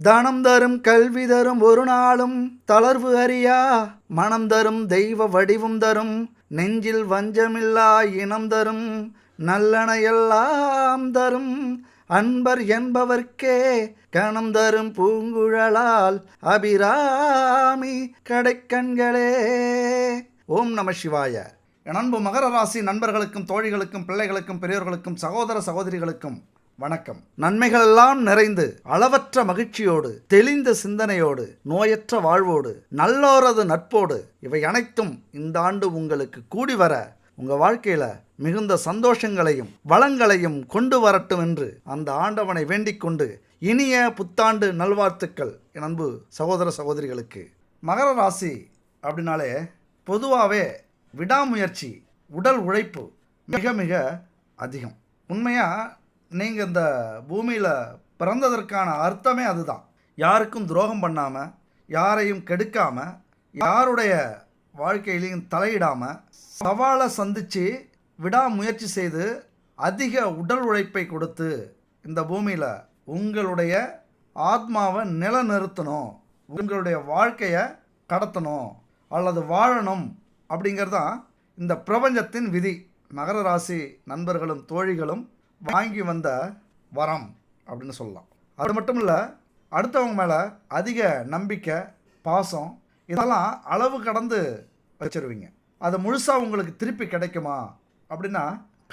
தானம் தரும் கல்வி தரும் ஒரு நாளும் தளர்வு அறியா மனம் தரும் தெய்வ வடிவும் தரும் நெஞ்சில் வஞ்சமில்லா இனம் தரும் நல்லன எல்லாம் தரும் அன்பர் என்பவர்க்கே கணம் தரும் பூங்குழலால் அபிராமி கடைக்கண்களே. ஓம் நம சிவாய. என் அன்பு மகர ராசி நண்பர்களுக்கும் தோழிகளுக்கும் பிள்ளைகளுக்கும் பெரியோர்களுக்கும் சகோதர சகோதரிகளுக்கும் வணக்கம். நன்மைகளெல்லாம் நிறைந்து அளவற்ற மகிழ்ச்சியோடு தெளிந்த சிந்தனையோடு நோயற்ற வாழ்வோடு நல்லோரது நட்போடு இவை அனைத்தும் இந்த ஆண்டு உங்களுக்கு கூடி வர உங்க வாழ்க்கையில மிகுந்த சந்தோஷங்களையும் வளங்களையும் கொண்டு வரட்டும் என்று அந்த ஆண்டவனை வேண்டிக் கொண்டு இனிய புத்தாண்டு நல்வாழ்த்துக்கள் என் அன்பு சகோதர சகோதரிகளுக்கு. மகர ராசி அப்படின்னாலே பொதுவாகவே விடாமுயற்சி, உடல் உழைப்பு மிக மிக அதிகம். உண்மையாக நீங்கள் இந்த பூமியில் பிறந்ததற்கான அர்த்தமே அதுதான். யாருக்கும் துரோகம் பண்ணாமல், யாரையும் கெடுக்காமல், யாருடைய வாழ்க்கையிலையும் தலையிடாமல், சவாலை சந்தித்து விடாமுயற்சி செய்து அதிக உடல் உழைப்பை கொடுத்து இந்த பூமியில் உங்களுடைய ஆத்மாவை நிலைநிறுத்தணும், உங்களுடைய வாழ்க்கையை கடத்தணும் அல்லது வாழணும் அப்படிங்கிறது தான் இந்த பிரபஞ்சத்தின் விதி. மகர ராசி நண்பர்களும் தோழிகளும் வாங்கி வந்த வரம் அப்படின்னு சொல்லலாம். அது மட்டும் இல்லை, அடுத்தவங்க மேலே அதிக நம்பிக்கை, பாசம் இதெல்லாம் அளவு கடந்து வச்சுருவீங்க. அது முழுசாக உங்களுக்கு திருப்பி கிடைக்குமா அப்படின்னா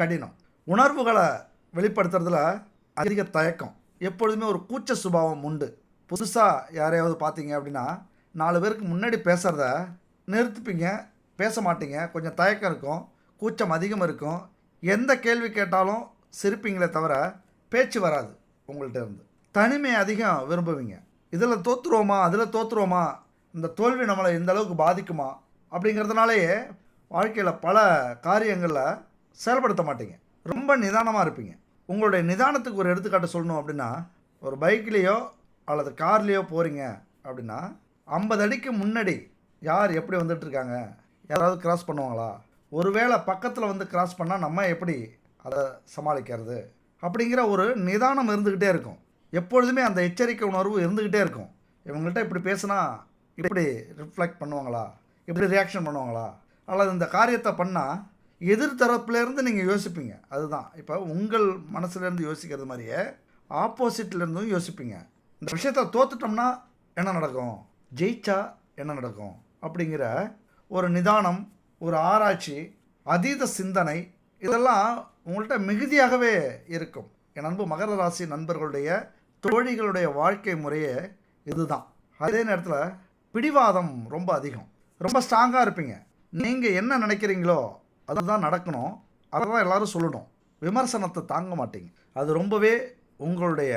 கடினம். உணர்வுகளை வெளிப்படுத்துறதுல அதிக தயக்கம், எப்பொழுதுமே ஒரு கூச்ச சுபாவம் உண்டு. புதுசாக யாரையாவது பார்த்தீங்க அப்படின்னா 4 பேருக்கு முன்னாடி பேசுகிறத நிறுத்துப்பீங்க, பேச மாட்டீங்க. கொஞ்சம் தயக்கம் இருக்கும், கூச்சம் அதிகம் இருக்கும். எந்த கேள்வி கேட்டாலும் சிரிப்பீங்களே தவிர பேச்சு வராது உங்கள்கிட்ட இருந்து. தனிமை அதிகம் விரும்புவீங்க. இதில் தோற்றுருவோமா, அதில் தோற்றுருவோமா, இந்த தோல்வி நம்மளை இந்த அளவுக்கு பாதிக்குமா அப்படிங்கிறதுனாலேயே வாழ்க்கையில் பல காரியங்களில் செயல்படுத்த மாட்டீங்க. ரொம்ப நிதானமாக இருப்பீங்க. உங்களுடைய நிதானத்துக்கு ஒரு எடுத்துக்காட்டு சொல்லணும் அப்படின்னா, ஒரு பைக்லேயோ அல்லது கார்லேயோ போகிறீங்க அப்படின்னா 50 அடிக்கு முன்னாடி யார் எப்படி வந்துட்டுருக்காங்க, யாராவது கிராஸ் பண்ணுவாங்களா, ஒருவேளை பக்கத்தில் வந்து கிராஸ் பண்ணால் நம்ம எப்படி அதை சமாளிக்கிறது அப்படிங்கிற ஒரு நிதானம் இருந்துக்கிட்டே இருக்கும். எப்பொழுதுமே அந்த எச்சரிக்கை உணர்வு இருந்துக்கிட்டே இருக்கும். இவங்கள்ட்ட இப்படி பேசுனா இப்படி ரிஃப்ளெக்ட் பண்ணுவாங்களா, இப்படி ரியாக்ஷன் பண்ணுவாங்களா, அல்லது இந்த காரியத்தை பண்ணால் எதிர்த்தரப்புலேருந்து நீங்கள் யோசிப்பீங்க. அதுதான் இப்போ உங்கள் மனசுலேருந்து யோசிக்கிறது மாதிரியே ஆப்போசிட்லேருந்தும் யோசிப்பீங்க. இந்த விஷயத்தை தோத்துட்டோம்னா என்ன நடக்கும், ஜெயிச்சா என்ன நடக்கும் அப்படிங்கிற ஒரு நிதானம், ஒரு ஆராய்ச்சி, அதீத சிந்தனை இதெல்லாம் உங்கள்கிட்ட மிகுதியாகவே இருக்கும். என் அன்பு மகர ராசி நண்பர்களுடைய தோழிகளுடைய வாழ்க்கை முறையே இதுதான். அதே நேரத்தில் பிடிவாதம் ரொம்ப அதிகம், ரொம்ப ஸ்ட்ராங்காக இருப்பீங்க. நீங்கள் என்ன நினைக்கிறீங்களோ அதுதான் நடக்கணும், அதை தான் எல்லோரும் சொல்லணும். விமர்சனத்தை தாங்க மாட்டீங்க. அது ரொம்பவே உங்களுடைய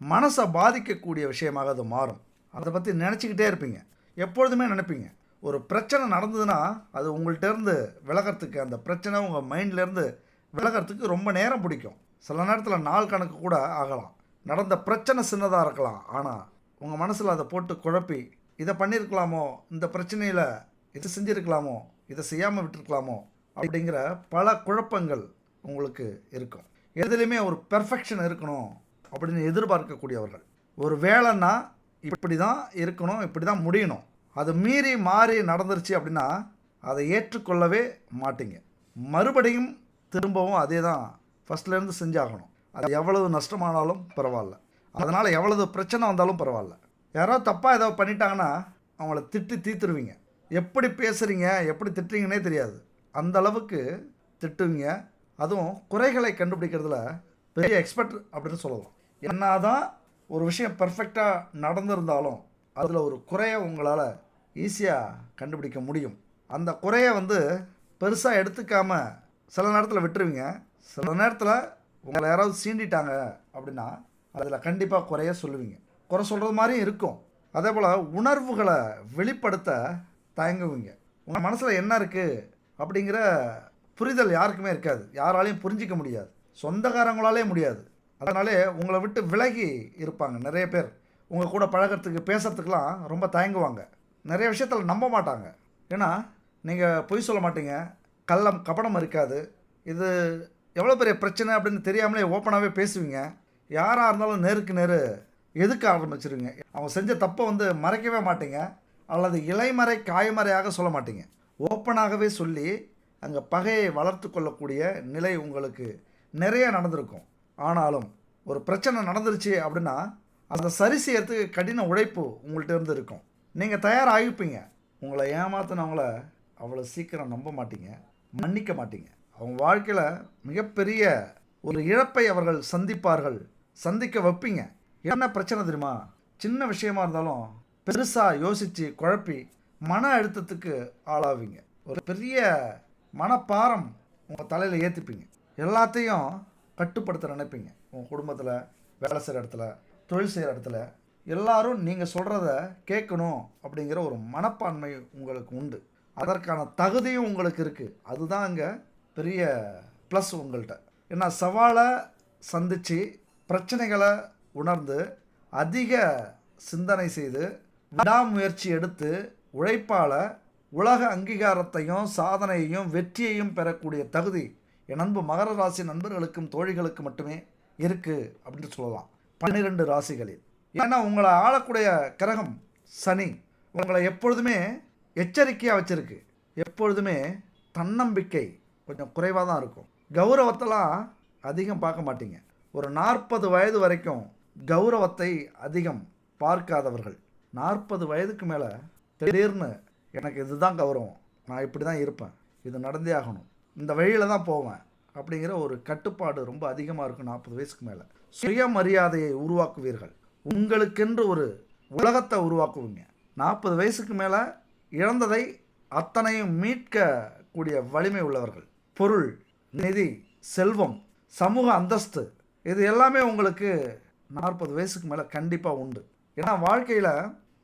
மனசை பாதிக்கக்கூடிய விஷயமாக அது மாறும். அதை பற்றி நினச்சிக்கிட்டே இருப்பீங்க, எப்பொழுதுமே நினைப்பீங்க. ஒரு பிரச்சனை நடந்ததுன்னா அது உங்கள்கிட்டருந்து விலகிறதுக்கு, அந்த பிரச்சனை உங்கள் மைண்ட்லேருந்து விலகிறதுக்கு ரொம்ப நேரம் பிடிக்கும். சில நேரத்தில் நாள் கணக்கு கூட ஆகலாம். நடந்த பிரச்சனை சின்னதாக இருக்கலாம், ஆனால் உங்கள் மனசில் அதை போட்டு குழப்பி இதை பண்ணியிருக்கலாமோ, இந்த பிரச்சனையில் இதை செஞ்சுருக்கலாமோ, இதை செய்யாமல் விட்டுருக்கலாமோ அப்படிங்கிற பல குழப்பங்கள் உங்களுக்கு இருக்கும். எதுலேயுமே ஒரு பெர்ஃபெக்ஷன் இருக்கணும் அப்படின்னு எதிர்பார்க்கக்கூடியவர்கள். ஒரு வேலைன்னா இப்படி தான் இருக்கணும், இப்படி தான் முடியணும், அது மீறி மாறி நடந்துருச்சு அப்படின்னா அதை ஏற்றுக்கொள்ளவே மாட்டீங்க. மறுபடியும் திரும்பவும் அதே தான் ஃபஸ்ட்லேருந்து செஞ்சாகணும். அது எவ்வளவு நஷ்டமானாலும் பரவாயில்ல, அதனால் எவ்வளவு பிரச்சனை வந்தாலும் பரவாயில்ல. யாராவது தப்பாக ஏதாவது பண்ணிட்டாங்கன்னா அவங்கள திட்டி தீர்த்துருவீங்க. எப்படி பேசுகிறீங்க, எப்படி திட்டுறீங்கன்னே தெரியாது, அந்த அளவுக்கு திட்டுவீங்க. அதுவும் குறைகளை கண்டுபிடிக்கிறதுல பெரிய எக்ஸ்பர்ட் அப்படின்னு சொல்லலாம். என்ன தான் ஒரு விஷயம் பர்ஃபெக்டாக நடந்திருந்தாலும் அதில் ஒரு குறையை உங்களால் ஈஸியாக கண்டுபிடிக்க முடியும். அந்த குறையை பெருசாக எடுத்துக்காமல் சில நேரத்தில் விட்டுருவீங்க. சில நேரத்தில் உங்களை யாராவது சீண்டிட்டாங்க அப்படின்னா அதில் கண்டிப்பாக குறைய சொல்லுவீங்க. குறை சொல்கிறது மாதிரியும் இருக்கும். அதே போல் உணர்வுகளை வெளிப்படுத்த தயங்குவீங்க. உங்கள் மனசில் என்ன இருக்குது அப்படிங்கிற புரிதல் யாருக்குமே இருக்காது, யாராலையும் புரிஞ்சிக்க முடியாது, சொந்தக்காரங்களாலே முடியாது. அதனாலே உங்களை விட்டு விலகி இருப்பாங்க நிறைய பேர். உங்கள் கூட பழகிறதுக்கு, பேசுகிறதுக்கெலாம் ரொம்ப தயங்குவாங்க. நிறைய விஷயத்தில் நம்ப மாட்டாங்க. ஏன்னா நீங்கள் பொய் சொல்ல மாட்டீங்க, கள்ளம் கபடம் இருக்காது. இது எவ்வளோ பெரிய பிரச்சனை அப்படின்னு தெரியாமலே ஓப்பனாகவே பேசுவீங்க. யாராக இருந்தாலும் நேருக்கு நேர் எதுக்க ஆரம்பிச்சிருவீங்க. அவங்க செஞ்ச தப்பை மறைக்கவே மாட்டீங்க, அல்லது இலைமறை காய்மறையாக சொல்ல மாட்டீங்க. ஓப்பனாகவே சொல்லி அங்கே பகையை வளர்த்து கொள்ளக்கூடிய நிலை உங்களுக்கு நிறைய நடந்திருக்கும். ஆனாலும் ஒரு பிரச்சனை நடந்துருச்சு அப்படின்னா அதை சரி செய்யறதுக்கு கடின உழைப்பு உங்கள்கிட்ட இருந்து இருக்கும். நீங்கள் தயாராகிப்பீங்க. உங்களை ஏமாத்தினவங்கள அவ்வளோ சீக்கிரம் நம்ப மாட்டீங்க, மன்னிக்க மாட்டீங்க. அவங்க வாழ்க்கையில் மிகப்பெரிய ஒரு இழப்பை அவர்கள் சந்திப்பார்கள், சந்திக்க வைப்பீங்க. என்ன பிரச்சனை தெரியுமா? சின்ன விஷயமா இருந்தாலும் பெருசாக யோசித்து குழப்பி மன அழுத்தத்துக்கு ஆளாவீங்க. ஒரு பெரிய மனப்பாரம் உங்கள் தலையில் ஏற்றிப்பீங்க. எல்லாத்தையும் கட்டுப்படுத்த நினைப்பீங்க. உங்கள் குடும்பத்தில், வேலை செய்கிற இடத்துல, தொழில் செய்கிற இடத்துல எல்லாரும் நீங்கள் சொல்கிறத கேட்கணும் அப்படிங்கிற ஒரு மனப்பான்மை உங்களுக்கு உண்டு. அதற்கான தகுதியும் உங்களுக்கு இருக்குது. அதுதான் அங்கே பெரிய ப்ளஸ் உங்கள்கிட்ட. ஏன்னா சவாலை சந்தித்து பிரச்சனைகளை உணர்ந்து அதிக சிந்தனை செய்து விடாமுயற்சி எடுத்து உழைப்பால் உலக அங்கீகாரத்தையும் சாதனையையும் வெற்றியையும் பெறக்கூடிய தகுதி என் அன்பு மகர ராசி நண்பர்களுக்கும் தோழிகளுக்கு மட்டுமே இருக்குது அப்படின்னு சொல்லலாம். 12 ராசிகளில். ஏன்னா உங்களை ஆளக்கூடிய கிரகம் சனி உங்களை எப்பொழுதுமே எச்சரிக்கையாக வச்சுருக்கு. எப்பொழுதுமே தன்னம்பிக்கை கொஞ்சம் குறைவாக தான் இருக்கும். கௌரவத்தெல்லாம் அதிகம் பார்க்க மாட்டீங்க. ஒரு 40 வயது வரைக்கும் கௌரவத்தை அதிகம் பார்க்காதவர்கள் 40 வயதுக்கு மேலே திடீர்னு எனக்கு இதுதான் கௌரவம், நான் இப்படி தான் இருப்பேன், இது நடந்தே ஆகணும், இந்த வழியில் தான் போவேன் அப்படிங்கிற ஒரு கட்டுப்பாடு ரொம்ப அதிகமாக இருக்கும். 40 வயசுக்கு மேலே சுயமரியாதையை உருவாக்குவீர்கள். உங்களுக்கென்று ஒரு உலகத்தை உருவாக்குவீங்க. 40 வயசுக்கு மேலே இழந்ததை அத்தனையும் மீட்கக்கூடிய வலிமை உள்ளவர்கள். பொருள், நிதி, செல்வம், சமூக அந்தஸ்து இது எல்லாமே உங்களுக்கு 40 வயசுக்கு மேலே கண்டிப்பாக உண்டு. ஏன்னா வாழ்க்கையில்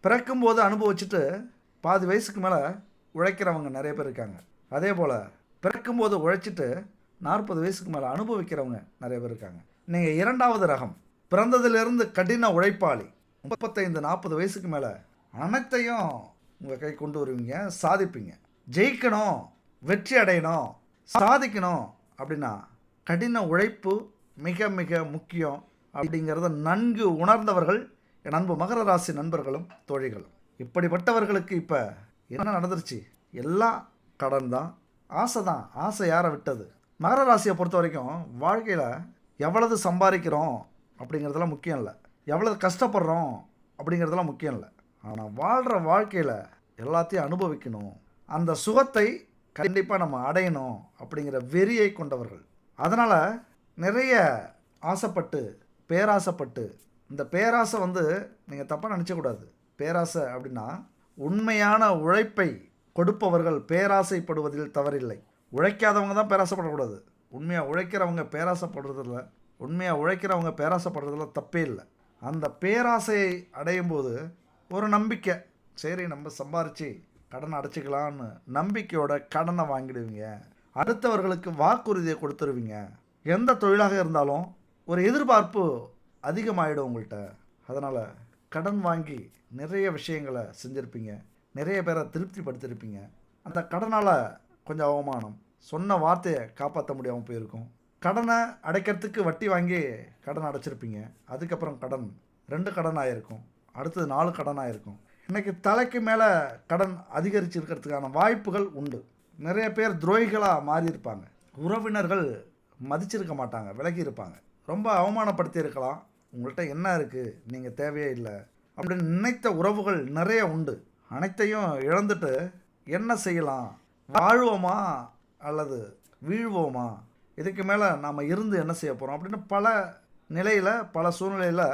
பிறக்கும்போது அனுபவிச்சுட்டு பாதி வயசுக்கு மேலே உழைக்கிறவங்க நிறைய பேர் இருக்காங்க. அதே போல் பிறக்கும்போது உழைச்சிட்டு 40 வயசுக்கு மேலே அனுபவிக்கிறவங்க நிறைய பேர் இருக்காங்க. நீங்கள் 2வது ரகம். பிறந்ததிலிருந்து கடின உழைப்பாளி. 35-40 வயசுக்கு மேலே அனைத்தையும் உங்கள் கை கொண்டு வருவீங்க, சாதிப்பீங்க. ஜெயிக்கணும், வெற்றி அடையணும், சாதிக்கணும் அப்படின்னா கடின உழைப்பு மிக மிக முக்கியம் அப்படிங்கிறத நன்கு உணர்ந்தவர்கள் என் அன்பு மகர ராசி நண்பர்களும் தோழிகளும். இப்படிப்பட்டவர்களுக்கு இப்போ என்ன நடந்துருச்சு? எல்லாம் கடன் தான், ஆசை தான். ஆசை யாரை விட்டது? மகர ராசியை பொறுத்த வரைக்கும் வாழ்க்கையில் எவ்வளவு சம்பாதிக்கிறோம் அப்படிங்கிறதெல்லாம் முக்கியம் இல்லை, எவ்வளவு கஷ்டப்படுறோம் அப்படிங்கிறதெல்லாம் முக்கியம் இல்லை. ஆனால் வாழ்கிற வாழ்க்கையில் எல்லாத்தையும் அனுபவிக்கணும், அந்த சுகத்தை கண்டிப்பாக நம்ம அடையணும் அப்படிங்கிற வெறியை கொண்டவர்கள். அதனால் நிறைய ஆசைப்பட்டு பேராசைப்பட்டு, இந்த பேராசை நீங்கள் தப்பாக நினச்சக்கூடாது. பேராசை அப்படின்னா உண்மையான உழைப்பை கொடுப்பவர்கள் பேராசைப்படுவதில் தவறில்லை. உழைக்காதவங்க தான் பேராசைப்படக்கூடாது. உண்மையாக உழைக்கிறவங்க பேராசைப்படுறதில்ல, உண்மையாக உழைக்கிறவங்க பேராசைப்படுறதில்ல தப்பே இல்லை. அந்த பேராசையை அடையும் போது ஒரு நம்பிக்கை, சரி நம்ம சம்பாரித்து கடன் அடைச்சிக்கலான்னு நம்பிக்கையோட கடனை வாங்கிடுவீங்க. அடுத்தவர்களுக்கு வாக்குறுதியை கொடுத்துருவீங்க. எந்த தொழிலாக இருந்தாலும் ஒரு எதிர்பார்ப்பு அதிகமாகிடும் உங்கள்கிட்ட. அதனால் கடன் வாங்கி நிறைய விஷயங்களை செஞ்சுருப்பீங்க, நிறைய பேரை திருப்திப்படுத்தியிருப்பீங்க. அந்த கடனால் கொஞ்சம் அவமானம், சொன்ன வார்த்தையை காப்பாற்ற முடியாமல் போயிருக்கும். கடனை அடைக்கிறதுக்கு வட்டி வாங்கி கடன் அடைச்சிருப்பீங்க. அதுக்கப்புறம் கடன் 2 கடன் ஆகிருக்கும், அடுத்தது 4 கடன் ஆகிருக்கும். இன்றைக்கி தலைக்கு மேலே கடன் அதிகரிச்சிருக்கிறதுக்கான வாய்ப்புகள் உண்டு. நிறைய பேர் துரோகிகளாக மாறியிருப்பாங்க. உறவினர்கள் மதிச்சிருக்க மாட்டாங்க, விலகி இருப்பாங்க, ரொம்ப அவமானப்படுத்தி இருக்கலாம். உங்கள்கிட்ட என்ன இருக்குது, நீங்கள் தேவையே இல்லை அப்படின்னு நினைத்த உறவுகள் நிறைய உண்டு. அனைத்தையும் இழந்துட்டு என்ன செய்யலாம், வாழ்வோமா அல்லது வீழ்வோமா, இதுக்கு மேலே நாம் இருந்து என்ன செய்ய போகிறோம் அப்படின்னு பல நிலையில் பல சூழ்நிலையில்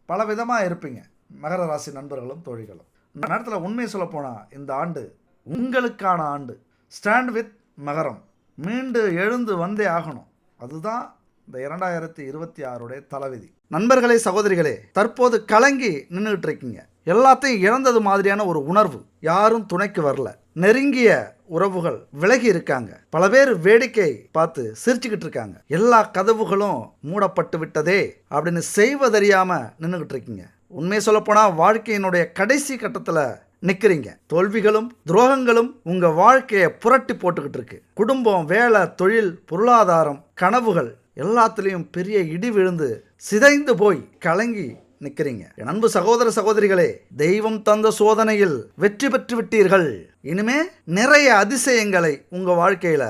பல விதமாக இருப்பீங்க மகர ராசி நண்பர்களும் தோழிகளும். இந்த நேரத்தில் உண்மையை சொல்லப்போனால் இந்த ஆண்டு உங்களுக்கான ஆண்டு. ஸ்டாண்ட் வித் மகரம். மீண்டு எழுந்து வந்தே ஆகணும். அதுதான் இந்த 2026 தலைவிதி. நண்பர்களே, சகோதரிகளே, தற்போது கலங்கி நின்றுட்டு இருக்கீங்க. எல்லாத்தையும் இழந்தது மாதிரியான ஒரு உணர்வு. யாரும் துணைக்கு வரல, நெருங்கிய உறவுகள் விலகி இருக்காங்க. பல பேர் வேடிக்கை பார்த்து சிரிச்சுக்கிட்டு இருக்காங்க. எல்லா கதவுகளும் மூடப்பட்டு விட்டதே அப்படின்னு செய்வதறியாம நின்றுகிட்டு இருக்கீங்க. உண்மையை சொல்லப்போனால் வாழ்க்கையினுடைய கடைசி கட்டத்தில் நிற்கிறீங்க. தோல்விகளும் துரோகங்களும் உங்க வாழ்க்கையை புரட்டி போட்டுக்கிட்டு இருக்கு. குடும்பம், வேலை, தொழில், பொருளாதாரம், கனவுகள் எல்லாத்துலேயும் பெரிய இடி விழுந்து சிதைந்து போய் கலங்கி நிக்கிறீங்க. என் அன்பு சகோதர சகோதரிகளே, தெய்வம் தந்த சோதனையில் வெற்றி பெற்று விட்டீர்கள். இனிமே நிறைய அதிசயங்களை உங்க வாழ்க்கையில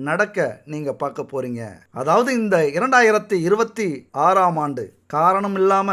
நடக்க நீங்க பார்க்க போறீங்க. அதாவது இந்த 2026ஆம் ஆண்டு காரணம் இல்லாம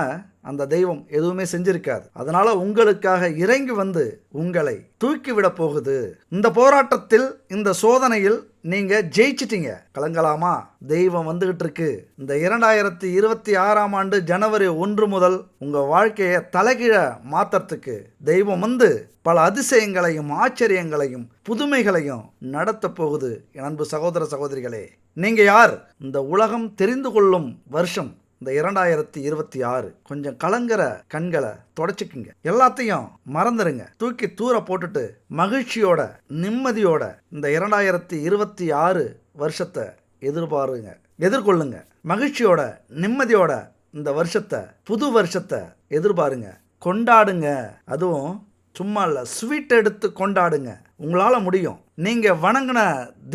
அந்த தெய்வம் எதுவுமே செஞ்சிருக்காது. அதனால உங்களுக்காக இறங்கி வந்து உங்களை தூக்கி விட போகுது. இந்த போராட்டத்தில், இந்த சோதனையில் நீங்க ஜெயிச்சிட்டீங்க. கலங்கலாமா? தெய்வம் வந்துகிட்டு இருக்கு. இந்த 2026ஆம் ஆண்டு ஜனவரி 1 முதல் உங்க வாழ்க்கையை தலைகீழ மாத்தறதுக்கு தெய்வம் வந்து பல அதிசயங்களையும் ஆச்சரியங்களையும் புதுமைகளையும் நடத்த போகுது. என் அன்பு சகோதர சகோதரிகளே, நீங்க யார்? இந்த உலகம் தெரிந்து கொள்ளும் வருஷம் இந்த 2026. கொஞ்சம் கலங்குற கண்களை தொடச்சிக்குங்க. எல்லாத்தையும் மறந்துடுங்க. தூக்கி தூர போட்டுட்டு மகிழ்ச்சியோட நிம்மதியோட இந்த 2026 வருஷத்தை எதிர்கொள்ளுங்க. மகிழ்ச்சியோட நிம்மதியோட இந்த வருஷத்தை, புது வருஷத்தை எதிர்பாருங்க. கொண்டாடுங்க. அதுவும் சும்மா இல்லை, ஸ்வீட் எடுத்து கொண்டாடுங்க. உங்களால் முடியும். நீங்கள் வணங்கின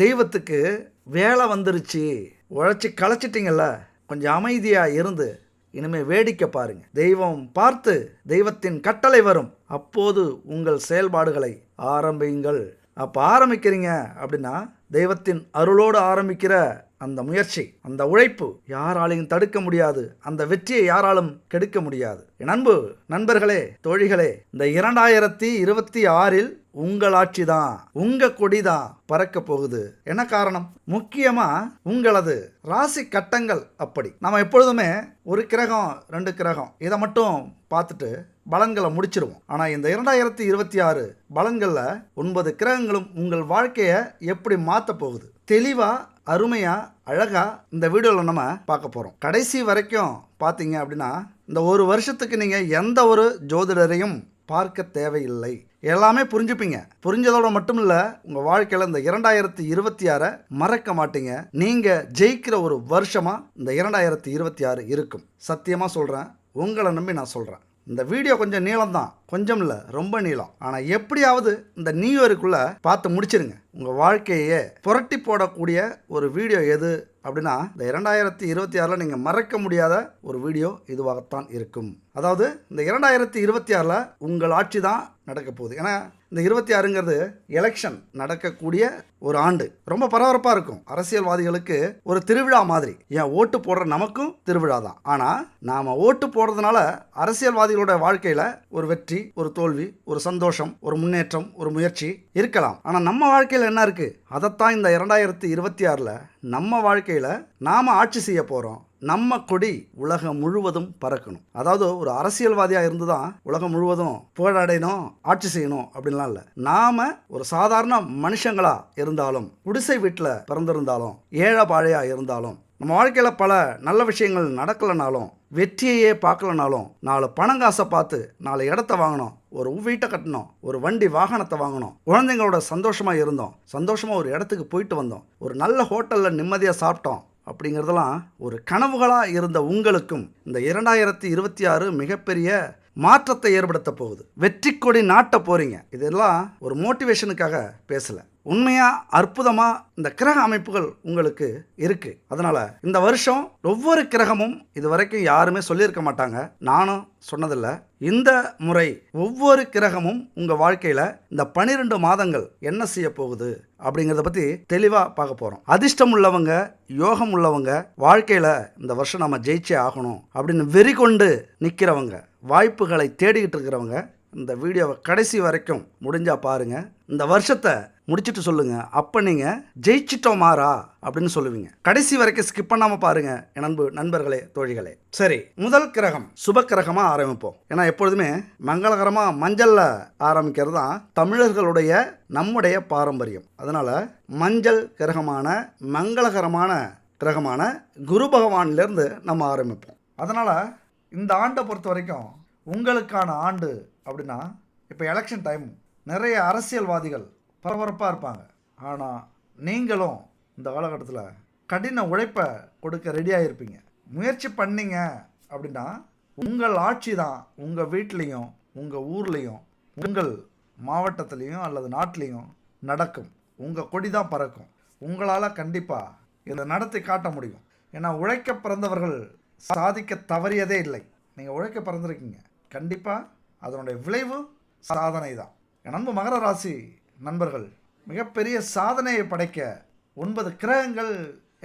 தெய்வத்துக்கு வேலை வந்துருச்சு. உழைச்சி களைச்சிட்டிங்கல்ல, கொஞ்சம் அமைதியாக இருந்து இனிமேல் வேடிக்கை பாருங்க. தெய்வம் பார்த்து தெய்வத்தின் கட்டளை வரும். அப்போது உங்கள் செயல்பாடுகளை ஆரம்பியுங்கள். அப்போ ஆரம்பிக்கிறீங்க அப்படின்னா தெய்வத்தின் அருளோடு ஆரம்பிக்கிற அந்த முயற்சி, அந்த உழைப்பு யாராலையும் தடுக்க முடியாது. அந்த வெற்றியை யாராலும் கெடுக்க முடியாது. என் அன்பு நண்பர்களே, தோழிகளே, இந்த 2026இல் உங்கள் ஆட்சி தான், உங்க கொடி தான் பறக்க போகுது. என்ன காரணம்? முக்கியமா உங்களது ராசி கட்டங்கள். அப்படி நம்ம எப்பொழுதுமே ஒரு கிரகம் 2 கிரகம் இதை மட்டும் பார்த்துட்டு பலன்களை முடிச்சிருவோம். ஆனால் இந்த 2026 பலன்களில் 9 கிரகங்களும் உங்கள் வாழ்க்கையை எப்படி மாற்ற போகுது, தெளிவா அருமையா அழகா இந்த வீடியோவில் நம்ம பார்க்க போகிறோம். கடைசி வரைக்கும் பார்த்தீங்க அப்படின்னா இந்த ஒரு வருஷத்துக்கு நீங்கள் எந்த ஒரு ஜோதிடரையும் பார்க்க தேவையில்லை. எல்லாமே புரிஞ்சுப்பீங்க. புரிஞ்சதோட மட்டும் இல்லை, உங்கள் வாழ்க்கையில் இந்த 2026 மறக்க மாட்டீங்க. நீங்கள் ஜெயிக்கிற ஒரு வருஷமாக இந்த 2026 இருக்கும். சத்தியமாக சொல்கிறேன், உங்களை நம்பி நான் சொல்கிறேன். இந்த வீடியோ கொஞ்சம் நீளம் தான், கொஞ்சம் இல்லை, ரொம்ப நீளம். ஆனால் எப்படியாவது இந்த நியூ இயருக்குள்ளே பார்த்து முடிச்சிருங்க. உங்கள் வாழ்க்கையே புரட்டி போடக்கூடிய ஒரு வீடியோ எது அப்படின்னா இந்த 2026 நீங்கள் மறக்க முடியாத ஒரு வீடியோ இதுவாகத்தான் இருக்கும். அதாவது இந்த 2026 உங்கள் ஆட்சி தான் நடக்க போகுது. ஏன்னா இந்த 26ங்கிறது எலெக்ஷன் நடக்கக்கூடிய ஒரு ஆண்டு. ரொம்ப பரபரப்பாக இருக்கும். அரசியல்வாதிகளுக்கு ஒரு திருவிழா மாதிரி. ஏன் ஓட்டு போடுற நமக்கும் திருவிழா தான். ஆனால் நாம் ஓட்டு போடுறதுனால அரசியல்வாதிகளோட வாழ்க்கையில் ஒரு வெற்றி, ஒரு தோல்வி, ஒரு சந்தோஷம், ஒரு முன்னேற்றம், ஒரு முயற்சி இருக்கலாம். ஆனால் நம்ம வாழ்க்கையில் என்ன இருக்குது? அதைத்தான் இந்த 2026 நம்ம வாழ்க்கையில் நாம் ஆட்சி செய்ய போகிறோம். நம்ம கொடி உலகம் முழுவதும் பறக்கணும். அதாவது ஒரு அரசியல்வாதியாக இருந்து தான் உலகம் முழுவதும் புகழடையணும், ஆட்சி செய்யணும் அப்படின்லாம் இல்லை. நாம ஒரு சாதாரண மனுஷங்களா இருந்தாலும், குடிசை வீட்டில் பிறந்திருந்தாலும், ஏழை பாழையாக இருந்தாலும், நம்ம வாழ்க்கையில் பல நல்ல விஷயங்கள் நடக்கலைனாலும், வெற்றியையே பார்க்கலனாலும், 4 பணங்காசை பார்த்து 4 இடத்த வாங்கணும், ஒரு வீட்டை கட்டணும், ஒரு வண்டி வாகனத்தை வாங்கணும், குழந்தைங்களோட சந்தோஷமாக இருந்தோம், சந்தோஷமாக ஒரு இடத்துக்கு போயிட்டு வந்தோம், ஒரு நல்ல ஹோட்டலில் நிம்மதியாக சாப்பிட்டோம் அப்படிங்கிறதெல்லாம் ஒரு கனவுகளாக இருந்த உங்களுக்கும் இந்த 2026 மிகப்பெரிய மாற்றத்தை ஏற்படுத்த போகுது. வெற்றி கொடி நாட்ட போறீங்க. இதெல்லாம் ஒரு மோட்டிவேஷனுக்காக பேசலை. உண்மையாக அற்புதமாக இந்த கிரக அமைப்புகள் உங்களுக்கு இருக்குது. அதனால் இந்த வருஷம் ஒவ்வொரு கிரகமும் இது வரைக்கும் யாருமே சொல்லியிருக்க மாட்டாங்க, நானும் சொன்னதில்லை. இந்த முறை ஒவ்வொரு கிரகமும் உங்கள் வாழ்க்கையில் இந்த 12 மாதங்கள் என்ன செய்ய போகுது அப்படிங்கிறத பற்றி தெளிவாக பார்க்க போகிறோம். அதிர்ஷ்டம் உள்ளவங்க, யோகம் உள்ளவங்க, வாழ்க்கையில் இந்த வருஷம் நம்ம ஜெயிச்சே ஆகணும் அப்படின்னு வெறி கொண்டு நிற்கிறவங்க, வாய்ப்புகளை தேடிக்கிட்டு இருக்கிறவங்க இந்த வீடியோவை கடைசி வரைக்கும் முடிஞ்சா பாருங்க. இந்த வருஷத்தை முடிச்சுட்டு சொல்லுங்க, அப்போ நீங்கள் ஜெயிச்சிட்டோம் மாறா அப்படின்னு சொல்லுவீங்க. கடைசி வரைக்கும் ஸ்கிப் பண்ணாமல் பாருங்க என் அன்பு நண்பர்களே, தோழிகளே. சரி, முதல் கிரகம் சுப கிரகமாக ஆரம்பிப்போம். ஏன்னா எப்பொழுதுமே மங்களகரமாக மஞ்சளில் ஆரம்பிக்கிறது தான் தமிழர்களுடைய நம்முடைய பாரம்பரியம். அதனால் மஞ்சள் கிரகமான மங்களகரமான கிரகமான குரு பகவான்லேருந்து நம்ம ஆரம்பிப்போம். அதனால் இந்த ஆண்டை பொறுத்த வரைக்கும் உங்களுக்கான ஆண்டு அப்படின்னா, இப்போ எலெக்ஷன் டைம், நிறைய அரசியல்வாதிகள் பரபரப்பாக இருப்பாங்க. ஆனால் நீங்களும் இந்த காலகட்டத்தில் கடின உழைப்பை கொடுக்க ரெடியாக இருப்பீங்க. முயற்சி பண்ணீங்க அப்படின்னா உங்கள் ஆட்சி தான் உங்கள் வீட்லேயும், உங்கள் ஊர்லேயும், உங்கள் மாவட்டத்துலேயும் அல்லது நாட்டிலையும் நடக்கும். உங்கள் கொடி தான் பறக்கும். உங்களால் கண்டிப்பாக இதை நடத்தி காட்ட முடியும். ஏன்னா உழைக்க பிறந்தவர்கள் சாதிக்க தவறியதே இல்லை. நீங்கள் உழைக்க பிறந்திருக்கீங்க. கண்டிப்பாக அதனுடைய விளைவு சாதனை தான். என் அன்பு மகர ராசி நண்பர்கள், மிகப்பெரிய சாதனையை படைக்க 9 கிரகங்கள்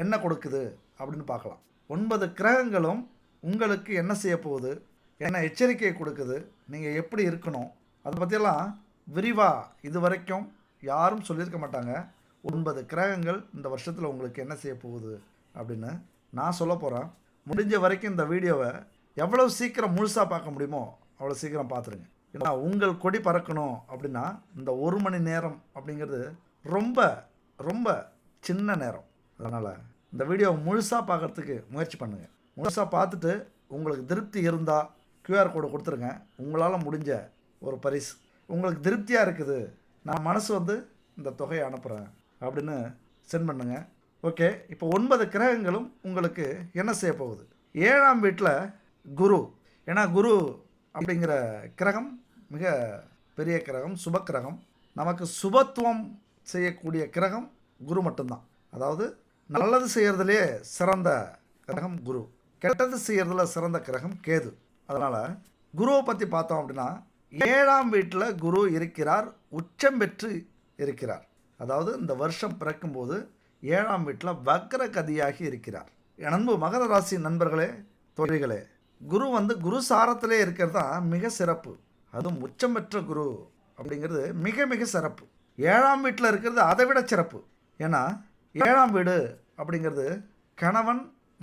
என்ன கொடுக்குது அப்படின்னு பார்க்கலாம். 9 கிரகங்களும் உங்களுக்கு என்ன செய்ய போகுது, என்ன எச்சரிக்கையை கொடுக்குது, நீங்கள் எப்படி இருக்கணும், அதை பற்றியெல்லாம் விரிவாக இது வரைக்கும் யாரும் சொல்லியிருக்க மாட்டாங்க. 9 கிரகங்கள் இந்த வருஷத்தில் உங்களுக்கு என்ன செய்ய போகுது அப்படின்னு நான் சொல்ல போகிறேன். முடிஞ்ச வரைக்கும் இந்த வீடியோவை எவ்வளோ சீக்கிரம் முழுசாக பார்க்க முடியுமோ அவ்வளோ சீக்கிரம் பார்த்துருங்க. ஏன்னா உங்கள் கொடி பறக்கணும் அப்படின்னா இந்த 1 மணி நேரம் அப்படிங்கிறது ரொம்ப ரொம்ப சின்ன நேரம். அதனால் இந்த வீடியோவை முழுசாக பார்க்குறதுக்கு முயற்சி பண்ணுங்கள். முழுசாக பார்த்துட்டு உங்களுக்கு திருப்தி இருந்தால் QR கோடு கொடுத்துருங்க. உங்களால் முடிஞ்ச ஒரு பரிசு. உங்களுக்கு திருப்தியாக இருக்குது, நான் மனசு இந்த தொகையை அனுப்புகிறேன் அப்படின்னு சென்ட் பண்ணுங்கள். ஓகே, இப்போ 9 கிரகங்களும் உங்களுக்கு என்ன செய்ய போகுது. 7ஆம் வீட்டில் குரு. ஏன்னா குரு அப்படிங்கிற கிரகம் மிக பெரிய கிரகம், சுப கிரகம். நமக்கு சுபத்துவம் செய்யக்கூடிய கிரகம் குரு மட்டும்தான். அதாவது நல்லது செய்கிறதுலே சிறந்த கிரகம் குரு, கெட்டது செய்கிறதுல சிறந்த கிரகம் கேது. அதனால் குருவை பற்றி பார்த்தோம் அப்படின்னா 7ஆம் வீட்டில் குரு இருக்கிறார், உச்சம் பெற்று இருக்கிறார். அதாவது இந்த வருஷம் பிறக்கும்போது 7ஆம் வீட்டில் வக்ர கதியாகி இருக்கிறார். அன்பு மகர ராசி நண்பர்களே, தோழிகளே, குரு குரு சாரத்திலே இருக்கிறது தான் மிக சிறப்பு. அதுவும் உச்சம் பெற்ற குரு அப்படிங்கிறது மிக மிக சிறப்பு. 7ஆம் வீட்டில் இருக்கிறது அதை விட சிறப்பு. ஏன்னா 7ஆம் வீடு அப்படிங்கிறது கணவன்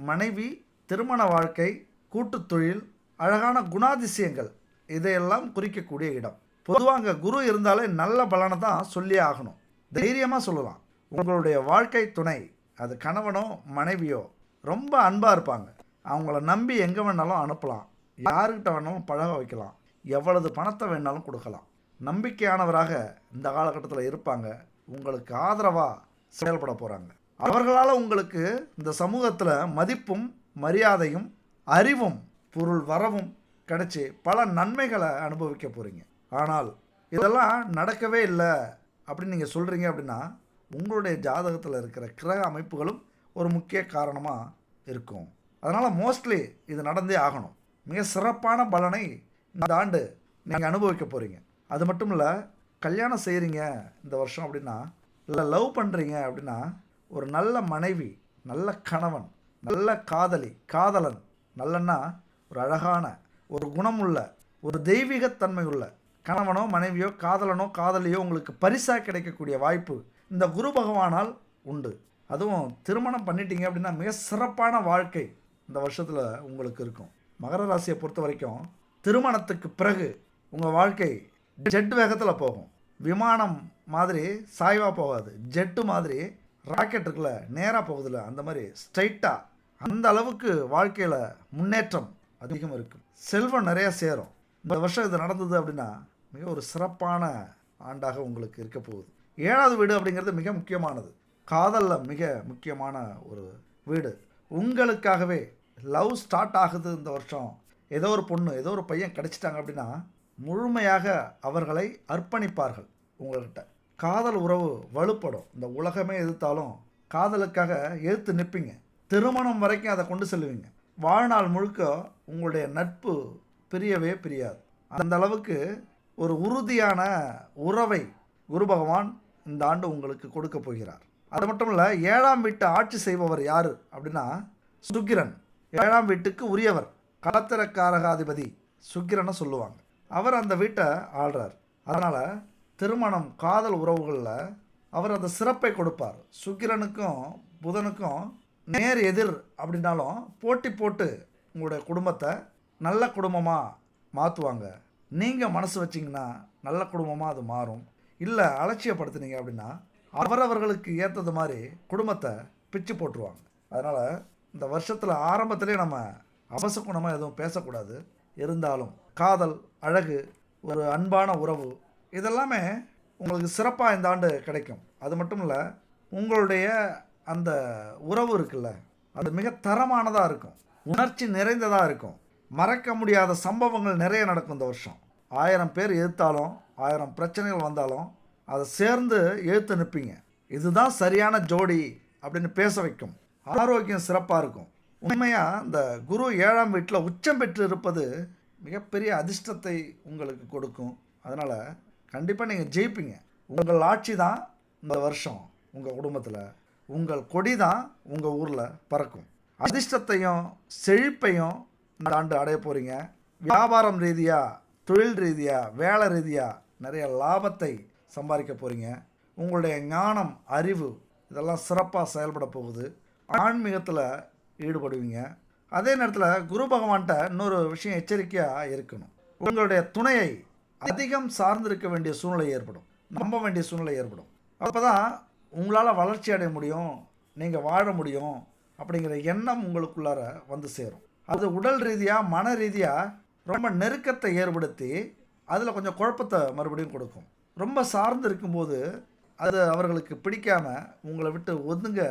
மனைவி, திருமண வாழ்க்கை, கூட்டுத் தொழில், அழகான குணாதிசயங்கள் இதையெல்லாம் குறிக்கக்கூடிய இடம். பொதுவாக அங்கே குரு இருந்தாலே நல்ல பலனை தான் சொல்லி ஆகணும். தைரியமாக சொல்லலாம். உங்களுடைய வாழ்க்கை துணை, அது கணவனோ மனைவியோ, ரொம்ப அன்பாக இருப்பாங்க. அவங்கள நம்பி எங்கே வேணாலும் அனுப்பலாம், யாருக்கிட்ட வேணாலும் பழக வைக்கலாம், எவ்வளவு பணத்தை வேணாலும் கொடுக்கலாம். நம்பிக்கையானவராக இந்த காலகட்டத்தில் இருப்பாங்க. உங்களுக்கு ஆதரவாக செயல்பட போகிறாங்க. அவர்களால் உங்களுக்கு இந்த சமூகத்தில் மதிப்பும் மரியாதையும் அறிவும் பொருள் வரவும் கிடைச்சி பல நன்மைகளை அனுபவிக்க போகிறீங்க. ஆனால் இதெல்லாம் நடக்கவே இல்லை அப்படின்னு நீங்கள் சொல்கிறீங்க அப்படின்னா உங்களுடைய ஜாதகத்தில் இருக்கிற கிரக அமைப்புகளும் ஒரு முக்கிய காரணமாக இருக்கும். அதனால் மோஸ்ட்லி இது நடந்தே ஆகணும். மிக சிறப்பான பலனை இந்த ஆண்டு நீங்கள் அனுபவிக்க போகிறீங்க. அது மட்டும் இல்லை, கல்யாணம் செய்கிறீங்க இந்த வருஷம் அப்படின்னா, இல்லை லவ் பண்ணுறீங்க அப்படின்னா, ஒரு நல்ல மனைவி, நல்ல கணவன், நல்ல காதலி, காதலன், நல்லன்னா ஒரு அழகான, ஒரு குணமுள்ள, ஒரு தெய்வீகத்தன்மை உள்ள கணவனோ மனைவியோ காதலனோ காதலியோ உங்களுக்கு பரிசாக கிடைக்கக்கூடிய வாய்ப்பு இந்த குரு பகவானால் உண்டு. அதுவும் திருமணம் பண்ணிட்டீங்க அப்படின்னா மிக சிறப்பான வாழ்க்கை இந்த வருஷத்தில் உங்களுக்கு இருக்கும். மகர ராசியை பொறுத்த வரைக்கும் திருமணத்துக்கு பிறகு உங்கள் வாழ்க்கை ஜெட் வேகத்தில் போகும். விமானம் மாதிரி சாய்வாக போகாது, ஜெட்டு மாதிரி ராக்கெட் இருக்குல்ல நேராக போகுதுல்ல, அந்த மாதிரி ஸ்ட்ரைட்டாக, அந்த அளவுக்கு வாழ்க்கையில் முன்னேற்றம் அதிகம் இருக்கும். செல்வம் நிறையா சேரும். இந்த வருஷம் இது நடந்தது அப்படின்னா மிக ஒரு சிறப்பான ஆண்டாக உங்களுக்கு இருக்க போகுது. 7வது வீடு அப்படிங்கிறது மிக முக்கியமானது. காதலில் மிக முக்கியமான ஒரு வீடு. உங்களுக்காகவே லவ் ஸ்டார்ட் ஆகுது இந்த வருஷம். ஏதோ ஒரு பொண்ணு, ஏதோ ஒரு பையன் கிடைச்சிட்டாங்க அப்படின்னா முழுமையாக அவர்களை அர்ப்பணிப்பார்கள் உங்கள்கிட்ட. காதல் உறவு வலுப்படும். இந்த உலகமே எதிர்த்தாலும் காதலுக்காக எதிர்த்து நிற்பீங்க. திருமணம் வரைக்கும் அதை கொண்டு செல்லுவீங்க. வாழ்நாள் முழுக்க உங்களுடைய நட்பு பிரியவே பிரியாது. அந்த அளவுக்கு ஒரு உறுதியான உறவை குரு பகவான் இந்த ஆண்டு உங்களுக்கு கொடுக்க போகிறார். அது மட்டும் இல்லை, 7ஆம் வீட்டை ஆட்சி செய்பவர் யார் அப்படின்னா சுக்கிரன். 7ஆம் வீட்டுக்கு உரியவர், கலத்திரக்காரகாதிபதி சுக்கிரனை சொல்லுவாங்க. அவர் அந்த வீட்டை ஆள்றார். அதனால் திருமணம், காதல் உறவுகளில் அவர் அந்த சிறப்பை கொடுப்பார். சுக்கிரனுக்கும் புதனுக்கும் நேர் எதிர் அப்படின்னாலும் போட்டி போட்டு உங்களுடைய குடும்பத்தை நல்ல குடும்பமாக மாற்றுவாங்க. நீங்கள் மனசு வச்சிங்கன்னா நல்ல குடும்பமாக அது மாறும். இல்லை அலட்சியப்படுத்துனீங்க அப்படின்னா அவரவர்களுக்கு ஏற்றது மாதிரி குடும்பத்தை பிச்சு போட்டுருவாங்க. அதனால் இந்த வருஷத்தில் ஆரம்பத்திலே நம்ம அவசகுணமாக எதுவும் பேசக்கூடாது. இருந்தாலும் காதல், அழகு, ஒரு அன்பான உறவு இதெல்லாமே உங்களுக்கு சிறப்பாக இந்த ஆண்டு கிடைக்கும். அது மட்டும் இல்லை, உங்களுடைய அந்த உறவு இருக்குல்ல, அது மிக தரமானதாக இருக்கும், உணர்ச்சி நிறைந்ததாக இருக்கும். மறக்க முடியாத சம்பவங்கள் நிறைய நடக்கும் இந்த வருஷம். 1000 பேர் எதிர்த்தாலும், 1000 பிரச்சனைகள் வந்தாலும் அதை சேர்ந்து எதிர்த்து நிற்பீங்க. இதுதான் சரியான ஜோடி அப்படின்னு பேச வைக்கும். ஆரோக்கியம் சிறப்பாக இருக்கும். உண்மையாக இந்த குரு 7ஆம் வீட்டில் உச்சம் பெற்று இருப்பது மிகப்பெரிய அதிர்ஷ்டத்தை உங்களுக்கு கொடுக்கும். அதனால் கண்டிப்பாக நீங்கள் ஜெயிப்பீங்க. உங்கள் ஆட்சி தான் இந்த வருஷம் உங்கள் குடும்பத்தில், உங்கள் கொடி தான் உங்கள் ஊரில் பறக்கும். அதிர்ஷ்டத்தையும் செழிப்பையும் இந்த ஆண்டு அடைய போகிறீங்க. வியாபாரம் ரீதியாக, தொழில் ரீதியாக, வேலை ரீதியாக நிறைய லாபத்தை சம்பாதிக்க போகிறீங்க. உங்களுடைய ஞானம், அறிவு இதெல்லாம் சிறப்பாக செயல்பட போகுது. ஆன்மீகத்தில் ஈடுபடுவீங்க. அதே நேரத்தில் குரு பகவான்கிட்ட இன்னொரு விஷயம் எச்சரிக்கையாக இருக்கணும். உங்களுடைய துணையை அதிகம் சார்ந்திருக்க வேண்டிய சூழ்நிலை ஏற்படும், நம்ப வேண்டிய சூழ்நிலை ஏற்படும். அப்போ தான் உங்களால் வளர்ச்சி அடைய முடியும், நீங்கள் வாழ முடியும் அப்படிங்கிற எண்ணம் உங்களுக்குள்ளார வந்து சேரும். அது உடல் ரீதியாக, மன ரீதியாக ரொம்ப நெருக்கத்தை ஏற்படுத்தி அதில் கொஞ்சம் குழப்பத்தை மறுபடியும் கொடுக்கும். ரொம்ப சார்ந்து இருக்கும்போது அது அவர்களுக்கு பிடிக்காமல் உங்களை விட்டு ஒதுங்க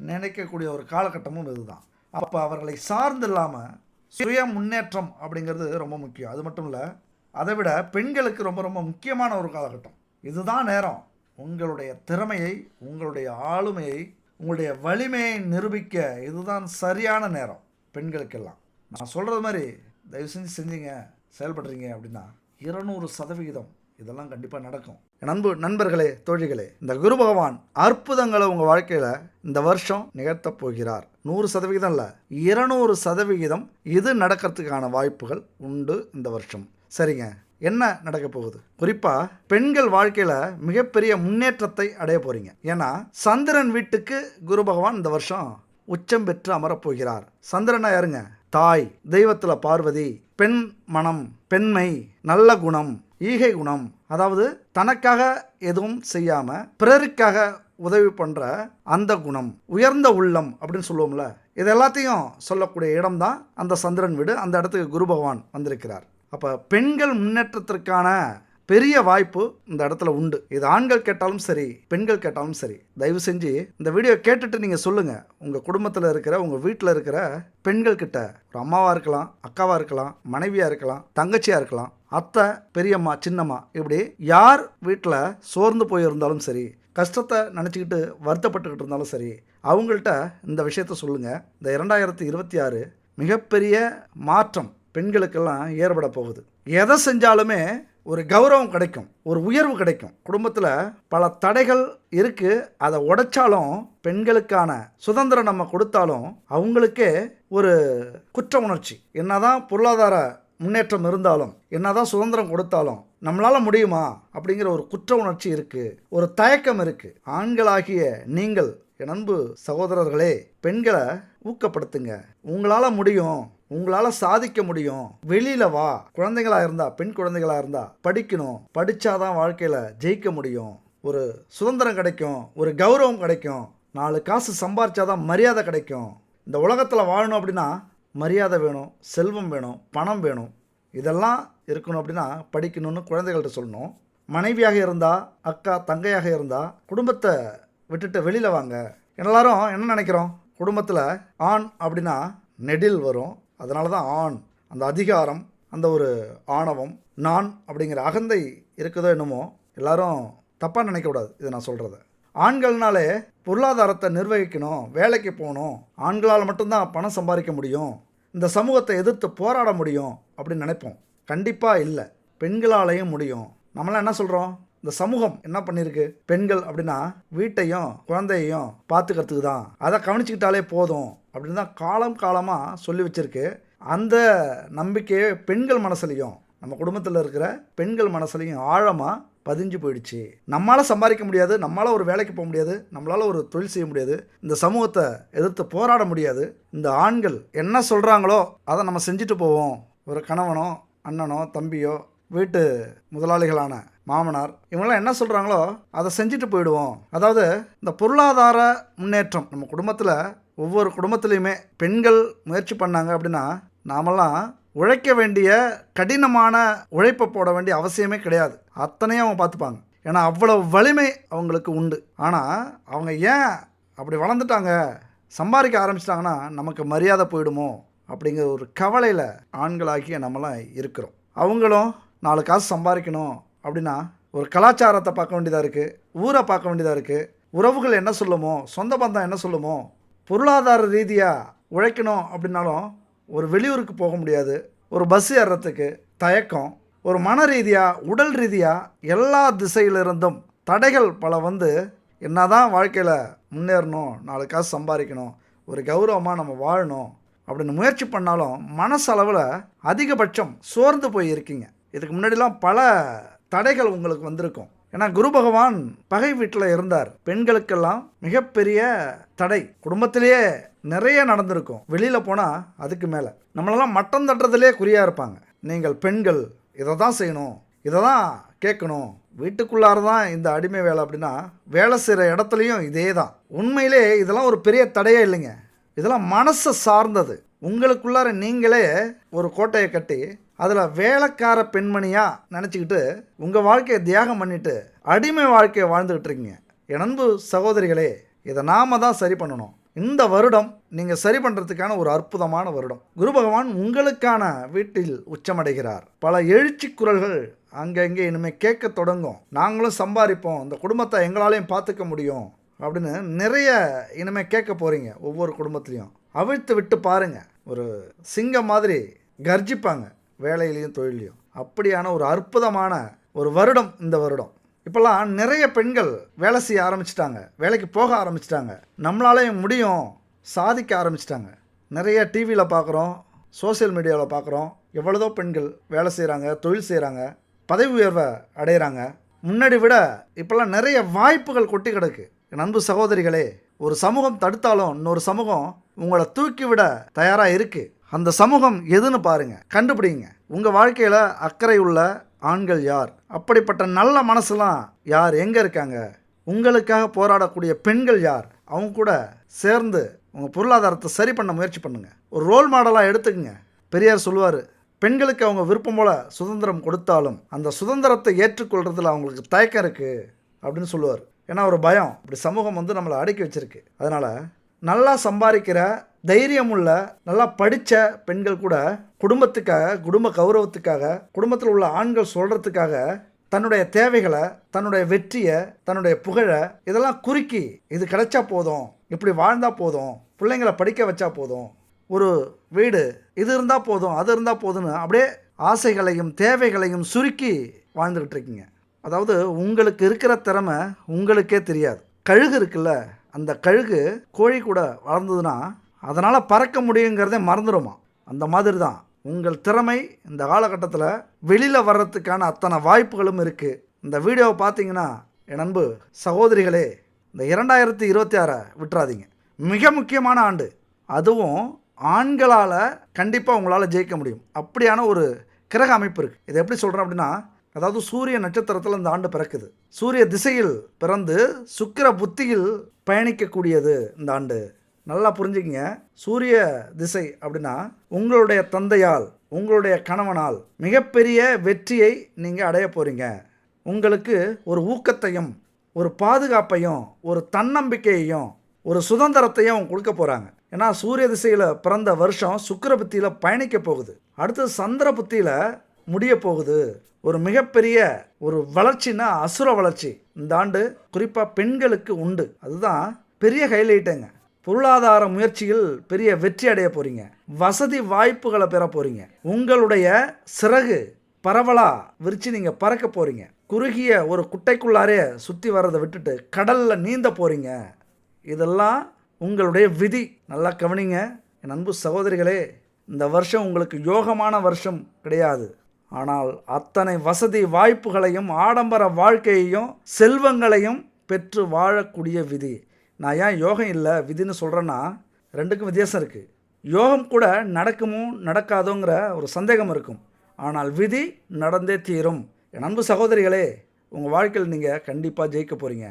நினைக்கக்கூடிய ஒரு காலகட்டமும் இதுதான். அப்போ அவர்களை சார்ந்து இல்லாமல் சுய முன்னேற்றம் அப்படிங்கிறது ரொம்ப முக்கியம். அது மட்டும் இல்லை, அதை விட பெண்களுக்கு ரொம்ப ரொம்ப முக்கியமான ஒரு காலகட்டம். இதுதான் நேரம் உங்களுடைய திறமையை, உங்களுடைய ஆளுமையை, உங்களுடைய வலிமையை நிரூபிக்க இதுதான் சரியான நேரம் பெண்களுக்கெல்லாம். நான் சொல்கிறது மாதிரி தயவு செஞ்சு செஞ்சீங்க, செயல்படுறீங்க அப்படின்னா 200% இதெல்லாம் கண்டிப்பாக நடக்கும். நண்பர்களே, தோழிகளே, இந்த குரு பகவான் அற்புதங்களை உங்கள் வாழ்க்கையில் இந்த வருஷம் நிகழ்த்தப் போகிறார். 100% இல்லை, 200% இது நடக்கிறதுக்கான வாய்ப்புகள் உண்டு இந்த வருஷம். சரிங்க, என்ன நடக்க போகுது? குறிப்பாக பெண்கள் வாழ்க்கையில் மிகப்பெரிய முன்னேற்றத்தை அடைய போகிறீங்க. ஏன்னா சந்திரன் வீட்டுக்கு குரு பகவான் இந்த வருஷம் உச்சம் பெற்று அமரப்போகிறார். சந்திரனா யாருங்க? தாய், தெய்வத்தில் பார்வதி, பெண் மனம், பெண்மை, நல்ல குணம், ஈகை குணம். அதாவது தனக்காக எதுவும் செய்யாமல் பிறருக்காக உதவி பண்ணுற அந்த குணம், உயர்ந்த உள்ளம் அப்படின்னு சொல்லுவோம்ல, இது எல்லாத்தையும் சொல்லக்கூடிய இடம்தான் அந்த சந்திரன் வீடு. அந்த இடத்துக்கு குரு பகவான் வந்திருக்கிறார். அப்போ பெண்கள் முன்னேற்றத்திற்கான பெரிய வாய்ப்பு இந்த இடத்துல உண்டு. இது ஆண்கள் கேட்டாலும் சரி, பெண்கள் கேட்டாலும் சரி. தயவு செஞ்சு இந்த வீடியோ கேட்டுட்டு நீங்கள் சொல்லுங்கள், உங்கள் குடும்பத்தில் இருக்கிற, உங்கள் வீட்டில் இருக்கிற பெண்கள் கிட்ட, ஒரு அம்மாவாக இருக்கலாம், அக்காவாக இருக்கலாம், மனைவியாக இருக்கலாம், தங்கச்சியாக இருக்கலாம், அத்தை, பெரியம்மா, சின்னம்மா, இப்படி யார் வீட்டில் சோர்ந்து போயிருந்தாலும் சரி, கஷ்டத்தை நினச்சிக்கிட்டு வருத்தப்பட்டுக்கிட்டு இருந்தாலும் சரி, அவங்கள்ட்ட இந்த விஷயத்த சொல்லுங்கள். இந்த 2026 மிகப்பெரிய மாற்றம் பெண்களுக்கெல்லாம் ஏற்பட போகுது. எதை செஞ்சாலுமே ஒரு கௌரவம் கிடைக்கும், ஒரு உயர்வு கிடைக்கும். குடும்பத்தில் பல தடைகள் இருக்குது, அதை உடைச்சாலும், பெண்களுக்கான சுதந்திரம் நம்ம கொடுத்தாலும் அவங்களுக்கே ஒரு குற்ற உணர்ச்சி. என்னதான் பொருளாதார முன்னேற்றம் இருந்தாலும், என்னதான் சுதந்திரம் கொடுத்தாலும் நம்மளால் முடியுமா அப்படிங்கிற ஒரு குற்ற உணர்ச்சி இருக்குது, ஒரு தயக்கம் இருக்குது. ஆண்களாகிய நீங்கள், என் அன்பு சகோதரர்களே, பெண்களை ஊக்கப்படுத்துங்க. உங்களால் முடியும், உங்களால் சாதிக்க முடியும், வெளியில் வா. குழந்தைகளாக இருந்தால், பெண் குழந்தைகளாக இருந்தால் படிக்கணும், படித்தாதான் வாழ்க்கையில் ஜெயிக்க முடியும், ஒரு சுதந்திரம் கிடைக்கும், ஒரு கௌரவம் கிடைக்கும், 4 காசு சம்பாரிச்சாதான் மரியாதை கிடைக்கும். இந்த உலகத்தில் வாழணும் அப்படின்னா மரியாதை வேணும், செல்வம் வேணும், பணம் வேணும். இதெல்லாம் இருக்கணும் அப்படின்னா படிக்கணும்னு குழந்தைகள்கிட்ட சொல்லணும். மனைவியாக இருந்தால், அக்கா தங்கையாக இருந்தால் குடும்பத்தை விட்டுட்டு வெளியில் வாங்க. எல்லாரும் என்ன நினைக்கிறோம்? குடும்பத்தில் ஆண் அப்படின்னா நெடில் வரும். அதனால தான் ஆண், அந்த அதிகாரம், அந்த ஒரு ஆணவம், நான் அப்படிங்கிற அகந்தை இருக்குதோ என்னமோ. எல்லாரும் தப்பாக நினைக்கக்கூடாது இதை நான் சொல்கிறத. ஆண்கள்னாலே பொருளாதாரத்தை நிர்வகிக்கணும், வேலைக்கு போகணும், ஆண்களால் மட்டும்தான் பணம் சம்பாதிக்க முடியும், இந்த சமூகத்தை எதிர்த்து போராட முடியும் அப்படின்னு நினைப்போம். கண்டிப்பாக இல்லை, பெண்களாலேயும் முடியும். நம்மளாம் என்ன சொல்கிறோம்? இந்த சமூகம் என்ன பண்ணியிருக்கு? பெண்கள் அப்படின்னா வீட்டையும் குழந்தையையும் பார்த்துக்கிறதுக்கு தான், அதை கவனிச்சுக்கிட்டாலே போதும் அப்படின்னு தான் காலமாக சொல்லி வச்சுருக்கு. அந்த நம்பிக்கையே பெண்கள் மனசுலையும், நம்ம குடும்பத்தில் இருக்கிற பெண்கள் மனசுலையும் ஆழமாக பதிஞ்சு போயிடுச்சு. நம்மளால் சம்பாதிக்க முடியாது, நம்மளால் ஒரு வேலைக்கு போக முடியாது, நம்மளால் ஒரு தொழில் செய்ய முடியாது, இந்த சமூகத்தை எதிர்த்து போராட முடியாது. இந்த ஆண்கள் என்ன சொல்கிறாங்களோ அதை நம்ம செஞ்சுட்டு போவோம். ஒரு கணவனோ, அண்ணனோ, தம்பியோ, வீட்டு முதலாளிகளான மாமனார், இவங்களாம் என்ன சொல்கிறாங்களோ அதை செஞ்சுட்டு போயிடுவோம். அதாவது இந்த பொருளாதார முன்னேற்றம் நம்ம குடும்பத்தில், ஒவ்வொரு குடும்பத்துலேயுமே பெண்கள் முயற்சி பண்ணாங்க அப்படின்னா நாமெல்லாம் உழைக்க வேண்டிய, கடினமான உழைப்பை போட வேண்டிய அவசியமே கிடையாது. அத்தனையும் அவங்க பார்த்துப்பாங்க. ஏன்னா அவ்வளோ வலிமை அவங்களுக்கு உண்டு. ஆனால் அவங்க ஏன் அப்படி வளர்ந்துட்டாங்க, சம்பாதிக்க ஆரம்பிச்சிட்டாங்கன்னா நமக்கு மரியாதை போயிடுமோ அப்படிங்கிற ஒரு கவலையில் ஆண்களாகிய நம்மளாம் இருக்கிறோம். அவங்களும் 4 காசு சம்பாதிக்கணும் அப்படின்னா ஒரு கலாச்சாரத்தை பார்க்க வேண்டியதாக இருக்குது, ஊரை பார்க்க வேண்டியதாக இருக்குது, உறவுகள் என்ன சொல்லுமோ, சொந்த பந்தம் என்ன சொல்லுமோ, பொருளாதார ரீதியாக உழைக்கணும் அப்படின்னாலும் ஒரு வெளியூருக்கு போக முடியாது. ஒரு பஸ் ஏறுறதுக்கு தயக்கம். ஒரு மன ரீதியாக உடல் ரீதியாக எல்லா திசையிலிருந்தும் தடைகள் பல வந்து என்னதான் வாழ்க்கையில் முன்னேறணும், 4 காசு சம்பாதிக்கணும், ஒரு கௌரவமாக நம்ம வாழணும் அப்படின்னு முயற்சி பண்ணாலும் மனசளவில் அதிகபட்சம் சோர்ந்து போய் இருக்கீங்க. இதுக்கு முன்னாடிலாம் பல தடைகள் உங்களுக்கு வந்திருக்கும். ஏன்னா குரு பகவான் பகை வீட்டில் இருந்தார். பெண்களுக்கெல்லாம் மிகப்பெரிய தடை குடும்பத்திலேயே நிறைய நடந்திருக்கும். வெளியில் போனால் அதுக்கு மேலே நம்மளெல்லாம் மட்டம் தட்டுறதுலேயே குறியாக இருப்பாங்க. நீங்கள் பெண்கள் இதை தான் செய்யணும், இதை தான் கேட்கணும், வீட்டுக்குள்ளார தான் இந்த அடிமை வேலை அப்படின்னா வேலை செய்கிற இடத்துலையும் இதே தான். உண்மையிலே இதெல்லாம் ஒரு பெரிய தடையே இல்லைங்க. இதெல்லாம் மனசை சார்ந்தது. உங்களுக்குள்ளார நீங்களே ஒரு கோட்டையை கட்டி அதில் வேலைக்கார பெண்மணியாக நினச்சிக்கிட்டு உங்கள் வாழ்க்கையை தியாகம் பண்ணிவிட்டு அடிமை வாழ்க்கையை வாழ்ந்துக்கிட்டு இருக்கீங்க. என் அன்பு சகோதரிகளே, இதை நாம் தான் சரி பண்ணணும். இந்த வருடம் நீங்கள் சரி பண்ணுறதுக்கான ஒரு அற்புதமான வருடம். குரு பகவான் உங்களுக்கான வீட்டில் உச்சமடைகிறார். பல எழுச்சி குரல்கள் அங்கங்கே இனிமேல் கேட்க தொடங்கும். நாங்களும் சம்பாதிப்போம், இந்த குடும்பத்தை எங்களாலையும் பார்த்துக்க முடியும் அப்படின்னு நிறைய இனிமேல் கேட்க போகிறீங்க. ஒவ்வொரு குடும்பத்துலேயும் அவிழ்த்து விட்டு பாருங்கள். ஒரு சிங்கம் மாதிரி கர்ஜிப்பாங்க வேலையிலையும் தொழிலையும். அப்படியான ஒரு அற்புதமான ஒரு வருடம் இந்த வருடம். இப்போல்லாம் நிறைய பெண்கள் வேலை செய்ய ஆரம்பிச்சிட்டாங்க, வேலைக்கு போக ஆரம்பிச்சிட்டாங்க, நம்மளாலேயும் முடியும் சாதிக்க ஆரம்பிச்சிட்டாங்க. நிறைய டிவியில் பார்க்குறோம், சோசியல் மீடியாவில் பார்க்குறோம். எவ்வளோதோ பெண்கள் வேலை செய்கிறாங்க, தொழில் செய்கிறாங்க, பதவி உயர்வை அடைகிறாங்க. முன்னாடி விட இப்போல்லாம் நிறைய வாய்ப்புகள் கொட்டி கிடக்கு. என் அன்பு சகோதரிகளே, ஒரு சமூகம் தடுத்தாலும் இன்னொரு சமூகம் உங்களை தூக்கி விட தயாராக இருக்குது. அந்த சமூகம் எதுன்னு பாருங்கள், கண்டுபிடிங்க. உங்கள் வாழ்க்கையில் அக்கறை உள்ள ஆண்கள் யார்? அப்படிப்பட்ட நல்ல மனசுலாம் யார் எங்கே இருக்காங்க? உங்களுக்காக போராடக்கூடிய பெண்கள் யார்? அவங்க கூட சேர்ந்து உங்கள் பொருளாதாரத்தை சரி பண்ண முயற்சி பண்ணுங்கள். ஒரு ரோல் மாடலாக எடுத்துக்கங்க. பெரியார் சொல்லுவார், பெண்களுக்கு அவங்க விருப்பம் போல் சுதந்திரம் கொடுத்தாலும் அந்த சுதந்திரத்தை ஏற்றுக்கொள்கிறதுல அவங்களுக்கு தயக்கம் இருக்குது அப்படின்னு சொல்லுவார். ஏன்னா ஒரு பயம், இப்படி சமூகம் வந்து நம்மளை அடக்கி வச்சுருக்கு. அதனால் நல்லா சம்பாதிக்கிற தைரியம் உள்ள நல்லா படித்த பெண்கள் கூட குடும்பத்துக்காக, குடும்ப கௌரவத்துக்காக, குடும்பத்தில் உள்ள ஆண்கள் சொல்கிறதுக்காக தன்னுடைய தேவைகளை, தன்னுடைய வெற்றியை, தன்னுடைய புகழை இதெல்லாம் குறுக்கி இது கிடைச்சா போதும், இப்படி வாழ்ந்தால் போதும், பிள்ளைங்களை படிக்க வச்சா போதும், ஒரு வீடு இது இருந்தால் போதும், அது இருந்தால் போதும்னு அப்படியே ஆசைகளையும் தேவைகளையும் சுருக்கி வாழ்ந்துக்கிட்டு இருக்கீங்க. அதாவது உங்களுக்கு இருக்கிற திறமை உங்களுக்கே தெரியாது. கழுகு இருக்குல்ல, அந்த கழுகு கோழி கூட வளர்ந்ததுன்னா அதனால் பறக்க முடியுங்கிறதே மறந்துடுமா. அந்த மாதிரி தான் உங்கள் திறமை இந்த காலகட்டத்தில் வெளியில் வர்றதுக்கான அத்தனை வாய்ப்புகளும் இருக்குது. இந்த வீடியோவை பார்த்தீங்கன்னா என் அன்பு சகோதரிகளே, இந்த 2026 விட்டுறாதீங்க. மிக முக்கியமான ஆண்டு. அதுவும் ஆண்களால் கண்டிப்பாக உங்களால் ஜெயிக்க முடியும். அப்படியான ஒரு கிரக அமைப்பு இருக்குது. இதை எப்படி சொல்கிறேன் அப்படின்னா, அதாவது சூரிய நட்சத்திரத்தில் இந்த ஆண்டு பிறக்குது. சூரிய திசையில் பிறந்து சுக்கிர புத்தியில் பயணிக்கக்கூடியது இந்த ஆண்டு. நல்லா புரிஞ்சுக்கிங்க. சூரிய திசை அப்படின்னா உங்களுடைய தந்தையால், உங்களுடைய கணவனால் மிகப்பெரிய வெற்றியை நீங்கள் அடைய போகிறீங்க. உங்களுக்கு ஒரு ஊக்கத்தையும், ஒரு பாதுகாப்பையும், ஒரு தன்னம்பிக்கையையும், ஒரு சுதந்திரத்தையும் கொடுக்க போகிறாங்க. ஏன்னா சூரிய திசையில் பிறந்த வருஷம் சுக்கிர புத்தியில் பயணிக்க போகுது. அடுத்தது சந்திர புத்தியில் முடிய போகுது. ஒரு மிகப்பெரிய ஒரு வளர்ச்சின்னா அசுர வளர்ச்சி இந்த ஆண்டு குறிப்பாக பெண்களுக்கு உண்டு. அதுதான் பெரிய ஹைலைட்டுங்க. பொருளாதார முயற்சியில் பெரிய வெற்றி அடைய போகிறீங்க. வசதி வாய்ப்புகளை பெற போகிறீங்க. உங்களுடைய சிறகு பரவலாக விரித்து நீங்கள் பறக்க போகிறீங்க. குறுகிய ஒரு குட்டைக்குள்ளாரே சுற்றி வர்றதை விட்டுட்டு கடலில் நீந்த போகிறீங்க. இதெல்லாம் உங்களுடைய விதி. நல்லா கவனிங்க என் அன்பு சகோதரிகளே. இந்த வருஷம் உங்களுக்கு யோகமான வருஷம் கிடையாது. ஆனால் அத்தனை வசதி வாய்ப்புகளையும், ஆடம்பர வாழ்க்கையையும், செல்வங்களையும் பெற்று வாழக்கூடிய விதி. நான் ஏன் யோகம் இல்லை விதின்னு சொல்கிறேன்னா, ரெண்டுக்கும் வித்தியாசம் இருக்குது. யோகம் கூட நடக்குமோ நடக்காதோங்கிற ஒரு சந்தேகம் இருக்கும். ஆனால் விதி நடந்தே தீரும். என் அன்பு சகோதரிகளே, உங்கள் வாழ்க்கையில் நீங்கள் கண்டிப்பாக ஜெயிக்க போகிறீங்க.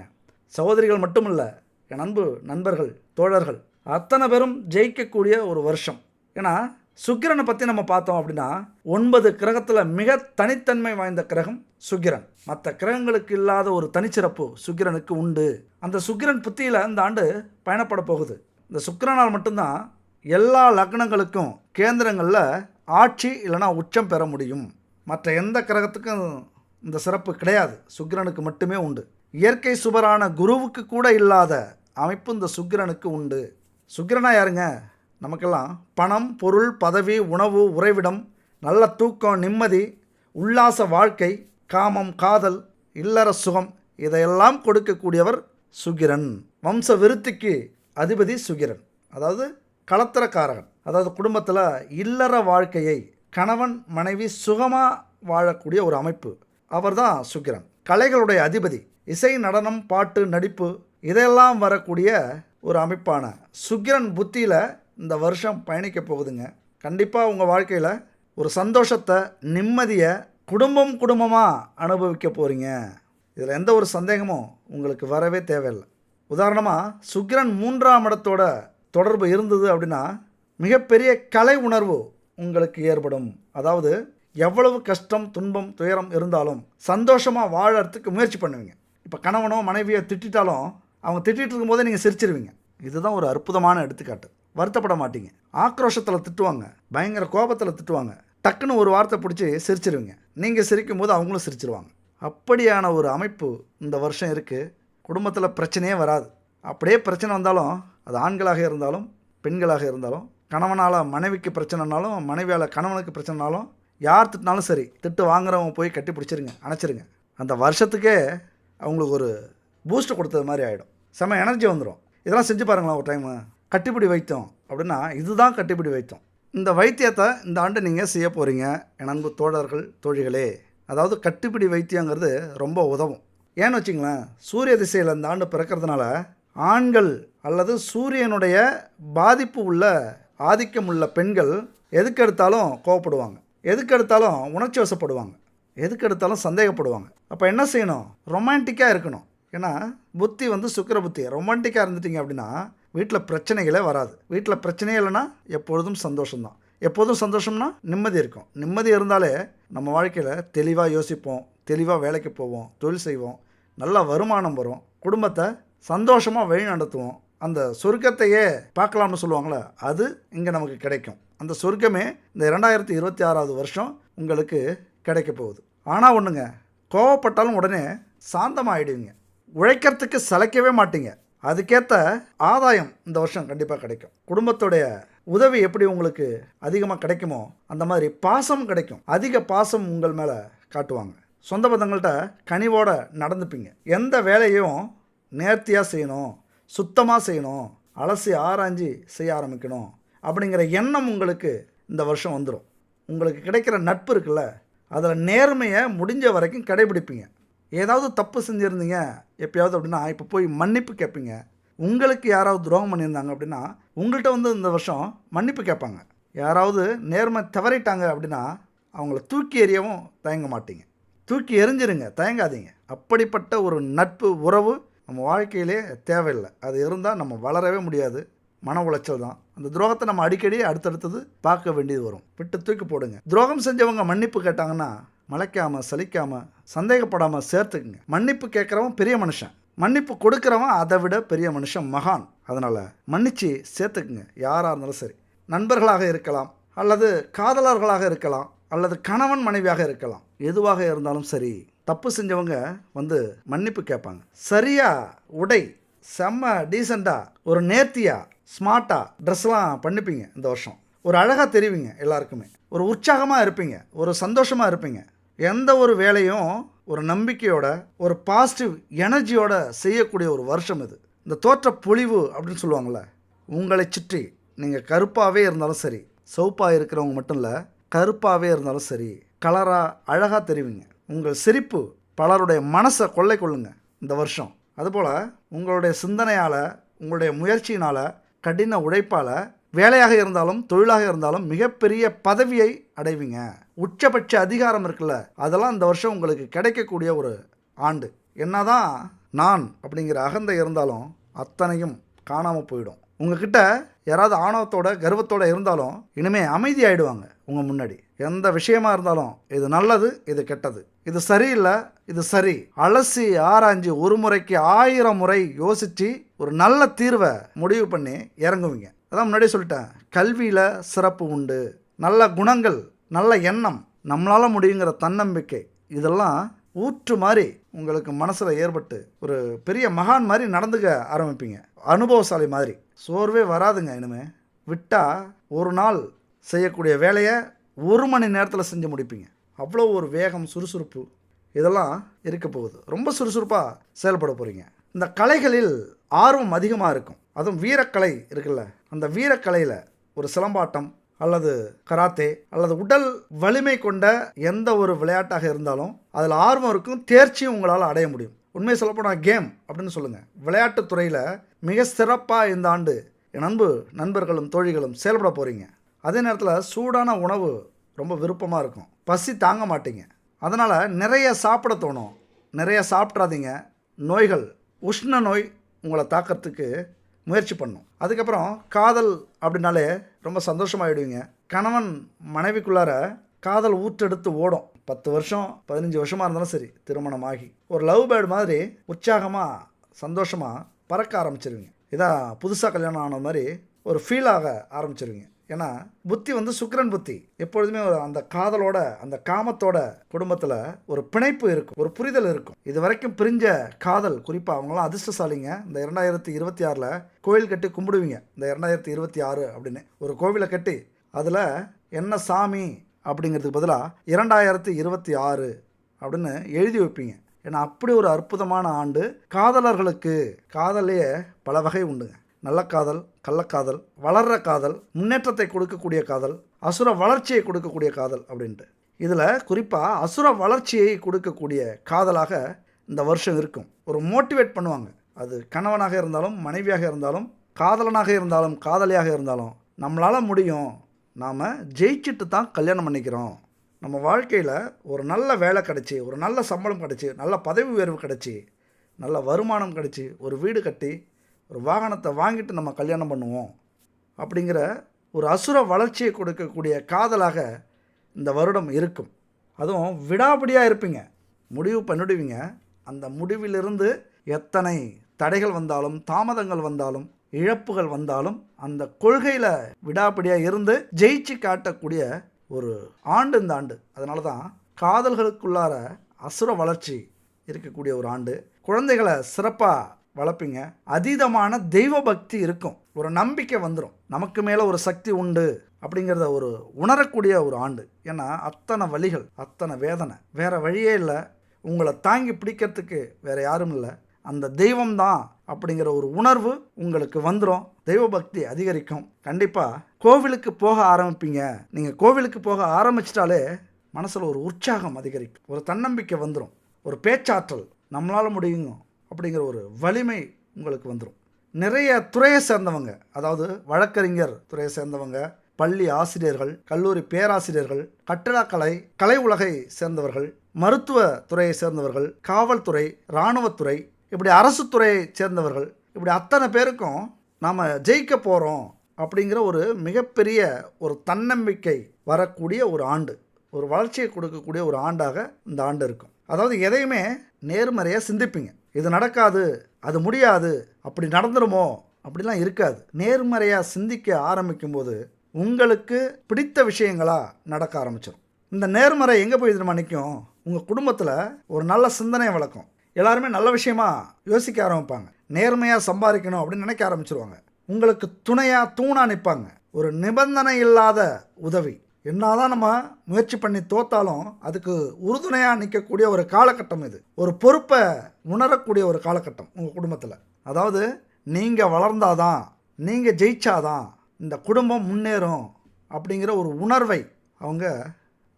சகோதரிகள் மட்டும் இல்லை, என் அன்பு நண்பர்கள், தோழர்கள் அத்தனை பேரும் ஜெயிக்கக்கூடிய ஒரு வருஷம். ஏன்னா சுக்கிரனை பற்றி நம்ம பார்த்தோம் அப்படின்னா 9 கிரகத்தில் மிக தனித்தன்மை வாய்ந்த கிரகம் சுக்கிரன். மற்ற கிரகங்களுக்கு இல்லாத ஒரு தனிச்சிறப்பு சுக்கிரனுக்கு உண்டு. அந்த சுக்கிரன் புத்தியில் இந்த ஆண்டு பயணப்பட போகுது. இந்த சுக்கிரனால் மட்டும்தான் எல்லா லக்னங்களுக்கும் கேந்திரங்களில் ஆட்சி இல்லைனா உச்சம் பெற முடியும். மற்ற எந்த கிரகத்துக்கும் இந்த சிறப்பு கிடையாது, சுக்கிரனுக்கு மட்டுமே உண்டு. இயற்கை சுபரான குருவுக்கு கூட இல்லாத அமைப்பு இந்த சுக்கிரனுக்கு உண்டு. சுக்கிரனா யாருங்க? நமக்கெல்லாம் பணம், பொருள், பதவி, உணவு, உறைவிடம், நல்ல தூக்கம், நிம்மதி, உல்லாச வாழ்க்கை, காமம், காதல், இல்லற சுகம் இதையெல்லாம் கொடுக்கக்கூடியவர் சுக்கிரன். வம்ச விருத்திக்கு அதிபதி சுக்கிரன், அதாவது களத்திரக்காரகன். அதாவது குடும்பத்தில் இல்லற வாழ்க்கையை கணவன் மனைவி சுகமாக வாழக்கூடிய ஒரு அமைப்பு அவர் தான் சுக்கிரன். கலைகளுடைய அதிபதி, இசை, நடனம், பாட்டு, நடிப்பு இதெல்லாம் வரக்கூடிய ஒரு அமைப்பான சுக்கிரன் புத்தியில் இந்த வருஷம் பயணிக்க போகுதுங்க. கண்டிப்பாக உங்கள் வாழ்க்கையில் ஒரு சந்தோஷத்தை, நிம்மதியை குடும்பமாக அனுபவிக்க போகிறீங்க. இதில் எந்த ஒரு சந்தேகமும் உங்களுக்கு வரவே தேவையில்லை. உதாரணமாக சுக்கிரன் 3ஆம் இடத்தோட தொடர்பு இருந்தது அப்படின்னா மிகப்பெரிய கலை உணர்வு உங்களுக்கு ஏற்படும். அதாவது எவ்வளவு கஷ்டம், துன்பம், துயரம் இருந்தாலும் சந்தோஷமாக வாழறதுக்கு முயற்சி பண்ணுவீங்க. இப்போ கணவனோ மனைவியோ திட்டாலும் அவங்க திட்டிகிட்டு இருக்கும்போதே நீங்கள் சிரிச்சிருவீங்க. இதுதான் ஒரு அற்புதமான எடுத்துக்காட்டு. வருத்தப்பட மாட்டீங்க. ஆக்ரோஷத்தில் திட்டுவாங்க, பயங்கர கோபத்தில் திட்டுவாங்க, டக்குன்னு ஒரு வார்த்தை பிடிச்சி சிரிச்சிருவீங்க. நீங்கள் சிரிக்கும் போது அவங்களும் சிரிச்சிருவாங்க. அப்படியான ஒரு அமைப்பு இந்த வருஷம் இருக்குது. குடும்பத்தில் பிரச்சனையே வராது. அப்படியே பிரச்சனை வந்தாலும் அது ஆண்களாக இருந்தாலும் பெண்களாக இருந்தாலும், கணவனால் மனைவிக்கு பிரச்சனைனாலும் மனைவியால் கணவனுக்கு பிரச்சனைனாலும், யார் திட்டினாலும் சரி, திட்டு வாங்குறவங்க போய் கட்டி பிடிச்சிருங்க, அணைச்சிருங்க. அந்த வருஷத்துக்கே அவங்களுக்கு ஒரு பூஸ்ட் கொடுத்தது மாதிரி ஆகிடும். செம்ம எனர்ஜி வந்துடும். இதெல்லாம் செஞ்சு பாருங்களேன் ஒரு டைமு. கட்டிப்பிடி வைத்தியம் அப்படின்னா இதுதான் கட்டிப்பிடி வைத்தியம். இந்த வைத்தியத்தை இந்த ஆண்டு நீங்கள் செய்ய போகிறீங்க என் அன்பு தோழர்கள், தோழிகளே. அதாவது கட்டிப்பிடி வைத்தியங்கிறது ரொம்ப உதவும். ஏன்னு வச்சிங்களேன், சூரிய திசையில் இந்த ஆண்டு பிறக்கிறதுனால ஆண்கள் அல்லது சூரியனுடைய பாதிப்பு உள்ள, ஆதிக்கம் உள்ள பெண்கள் எதுக்கு எடுத்தாலும் கோவப்படுவாங்க, எதுக்கு எடுத்தாலும் உணர்ச்சி வசப்படுவாங்க, எதுக்கு எடுத்தாலும் சந்தேகப்படுவாங்க. அப்போ என்ன செய்யணும்? ரொமான்டிக்காக இருக்கணும். ஏன்னா புத்தி சுக்கிர புத்தி. ரொமான்டிக்காக இருந்துட்டிங்க அப்படின்னா வீட்டில் பிரச்சனைகளே வராது. வீட்டில் பிரச்சனையே இல்லைன்னா எப்பொழுதும் சந்தோஷம்தான். எப்போதும் சந்தோஷம்னா நிம்மதி இருக்கும். நிம்மதி இருந்தாலே நம்ம வாழ்க்கையில் தெளிவாக யோசிப்போம், தெளிவாக வேலைக்கு போவோம், தொழில் செய்வோம், நல்ல வருமானம் வரும், குடும்பத்தை சந்தோஷமாக வழி நடத்துவோம். அந்த சொர்க்கத்தையே பார்க்கலாம்னு சொல்லுவாங்களே, அது இங்கே நமக்கு கிடைக்கும். அந்த சொர்க்கமே இந்த 2026 வருஷம் உங்களுக்கு கிடைக்க போகுது. ஆனால் ஒன்றுங்க, கோவப்பட்டாலும் உடனே சாந்தமாகிடுவீங்க. உழைக்கிறதுக்கு சளைக்கவே மாட்டீங்க. அதுக்கேற்ற ஆதாயம் இந்த வருஷம் கண்டிப்பாக கிடைக்கும். குடும்பத்துடைய உதவி எப்படி உங்களுக்கு அதிகமாக கிடைக்குமோ அந்த மாதிரி பாசம் கிடைக்கும். அதிக பாசம் உங்கள் மேலே காட்டுவாங்க. சொந்த பந்தங்கள்கிட்ட கனிவோடு நடந்துப்பீங்க. எந்த வேலையும் நேர்த்தியாக செய்யணும், சுத்தமாக செய்யணும், அலசி ஆராய்ஞ்சி செய்ய ஆரம்பிக்கணும் அப்படிங்கிற எண்ணம் உங்களுக்கு இந்த வருஷம் வந்துடும். உங்களுக்கு கிடைக்கிற நட்பு இருக்குல்ல, அதில் நேர்மையை முடிஞ்ச வரைக்கும் கடைபிடிப்பீங்க. ஏதாவது தப்பு செஞ்சுருந்தீங்க எப்பயாவது அப்படின்னா இப்போ போய் மன்னிப்பு கேட்பீங்க. உங்களுக்கு யாராவது துரோகம் பண்ணியிருந்தாங்க அப்படின்னா உங்கள்கிட்ட இந்த வருஷம் மன்னிப்பு கேட்பாங்க. யாராவது நேர்மை தவறிட்டாங்க அப்படின்னா அவங்கள தூக்கி எறியவும் தயங்க மாட்டீங்க. தூக்கி எறிஞ்சிருங்க, தயங்காதீங்க. அப்படிப்பட்ட ஒரு நட்பு உறவு நம்ம வாழ்க்கையிலே தேவையில்லை. அது இருந்தால் நம்ம வளரவே முடியாது. மன உளைச்சல் தான். அந்த துரோகத்தை நம்ம அடிக்கடி அடுத்தடுத்தது பார்க்க வேண்டியது வரும். விட்டு தூக்கி போடுங்க. துரோகம் செஞ்சவங்க மன்னிப்பு கேட்டாங்கன்னா மலைக்காமல், சலிக்காமல், சந்தேகப்படாமல் சேர்த்துக்குங்க. மன்னிப்பு கேட்குறவன் பெரிய மனுஷன், மன்னிப்பு கொடுக்குறவன் அதை விட பெரிய மனுஷன், மகான். அதனால் மன்னிச்சு சேர்த்துக்குங்க. யாராக இருந்தாலும் சரி, நண்பர்களாக இருக்கலாம், அல்லது காதலர்களாக இருக்கலாம், அல்லது கணவன் மனைவியாக இருக்கலாம், எதுவாக இருந்தாலும் சரி, தப்பு செஞ்சவங்க மன்னிப்பு கேட்பாங்க. சரியாக உடை, செம்ம டீசெண்டாக, ஒரு நேர்த்தியாக, ஸ்மார்ட்டாக ட்ரெஸ்லாம் பண்ணிப்பீங்க. இந்த வருஷம் ஒரு அழகாக தெரிவிங்க. எல்லாருக்குமே ஒரு உற்சாகமாக இருப்பீங்க, ஒரு சந்தோஷமாக இருப்பீங்க. எந்த ஒரு வேலையும் ஒரு நம்பிக்கையோட, ஒரு பாசிட்டிவ் எனர்ஜியோட செய்யக்கூடிய ஒரு வருஷம் இது. இந்த தோற்ற பொலிவு அப்படின்னு சொல்லுவாங்கள்ல, உங்களை சுற்றி நீங்கள் கருப்பாகவே இருந்தாலும் சரி, சிவப்பாக இருக்கிறவங்க மட்டும் இல்லை, கருப்பாகவே இருந்தாலும் சரி, கலராக அழகாக தெரிவிங்க. உங்கள் சிரிப்பு பலருடைய மனசை கொள்ளை கொள்ளுங்க இந்த வருஷம். அதுபோல் உங்களுடைய சிந்தனையால், உங்களுடைய முயற்சியினால், கடின உழைப்பால் வேலையாக இருந்தாலும் தொழிலாக இருந்தாலும் மிகப்பெரிய பதவியை அடைவீங்க. உச்சபட்ச அதிகாரம் இருக்குல்ல, அதெல்லாம் இந்த வருஷம் உங்களுக்கு கிடைக்கக்கூடிய ஒரு ஆண்டு. என்னதான் நான் அப்படிங்கிற அகந்தை இருந்தாலும் அத்தனையும் காணாமல் போயிடும். உங்ககிட்ட யாராவது ஆணவத்தோட கர்வத்தோடு இருந்தாலும் இனிமேல் அமைதி ஆகிடுவாங்க. உங்கள் முன்னாடி எந்த விஷயமா இருந்தாலும் இது நல்லது, இது கெட்டது, இது சரியில்லை, இது சரி, அலசி ஆராய்ஞ்சு ஒரு முறைக்கு 1000 முறை யோசித்து ஒரு நல்ல தீர்வை முடிவு பண்ணி இறங்குவீங்க. அதான் முன்னாடியே சொல்லிட்டேன், கல்வியில் சிறப்பு உண்டு. நல்ல குணங்கள், நல்ல எண்ணம், நம்மளால் முடியுங்கிற தன்னம்பிக்கை, இதெல்லாம் ஊற்று மாதிரி உங்களுக்கு மனசில் ஏற்பட்டு ஒரு பெரிய மகான் மாதிரி நடந்துக்க ஆரம்பிப்பீங்க. அனுபவசாலி மாதிரி. சோர்வே வராதுங்க. இனிமேல் விட்டால் ஒரு நாள் செய்யக்கூடிய வேலையை 1 மணி நேரத்தில் செஞ்சு முடிப்பீங்க. அவ்வளோ ஒரு வேகம், சுறுசுறுப்பு இதெல்லாம் இருக்க போகுது. ரொம்ப சுறுசுறுப்பாக செயல்பட போகிறீங்க. இந்த கலைகளில் ஆர்வம் அதிகமாக இருக்கும். அதுவும் வீரக்கலை இருக்குல்ல, அந்த வீரக்கலையில் ஒரு சிலம்பாட்டம் அல்லது கராத்தே அல்லது உடல் வலிமை கொண்ட எந்த ஒரு விளையாட்டாக இருந்தாலும் அதில் ஆர்வம் இருக்கும், தேர்ச்சியும் உங்களால் அடைய முடியும். உண்மையை சொல்லப்போனால் கேம் அப்படின்னு சொல்லுங்கள், விளையாட்டுத் துறையில் மிக சிறப்பாக இந்த ஆண்டு என் நண்பர்களும் தோழிகளும் செயல்பட போகிறீங்க. அதே நேரத்தில் சூடான உணவு ரொம்ப விருப்பமாக இருக்கும், பசி தாங்க மாட்டீங்க. அதனால் நிறைய சாப்பிட தோணும். நிறைய சாப்பிட்றாதீங்க, நோய்கள் உஷ்ண நோய் உங்களை தாக்கிறதுக்கு முயற்சி பண்ணும். அதுக்கப்புறம் காதல் அப்படின்னாலே ரொம்ப சந்தோஷமாகிடுவீங்க. கணவன் மனைவிக்குள்ளார காதல் ஊற்றெடுத்து ஓடும். 10 வருஷம் 15 வருஷமாக இருந்தாலும் சரி, திருமணம் ஆகி ஒரு லவ் பேர்டு மாதிரி உற்சாகமாக சந்தோஷமாக பறக்க ஆரம்பிச்சிருவீங்க. இதான் புதுசாக கல்யாணம் ஆன மாதிரி ஒரு ஃபீல் ஆக ஆரம்பிச்சிருவீங்க. ஏன்னா புத்தி சுக்கிரன் புத்தி எப்பொழுதுமே அந்த காதலோட, அந்த காமத்தோட குடும்பத்தில் ஒரு பிணைப்பு இருக்கும், ஒரு புரிதல் இருக்கும். இது வரைக்கும் பிரிஞ்ச காதல், குறிப்பாக அவங்களாம் அதிர்ஷ்டசாலிங்க. இந்த 2026 கோயில் கட்டி கும்பிடுவீங்க. இந்த 2026 அப்படின்னு ஒரு கோவிலை கட்டி அதில் என்ன சாமி அப்படிங்கிறதுக்கு பதிலாக 2026 அப்படின்னு எழுதி வைப்பீங்க. ஏன்னா அப்படி ஒரு அற்புதமான ஆண்டு காதலர்களுக்கு. காதலையே பல வகை உண்டுங்க. நல்ல காதல், கள்ளக்காதல், வளர்கிற காதல், முன்னேற்றத்தை கொடுக்கக்கூடிய காதல், அசுர வளர்ச்சியை கொடுக்கக்கூடிய காதல் அப்படின்ட்டு. இதில் குறிப்பாக அசுர வளர்ச்சியை கொடுக்கக்கூடிய காதலாக இந்த வருஷம் இருக்கும். ஒரு மோட்டிவேட் பண்ணுவாங்க. அது கணவனாக இருந்தாலும், மனைவியாக இருந்தாலும், காதலனாக இருந்தாலும், காதலியாக இருந்தாலும், நம்மளால் முடியும், நாம் ஜெயிச்சுட்டு தான் கல்யாணம் பண்ணிக்கிறோம், நம்ம வாழ்க்கையில் ஒரு நல்ல வேலை கிடச்சி, ஒரு நல்ல சம்பளம் கிடச்சி, நல்ல பதவி உயர்வு கிடச்சி, நல்ல வருமானம் கிடச்சி, ஒரு வீடு கட்டி ஒரு வாகனத்தை வாங்கிட்டு நம்ம கல்யாணம் பண்ணுவோம் அப்படிங்கிற ஒரு அசுர வளர்ச்சியை கொடுக்கக்கூடிய காதலாக இந்த வருடம் இருக்கும். அதுவும் விடாபிடியாக இருப்பீங்க, முடிவு பண்ணிடுவீங்க. அந்த முடிவிலிருந்து எத்தனை தடைகள் வந்தாலும், தாமதங்கள் வந்தாலும், இழப்புகள் வந்தாலும் அந்த கொள்கையில் விடாபிடியாக இருந்து ஜெயிச்சு காட்டக்கூடிய ஒரு ஆண்டு இந்த ஆண்டு. அதனால தான் காதல்களுக்குள்ளார அசுர வளர்ச்சி இருக்கக்கூடிய ஒரு ஆண்டு. குழந்தைகளை சிறப்பாக வளர்ப்பீங்க. அதீதமான தெய்வ பக்தி இருக்கும். ஒரு நம்பிக்கை வந்துடும், நமக்கு மேலே ஒரு சக்தி உண்டு அப்படிங்கிறத ஒரு உணரக்கூடிய ஒரு ஆண்டு. ஏன்னா அத்தனை வலிகள், அத்தனை வேதனை, வேறு வழியே இல்லை. உங்களை தாங்கி பிடிக்கிறதுக்கு வேறு யாரும் இல்லை, அந்த தெய்வம்தான் அப்படிங்கிற ஒரு உணர்வு உங்களுக்கு வந்துடும். தெய்வ பக்தி அதிகரிக்கும். கண்டிப்பாக கோவிலுக்கு போக ஆரம்பிப்பீங்க. நீங்கள் கோவிலுக்கு போக ஆரம்பிச்சிட்டாலே மனசில் ஒரு உற்சாகம் அதிகரிக்கும், ஒரு தன்னம்பிக்கை வந்துடும், ஒரு பேச்சாற்றல், நம்மளால் முடியுங்க அப்படிங்கிற ஒரு வலிமை உங்களுக்கு வந்துடும். நிறைய துறையை சேர்ந்தவங்க, அதாவது வழக்கறிஞர் துறையை சேர்ந்தவங்க, பள்ளி ஆசிரியர்கள், கல்லூரி பேராசிரியர்கள், கட்டடக்கலை, கலை உலகை சேர்ந்தவர்கள், மருத்துவ துறையை சேர்ந்தவர்கள், காவல்துறை, இராணுவத்துறை, இப்படி அரசு துறையை சேர்ந்தவர்கள், இப்படி அத்தனை பேருக்கும் நாம் ஜெயிக்க போகிறோம் அப்படிங்கிற ஒரு மிகப்பெரிய ஒரு தன்னம்பிக்கை வரக்கூடிய ஒரு ஆண்டு, ஒரு வளர்ச்சியை கொடுக்கக்கூடிய ஒரு ஆண்டாக இந்த ஆண்டு இருக்கும். அதாவது எதையுமே நேர்மறையாக சிந்திப்பீங்க. இது நடக்காது, அது முடியாது, அப்படி நடந்துருமோ அப்படிலாம் இருக்காது. நேர்மறையாக சிந்திக்க ஆரம்பிக்கும் போது உங்களுக்கு பிடித்த விஷயங்களாக நடக்க ஆரம்பிச்சிடும். இந்த நேர்மறை எங்கே போய் இது நிற்கும்? உங்கள் குடும்பத்தில் ஒரு நல்ல சிந்தனையை வளர்க்கும். எல்லாருமே நல்ல விஷயமா யோசிக்க ஆரம்பிப்பாங்க. நேர்மையாக சம்பாதிக்கணும் அப்படின்னு நினைக்க ஆரம்பிச்சிருவாங்க. உங்களுக்கு துணையாக தூணாக நிற்பாங்க. ஒரு நிபந்தனை இல்லாத உதவி. என்னதான் நம்ம முயற்சி பண்ணி தோத்தாலும் அதுக்கு உறுதுணையாக நிற்கக்கூடிய ஒரு காலகட்டம் இது. ஒரு பொறுப்பை உணரக்கூடிய ஒரு காலகட்டம் உங்கள் குடும்பத்தில். அதாவது நீங்கள் வளர்ந்தாதான், நீங்கள் ஜெயிச்சாதான் இந்த குடும்பம் முன்னேறும் அப்படிங்கிற ஒரு உணர்வை அவங்க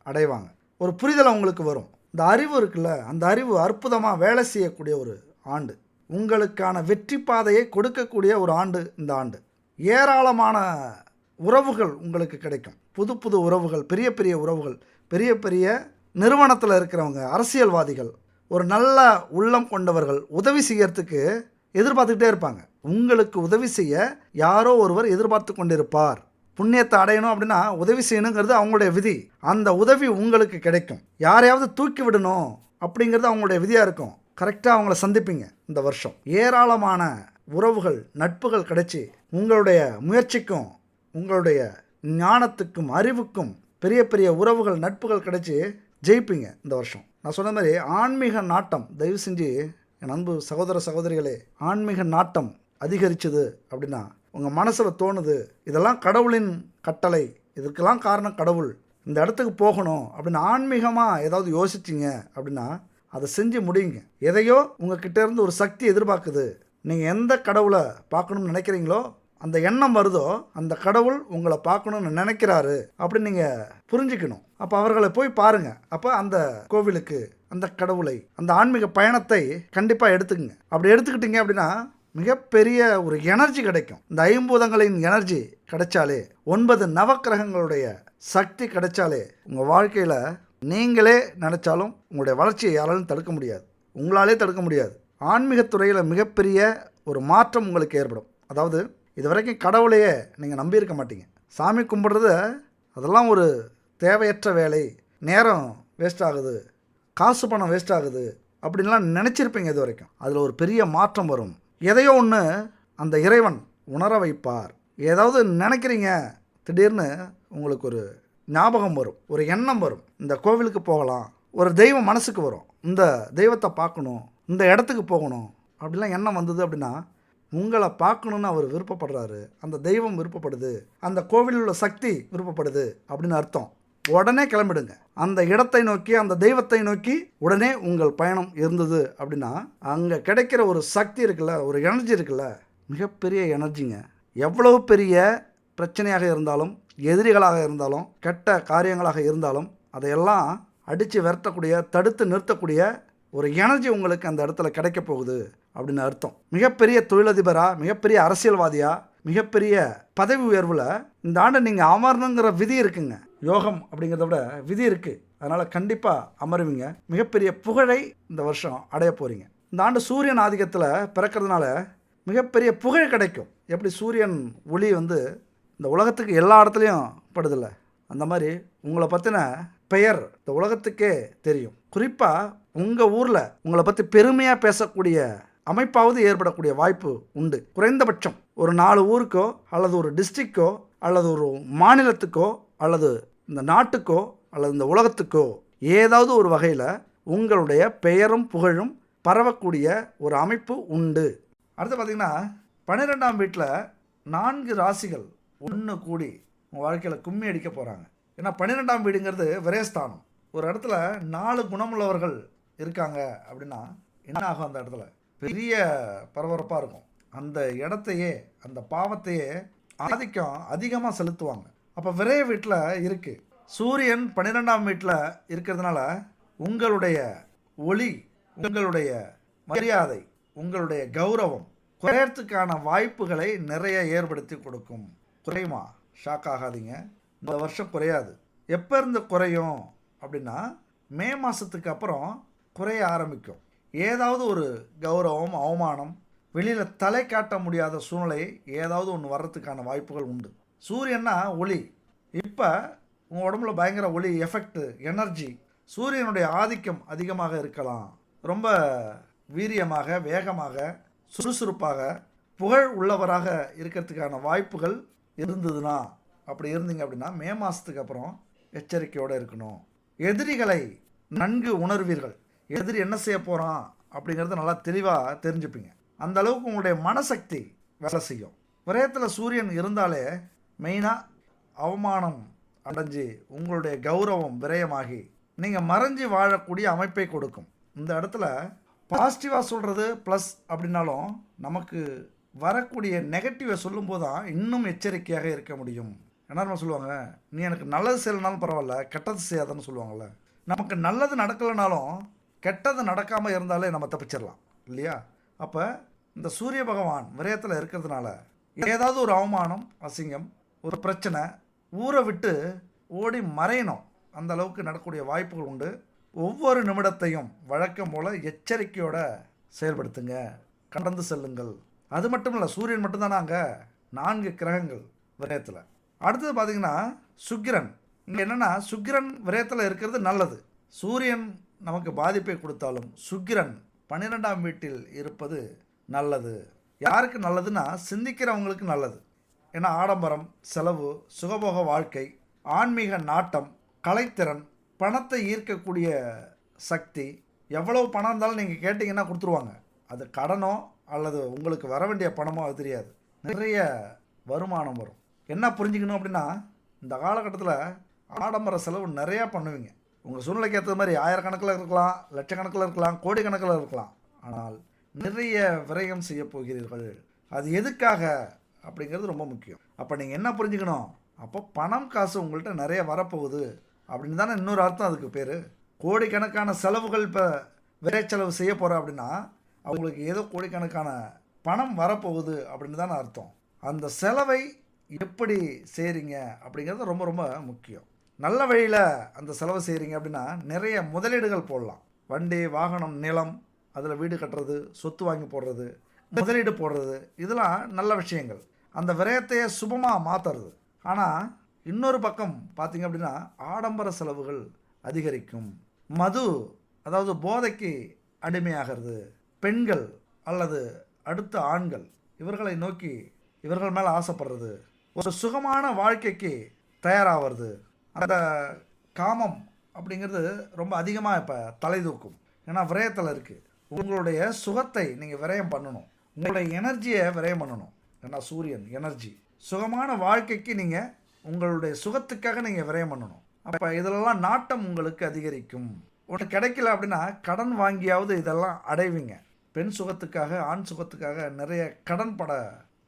அடைவாங்க. ஒரு புரிதல் அவங்களுக்கு வரும். இந்த அறிவு இருக்குல்ல, அந்த அறிவு அற்புதமாக வேலை செய்யக்கூடிய ஒரு ஆண்டு. உங்களுக்கான வெற்றி பாதையை கொடுக்கக்கூடிய ஒரு ஆண்டு இந்த ஆண்டு. ஏராளமான உறவுகள் உங்களுக்கு கிடைக்கும். புது புது உறவுகள், பெரிய பெரிய உறவுகள், பெரிய பெரிய நிறுவனத்தில் இருக்கிறவங்க, அரசியல்வாதிகள், ஒரு நல்ல உள்ளம் கொண்டவர்கள் உதவி செய்யறதுக்கு எதிர்பார்த்துக்கிட்டே இருப்பாங்க. உங்களுக்கு உதவி செய்ய யாரோ ஒருவர் எதிர்பார்த்து கொண்டிருப்பார். புண்ணியத்தை அடையணும் அப்படின்னா உதவி செய்யணுங்கிறது அவங்களுடைய விதி. அந்த உதவி உங்களுக்கு கிடைக்கும். யாரையாவது தூக்கி விடணும் அப்படிங்கிறது அவங்களுடைய விதியாக இருக்கும். கரெக்டாக அவங்கள சந்திப்பீங்க இந்த வருஷம். ஏராளமான உறவுகள், நட்புகள் கிடைச்சி உங்களுடைய முயற்சிக்கும், உங்களுடைய ஞானத்துக்கும், அறிவுக்கும் பெரிய பெரிய உறவுகள், நட்புகள் கிடைச்சி ஜெயிப்பீங்க இந்த வருஷம். நான் சொன்ன மாதிரி ஆன்மீக நாட்டம், தயவு செஞ்சு என் அன்பு சகோதர சகோதரிகளே, ஆன்மீக நாட்டம் அதிகரிச்சது அப்படின்னா உங்கள் மனசில் தோணுது, இதெல்லாம் கடவுளின் கட்டளை, இதுக்கெல்லாம் காரணம் கடவுள், இந்த இடத்துக்கு போகணும் அப்படின்னு ஆன்மீகமாக ஏதாவது யோசிச்சிங்க அப்படின்னா அதை செஞ்சு முடியுங்க. எதையோ உங்ககிட்ட இருந்து ஒரு சக்தி எதிர்பார்க்குது. நீங்கள் எந்த கடவுளை பார்க்கணும்னு நினைக்கிறீங்களோ அந்த எண்ணம் வருதோ அந்த கடவுள் உங்களை பார்க்கணுன்னு நினைக்கிறாரு அப்படின்னு நீங்கள் புரிஞ்சுக்கணும். அப்போ அவர்களை போய் பாருங்கள். அப்போ அந்த கோவிலுக்கு, அந்த கடவுளை, அந்த ஆன்மீக பயணத்தை கண்டிப்பாக எடுத்துக்கங்க. அப்படி எடுத்துக்கிட்டீங்க அப்படின்னா மிகப்பெரிய ஒரு எனர்ஜி கிடைக்கும். இந்த ஐம்பூதங்களின் எனர்ஜி கிடைச்சாலே, 9 நவக்கிரகங்களுடைய சக்தி கிடைச்சாலே உங்கள் வாழ்க்கையில் நீங்களே நினச்சாலும் உங்களுடைய வளர்ச்சியை யாராலும் தடுக்க முடியாது, உங்களாலே தடுக்க முடியாது. ஆன்மீகத்துறையில் மிகப்பெரிய ஒரு மாற்றம் உங்களுக்கு ஏற்படும். அதாவது இது வரைக்கும் கடவுளையே நீங்கள் நம்பியிருக்க மாட்டீங்க. சாமி கும்பிட்றது அதெல்லாம் ஒரு தேவையற்ற வேலை, நேரம் வேஸ்ட் ஆகுது, காசு பணம் வேஸ்ட் ஆகுது அப்படின்லாம் நினச்சிருப்பீங்க இது வரைக்கும். அதில் ஒரு பெரிய மாற்றம் வரும். எதையோ ஒன்று அந்த இறைவன் உணர வைப்பார். ஏதாவது நினைக்கிறீங்க, திடீர்னு உங்களுக்கு ஒரு ஞாபகம் வரும், ஒரு எண்ணம் வரும், இந்த கோவிலுக்கு போகலாம், ஒரு தெய்வம் மனசுக்கு வரும், இந்த தெய்வத்தை பார்க்கணும், இந்த இடத்துக்கு போகணும் அப்படிலாம் எண்ணம் வந்தது அப்படின்னா உங்களை பார்க்கணுன்னு அவர் விருப்பப்படுறாரு, அந்த தெய்வம் விருப்பப்படுது, அந்த கோவிலில் உள்ள சக்தி விருப்பப்படுது அப்படின்னு அர்த்தம். உடனே கிளம்பிடுங்க. அந்த இடத்தை நோக்கி, அந்த தெய்வத்தை நோக்கி உடனே உங்கள் பயணம் இருந்தது அப்படின்னா அங்கே கிடைக்கிற ஒரு சக்தி இருக்குல்ல, ஒரு எனர்ஜி இருக்குல்ல, மிகப்பெரிய எனர்ஜிங்க. எவ்வளவு பெரிய பிரச்சனையாக இருந்தாலும், எதிரிகளாக இருந்தாலும், கெட்ட காரியங்களாக இருந்தாலும் அதையெல்லாம் அடித்து விரட்டக்கூடிய, தடுத்து நிறுத்தக்கூடிய ஒரு எனர்ஜி உங்களுக்கு அந்த இடத்துல கிடைக்க போகுது அப்படின்னு அர்த்தம். மிகப்பெரிய தொழிலதிபரா, மிகப்பெரிய அரசியல்வாதியா, மிகப்பெரிய பதவி உயர்வில் இந்த ஆண்டு நீங்கள் அமரணுங்கிற விதி இருக்குங்க. யோகம் அப்படிங்கிறத விட விதி இருக்குது. அதனால் கண்டிப்பாக அமருவீங்க. மிகப்பெரிய புகழை இந்த வருஷம் அடைய போகிறீங்க. இந்த ஆண்டு சூரியன் ஆதிக்கத்தில் பிறக்கிறதுனால மிகப்பெரிய புகழ் கிடைக்கும். எப்படி சூரியன் ஒளி இந்த உலகத்துக்கு எல்லா இடத்துலையும் படுதில்ல, அந்த மாதிரி உங்களை பற்றின பெயர் இந்த உலகத்துக்கே தெரியும். குறிப்பாக உங்கள் ஊரில் உங்களை பற்றி பெருமையாக பேசக்கூடிய அமைப்பாவது ஏற்படக்கூடிய வாய்ப்பு உண்டு. குறைந்தபட்சம் ஒரு 4 ஊருக்கோ அல்லது ஒரு டிஸ்ட்ரிக்டோ அல்லது ஒரு மாநிலத்துக்கோ அல்லது இந்த நாட்டுக்கோ அல்லது இந்த உலகத்துக்கோ ஏதாவது ஒரு வகையில் உங்களுடைய பெயரும் புகழும் பரவக்கூடிய ஒரு அமைப்பு உண்டு. அடுத்து பார்த்திங்கன்னா 12ஆம் வீட்டில் 4 ராசிகள் ஒன்று கூடி உங்கள் வாழ்க்கையில் கும்மி அடிக்க போகிறாங்க. ஏன்னா 12ஆம் வீடுங்கிறது விரயஸ்தானம். ஒரு இடத்துல 4 குணமுள்ளவர்கள் இருக்காங்க அப்படின்னா என்ன ஆகும்? அந்த இடத்துல பெரிய பரபரப்பாக இருக்கும். அந்த இடத்தையே, அந்த பாவத்தையே ஆதிக்கம் அதிகமாக செலுத்துவாங்க. அப்போ விரைய வீட்டில் இருக்குது. சூரியன் 12ஆம் வீட்டில் இருக்கிறதுனால உங்களுடைய ஒளி, உங்களுடைய மரியாதை, உங்களுடைய கௌரவம் குறையறதுக்கான வாய்ப்புகளை நிறைய ஏற்படுத்தி கொடுக்கும். குறையுமா? ஷாக் ஆகாதீங்க. இந்த வருஷம் குறையாது. எப்போ இருந்து குறையும் அப்படின்னா மே மாதத்துக்கு அப்புறம் குறைய ஆரம்பிக்கும். ஏதாவது ஒரு கௌரவம், அவமானம், வெளியில் தலை காட்ட முடியாத சூழ்நிலை ஏதாவது ஒன்று வர்றதுக்கான வாய்ப்புகள் உண்டு. சூரியன்னா ஒளி. இப்போ உங்கள் உடம்புல பயங்கர ஒளி எஃபெக்ட், எனர்ஜி, சூரியனுடைய ஆதிக்கம் அதிகமாக இருக்கலாம். ரொம்ப வீரியமாக, வேகமாக, சுறுசுறுப்பாக, புகழ் உள்ளவராக இருக்கிறதுக்கான வாய்ப்புகள் இருந்ததுன்னா, அப்படி இருந்தீங்க அப்படின்னா மே மாதத்துக்கு அப்புறம் எச்சரிக்கையோடு இருக்கணும். எதிரிகளை நன்கு உணர்வீர்கள். எதிரி என்ன செய்ய போகிறான் அப்படிங்கிறத நல்லா தெளிவாக தெரிஞ்சுப்பீங்க. அந்த அளவுக்கு உங்களுடைய மனசக்தி வேலை செய்யும். விரயத்தில் சூரியன் இருந்தாலே மெயினாக அவமானம் அடைஞ்சு உங்களுடைய கௌரவம் விரயமாகி நீங்கள் மறைஞ்சி வாழக்கூடிய அமைப்பை கொடுக்கும். இந்த இடத்துல பாசிட்டிவாக சொல்கிறது ப்ளஸ் அப்படின்னாலும் நமக்கு வரக்கூடிய நெகட்டிவை சொல்லும்போது தான் இன்னும் எச்சரிக்கையாக இருக்க முடியும். என்ன சொல்லுவாங்க, நீ எனக்கு நல்லது செய்யலைனாலும் பரவாயில்ல, கெட்டது செய்யாதன்னு சொல்லுவாங்கள்ல. நமக்கு நல்லது நடக்கலைனாலும் கெட்டது நடக்காமல் இருந்தாலே நம்ம தப்பிச்சிடலாம் இல்லையா? அப்போ இந்த சூரிய பகவான் விரயத்தில் இருக்கிறதுனால ஏதாவது ஒரு அவமானம், அசிங்கம், ஒரு பிரச்சனை, ஊரை விட்டு ஓடி மறையணும், அந்த அளவுக்கு நடக்கக்கூடிய வாய்ப்புகள் உண்டு. ஒவ்வொரு நிமிடத்தையும் வழக்கம் போல் எச்சரிக்கையோடு செயல்படுத்துங்க, கடந்து செல்லுங்கள். அது மட்டும் இல்லை, சூரியன் மட்டும்தானே அங்கே 4 கிரகங்கள் விரயத்தில். அடுத்தது பார்த்திங்கன்னா சுக்கிரன். இங்கே என்னென்னா சுக்கிரன் விரயத்தில் இருக்கிறது நல்லது. சூரியன் நமக்கு பாதிப்பை கொடுத்தாலும் சுக்கிரன் 12ஆம் வீட்டில் இருப்பது நல்லது. யாருக்கு நல்லதுன்னா சிந்திக்கிறவங்களுக்கு நல்லது. ஏன்னா ஆடம்பரம், செலவு, சுகபோக வாழ்க்கை, ஆன்மீக நாட்டம், கலைத்திறன், பணத்தை ஈர்க்கக்கூடிய சக்தி. எவ்வளவு பணம் இருந்தாலும் நீங்கள் கேட்டிங்கன்னா கொடுத்துருவாங்க. அது கடனோ அல்லது உங்களுக்கு வர வேண்டிய பணமோ அது தெரியாது. நிறைய வருமானம் வரும். என்ன புரிஞ்சுக்கணும் அப்படின்னா, இந்த காலகட்டத்தில் ஆடம்பர செலவு நிறையா பண்ணுவீங்க. உங்கள் சூழ்நிலைக்கு ஏற்ற மாதிரி ஆயிரக்கணக்கில் இருக்கலாம், லட்சக்கணக்கில் இருக்கலாம், கோடிக்கணக்கில் இருக்கலாம். ஆனால் நிறைய விரயம் செய்ய போகிறீர்கள். அது எதுக்காக அப்படிங்கிறது ரொம்ப முக்கியம். அப்போ நீங்கள் என்ன புரிஞ்சுக்கணும், அப்போ பணம் காசு உங்கள்கிட்ட நிறைய வரப்போகுது அப்படின்னு தானே இன்னொரு அர்த்தம் அதுக்கு பேர். கோடிக்கணக்கான செலவுகள் இப்போ விரை செலவு செய்ய போகிறோம் அப்படின்னா அவங்களுக்கு ஏதோ கோடிக்கணக்கான பணம் வரப்போகுது அப்படின்னு தானே அர்த்தம். அந்த செலவை எப்படி செய்கிறீங்க அப்படிங்கிறது ரொம்ப ரொம்ப முக்கியம். நல்ல வழியில் அந்த செலவு செய்கிறீங்க அப்படின்னா நிறைய முதலீடுகள் போடலாம். வண்டி, வாகனம், நிலம், அதில் வீடு கட்டுறது, சொத்து வாங்கி போடுறது, முதலீடு போடுறது, இதெல்லாம் நல்ல விஷயங்கள். அந்த விரயத்தையே சுபமாக மாற்றுறது. ஆனால் இன்னொரு பக்கம் பார்த்திங்க அப்படின்னா ஆடம்பர செலவுகள் அதிகரிக்கும். மது, அதாவது போதைக்கு அடிமையாகிறது, பெண்கள் அல்லது அடுத்த ஆண்கள் இவர்களை நோக்கி இவர்கள் மேலே ஆசைப்படுறது, ஒரு சுகமான வாழ்க்கைக்கு தயாராகிறது. அந்த காமம் அப்படிங்கிறது ரொம்ப அதிகமாக இப்போ தலை தூக்கும். ஏன்னா விரயத்தில் இருக்குது. உங்களுடைய சுகத்தை நீங்கள் விரயம் பண்ணணும், உங்களுடைய எனர்ஜியை விரயம் பண்ணணும். ஏன்னா சூரியன் எனர்ஜி. சுகமான வாழ்க்கைக்கு நீங்கள் உங்களுடைய சுகத்துக்காக நீங்கள் விரயம் பண்ணணும். அப்போ இதிலெல்லாம் நாட்டம் உங்களுக்கு அதிகரிக்கும். ஒன்று கிடைக்கல அப்படின்னா கடன் வாங்கியாவது இதெல்லாம் அடைவீங்க. பெண் சுகத்துக்காக, ஆண் சுகத்துக்காக நிறைய கடன் பட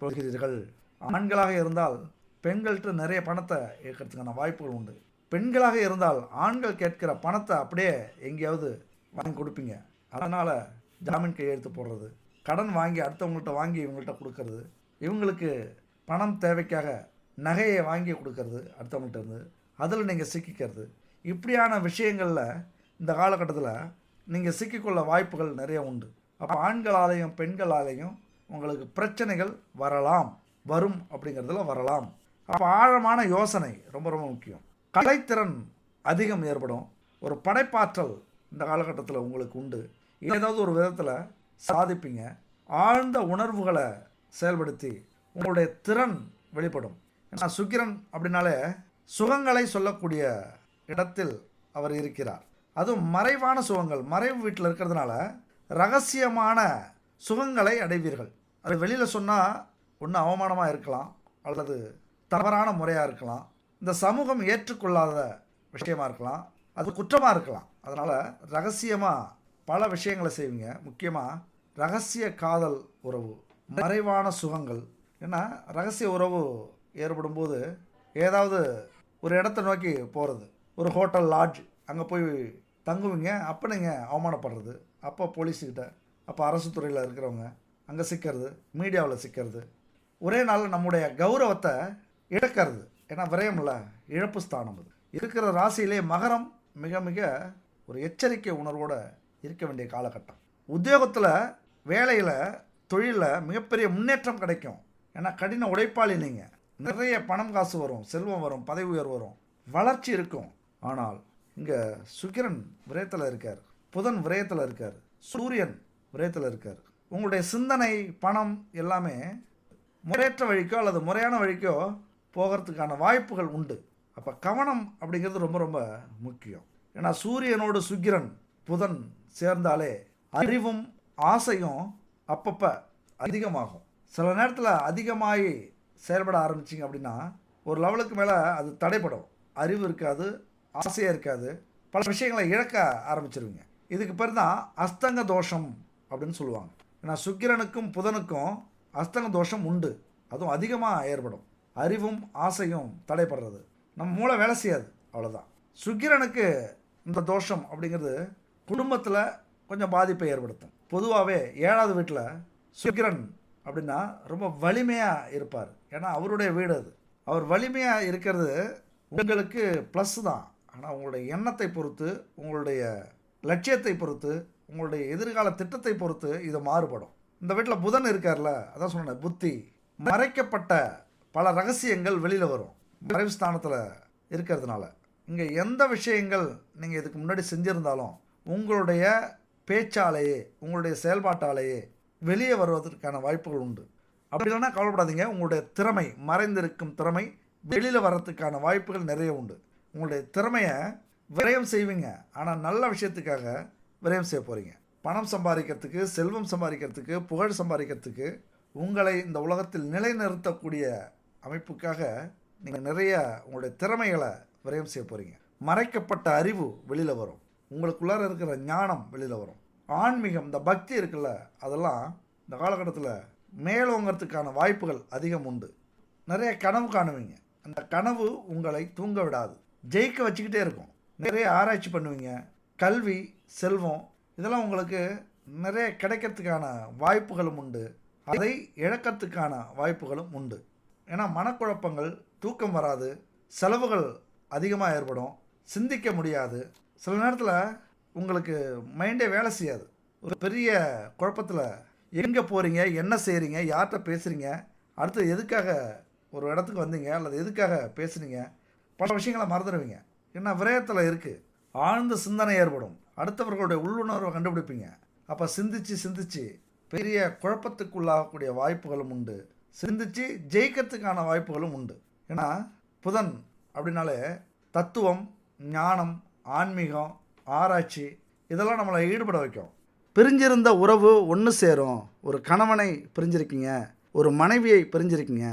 போகிறீர்கள். ஆண்களாக இருந்தால் பெண்கள்கிட்ட நிறைய பணத்தை ஏற்கிறதுக்கான வாய்ப்புகள் உண்டு. பெண்களாக இருந்தால் ஆண்கள் கேட்கிற பணத்தை அப்படியே எங்கேயாவது வாங்கி கொடுப்பீங்க. அதனால் ஜாமீன் கையெழுத்து போடுறது, கடன் வாங்கி அடுத்தவங்கள்ட்ட வாங்கி இவங்கள்ட்ட கொடுக்கறது, இவங்களுக்கு பணம் தேவைக்காக நகையை வாங்கி கொடுக்கறது அடுத்தவங்கள்ட்ட இருந்து, அதில் நீங்கள் சிக்கிக்கிறது. இப்படியான விஷயங்களில் இந்த காலகட்டத்தில் நீங்கள் சிக்கிக்கொள்ள வாய்ப்புகள் நிறைய உண்டு. அப்போ ஆண்களாலேயும் பெண்களாலேயும் உங்களுக்கு பிரச்சனைகள் வரலாம், வரும் அப்படிங்கிறதுல வரலாம். அப்போ ஆழமான யோசனை ரொம்ப ரொம்ப முக்கியம். கலைத்திறன் அதிகம் ஏற்படும். ஒரு படைப்பாற்றல் இந்த காலகட்டத்தில் உங்களுக்கு உண்டு. ஏதாவது ஒரு விதத்தில் சாதிப்பீங்க. ஆழ்ந்த உணர்வுகளை செயல்படுத்தி உங்களுடைய திறன் வெளிப்படும். ஏன்னா சுக்கிரன் அப்படின்னாலே சுகங்களை சொல்லக்கூடிய இடத்தில் அவர் இருக்கிறார். அதுவும் மறைவான சுகங்கள், மறைவு வீட்டில் இருக்கிறதுனால ரகசியமான சுகங்களை அடைவீர்கள். அது வெளியில் சொன்னால் ஒன்று அவமானமாக இருக்கலாம், அல்லது தவறான முறையாக இருக்கலாம், இந்த சமூகம் ஏற்றுக்கொள்ளாத விஷயமாக இருக்கலாம், அது குற்றமாக இருக்கலாம். அதனால் ரகசியமாக பல விஷயங்களை செய்வீங்க. முக்கியமாக ரகசிய காதல் உறவு, மறைவான சுகங்கள். ஏன்னா ரகசிய உறவு ஏற்படும்போது ஏதாவது ஒரு இடத்த நோக்கி போகிறது, ஒரு ஹோட்டல், லாட்ஜ், அங்கே போய் தங்குவீங்க. அப்போ நீங்கள் அவமானப்படுறது, அப்போ போலீஸுக்கிட்ட, அப்போ அரசு துறையில் இருக்கிறவங்க அங்கே சிக்கிறது, மீடியாவில் சிக்கிறது, ஒரே நாளில் நம்முடைய கௌரவத்தை இழக்கிறது. ஏன்னா விரயம் இல்லை, இழப்பு ஸ்தானம். அது இருக்கிற ராசியிலே மகரம் மிக மிக ஒரு எச்சரிக்கை உணர்வோடு இருக்க வேண்டிய காலகட்டம். உத்தியோகத்தில், வேலையில், தொழிலில் மிகப்பெரிய முன்னேற்றம் கிடைக்கும். ஏன்னா கடின உழைப்பாளி நீங்கள். நிறைய பணம் காசு வரும், செல்வம் வரும், பதவி உயர்வு வரும், வளர்ச்சி இருக்கும். ஆனால் இங்கே சுக்கிரன் விரயத்தில் இருக்கார், புதன் விரயத்தில் இருக்கார், சூரியன் விரயத்தில் இருக்கார். உங்களுடைய சிந்தனை, பணம் எல்லாமே முறையற்ற வழிக்கோ அல்லது முறையான வழிக்கோ போகிறதுக்கான வாய்ப்புகள் உண்டு. அப்போ கவனம் அப்படிங்கிறது ரொம்ப ரொம்ப முக்கியம். ஏன்னா சூரியனோடு சுக்கிரன், புதன் சேர்ந்தாலே அறிவும் ஆசையும் அப்பப்போ அதிகமாகும். சில நேரத்தில் அதிகமாகி செயல்பட ஆரம்பிச்சிங்க அப்படின்னா ஒரு லெவலுக்கு மேலே அது தடைப்படும். அறிவு இருக்காது, ஆசையாக இருக்காது, பல விஷயங்களை இழக்க ஆரம்பிச்சிருவீங்க. இதுக்கு பேர் தான் அஸ்தங்க தோஷம் அப்படின்னு சொல்லுவாங்க. ஏன்னா சுக்கிரனுக்கும் புதனுக்கும் அஸ்தங்க தோஷம் உண்டு, அதுவும் அதிகமாக ஏற்படும். அறிவும் ஆசையும் தடைப்படுறது, நம்ம மூளை வேலை செய்யாது, அவ்வளோதான். சுக்கிரனுக்கு இந்த தோஷம் அப்படிங்கிறது குடும்பத்தில் கொஞ்சம் பாதிப்பை ஏற்படுத்தும். பொதுவாகவே 7வது வீட்டில் சுக்கிரன் அப்படின்னா ரொம்ப வலிமையாக இருப்பார். ஏன்னா அவருடைய வீடு அது. அவர் வலிமையாக இருக்கிறது உங்களுக்கு ப்ளஸ் தான். ஆனால் உங்களுடைய எண்ணத்தை பொறுத்து, உங்களுடைய லட்சியத்தை பொறுத்து, உங்களுடைய எதிர்கால திட்டத்தை பொறுத்து இது மாறுபடும். இந்த வீட்டில் புதன் இருக்கார்ல, அதான் சொன்னேன், புத்தி, மறைக்கப்பட்ட பல ரகசியங்கள் வெளியில் வரும் மறைவு ஸ்தானத்தில் இருக்கிறதுனால. இங்கே எந்த விஷயங்கள் நீங்கள் இதுக்கு முன்னாடி செஞ்சுருந்தாலும் உங்களுடைய பேச்சாலேயே, உங்களுடைய செயல்பாட்டாலேயே வெளியே வருவதற்கான வாய்ப்புகள் உண்டு. அப்படி இல்லைன்னா கவலைப்படாதீங்க, உங்களுடைய திறமை, மறைந்திருக்கும் திறமை வெளியில் வர்றதுக்கான வாய்ப்புகள் நிறைய உண்டு. உங்களுடைய திறமையை விரயம் செய்வீங்க, ஆனால் நல்ல விஷயத்துக்காக விரயம் செய்ய போகிறீங்க. பணம் சம்பாதிக்கிறதுக்கு, செல்வம் சம்பாதிக்கிறதுக்கு, புகழ் சம்பாதிக்கிறதுக்கு, உங்களை இந்த உலகத்தில் நிலைநிறுத்தக்கூடிய அமைப்புக்காக நீங்கள் நிறைய உங்களுடைய திறமைகளை விரயம் செய்ய போகிறீங்க. மறைக்கப்பட்ட அறிவு வெளியில் வரும், உங்களுக்குள்ளார இருக்கிற ஞானம் வெளியில் வரும். ஆன்மீகம், இந்த பக்தி இருக்குல்ல, அதெல்லாம் இந்த காலகட்டத்தில் மேலோங்கிறதுக்கான வாய்ப்புகள் அதிகம் உண்டு. நிறைய கனவு காணுவீங்க, அந்த கனவு உங்களை தூங்க விடாது, ஜெயிக்க வச்சுக்கிட்டே இருக்கும். நிறைய ஆராய்ச்சி பண்ணுவீங்க. கல்வி, செல்வம் இதெல்லாம் உங்களுக்கு நிறைய கிடைக்கிறதுக்கான வாய்ப்புகளும் உண்டு, அதை இழக்கிறதுக்கான வாய்ப்புகளும் உண்டு. ஏன்னா மனக்குழப்பங்கள், தூக்கம் வராது, செலவுகள் அதிகமாக ஏற்படும், சிந்திக்க முடியாது. சில நேரத்தில் உங்களுக்கு மைண்டே வேலை செய்யாது. ஒரு பெரிய குழப்பத்தில் எங்கே போகிறீங்க, என்ன செய்கிறீங்க, யார்கிட்ட பேசுகிறீங்க, அடுத்து எதுக்காக ஒரு இடத்துக்கு வந்தீங்க அல்லது எதுக்காக பேசுனீங்க, பல விஷயங்களை மறந்துடுவீங்க. ஏன்னா விரயத்தில் இருக்குது. ஆழ்ந்த சிந்தனை ஏற்படும், அடுத்தவர்களுடைய உள்ளுணர்வை கண்டுபிடிப்பீங்க. அப்போ சிந்திச்சு பெரிய குழப்பத்துக்குள்ளாகக்கூடிய வாய்ப்புகளும் உண்டு, சிந்திச்சு ஜெயிக்கிறதுக்கான வாய்ப்புகளும் உண்டு. ஏன்னா புதன் அப்படின்னாலே தத்துவம், ஞானம், ஆன்மீகம், ஆராய்ச்சி இதெல்லாம் நம்மளை ஈடுபட வைக்கும். பிரிஞ்சிருந்த உறவு ஒன்று சேரும். ஒரு கணவனை பிரிஞ்சிருக்கீங்க, ஒரு மனைவியை பிரிஞ்சிருக்கீங்க,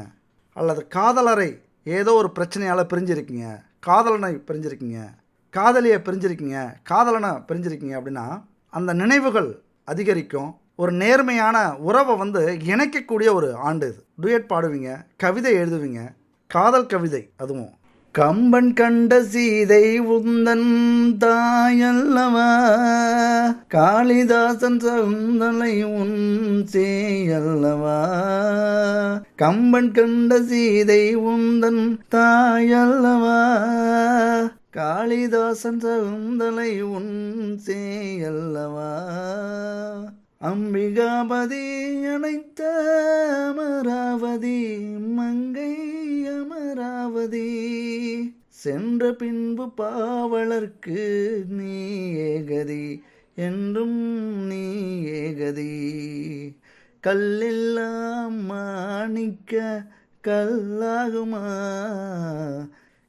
அல்லது காதலரை ஏதோ ஒரு பிரச்சனையால் பிரிஞ்சிருக்கீங்க, காதலனை பிரிஞ்சிருக்கீங்க, காதலியை பிரிஞ்சிருக்கீங்க, காதலனை பிரிஞ்சிருக்கீங்க அப்படின்னா அந்த நினைவுகள் அதிகரிக்கும். ஒரு நேர்மையான உறவை இணைக்கக்கூடிய ஒரு ஆண்டு இது. டூயட் பாடுவீங்க, கவிதை எழுதுவீங்க, காதல் கவிதை. அதுவும் கம்பன் கண்ட சீதை உந்தன் தாயல்லவா, காளிதாசன் சகுந்தலை உன் சேயல்லவா. கம்பன் கண்ட சீதை உந்தன் தாயல்லவா, காளிதாசன் சகுந்தலை உன் சேயல்லவா. அம்பிகாபதி அணைத்த அமராவதி, மங்கை அமராவதி, சென்ற பின்பு பாவலர்க்கு நீ ஏகதி, என்றும் நீ ஏகதி. கல்லெல்லாம் மாணிக்க கல்லாகுமா,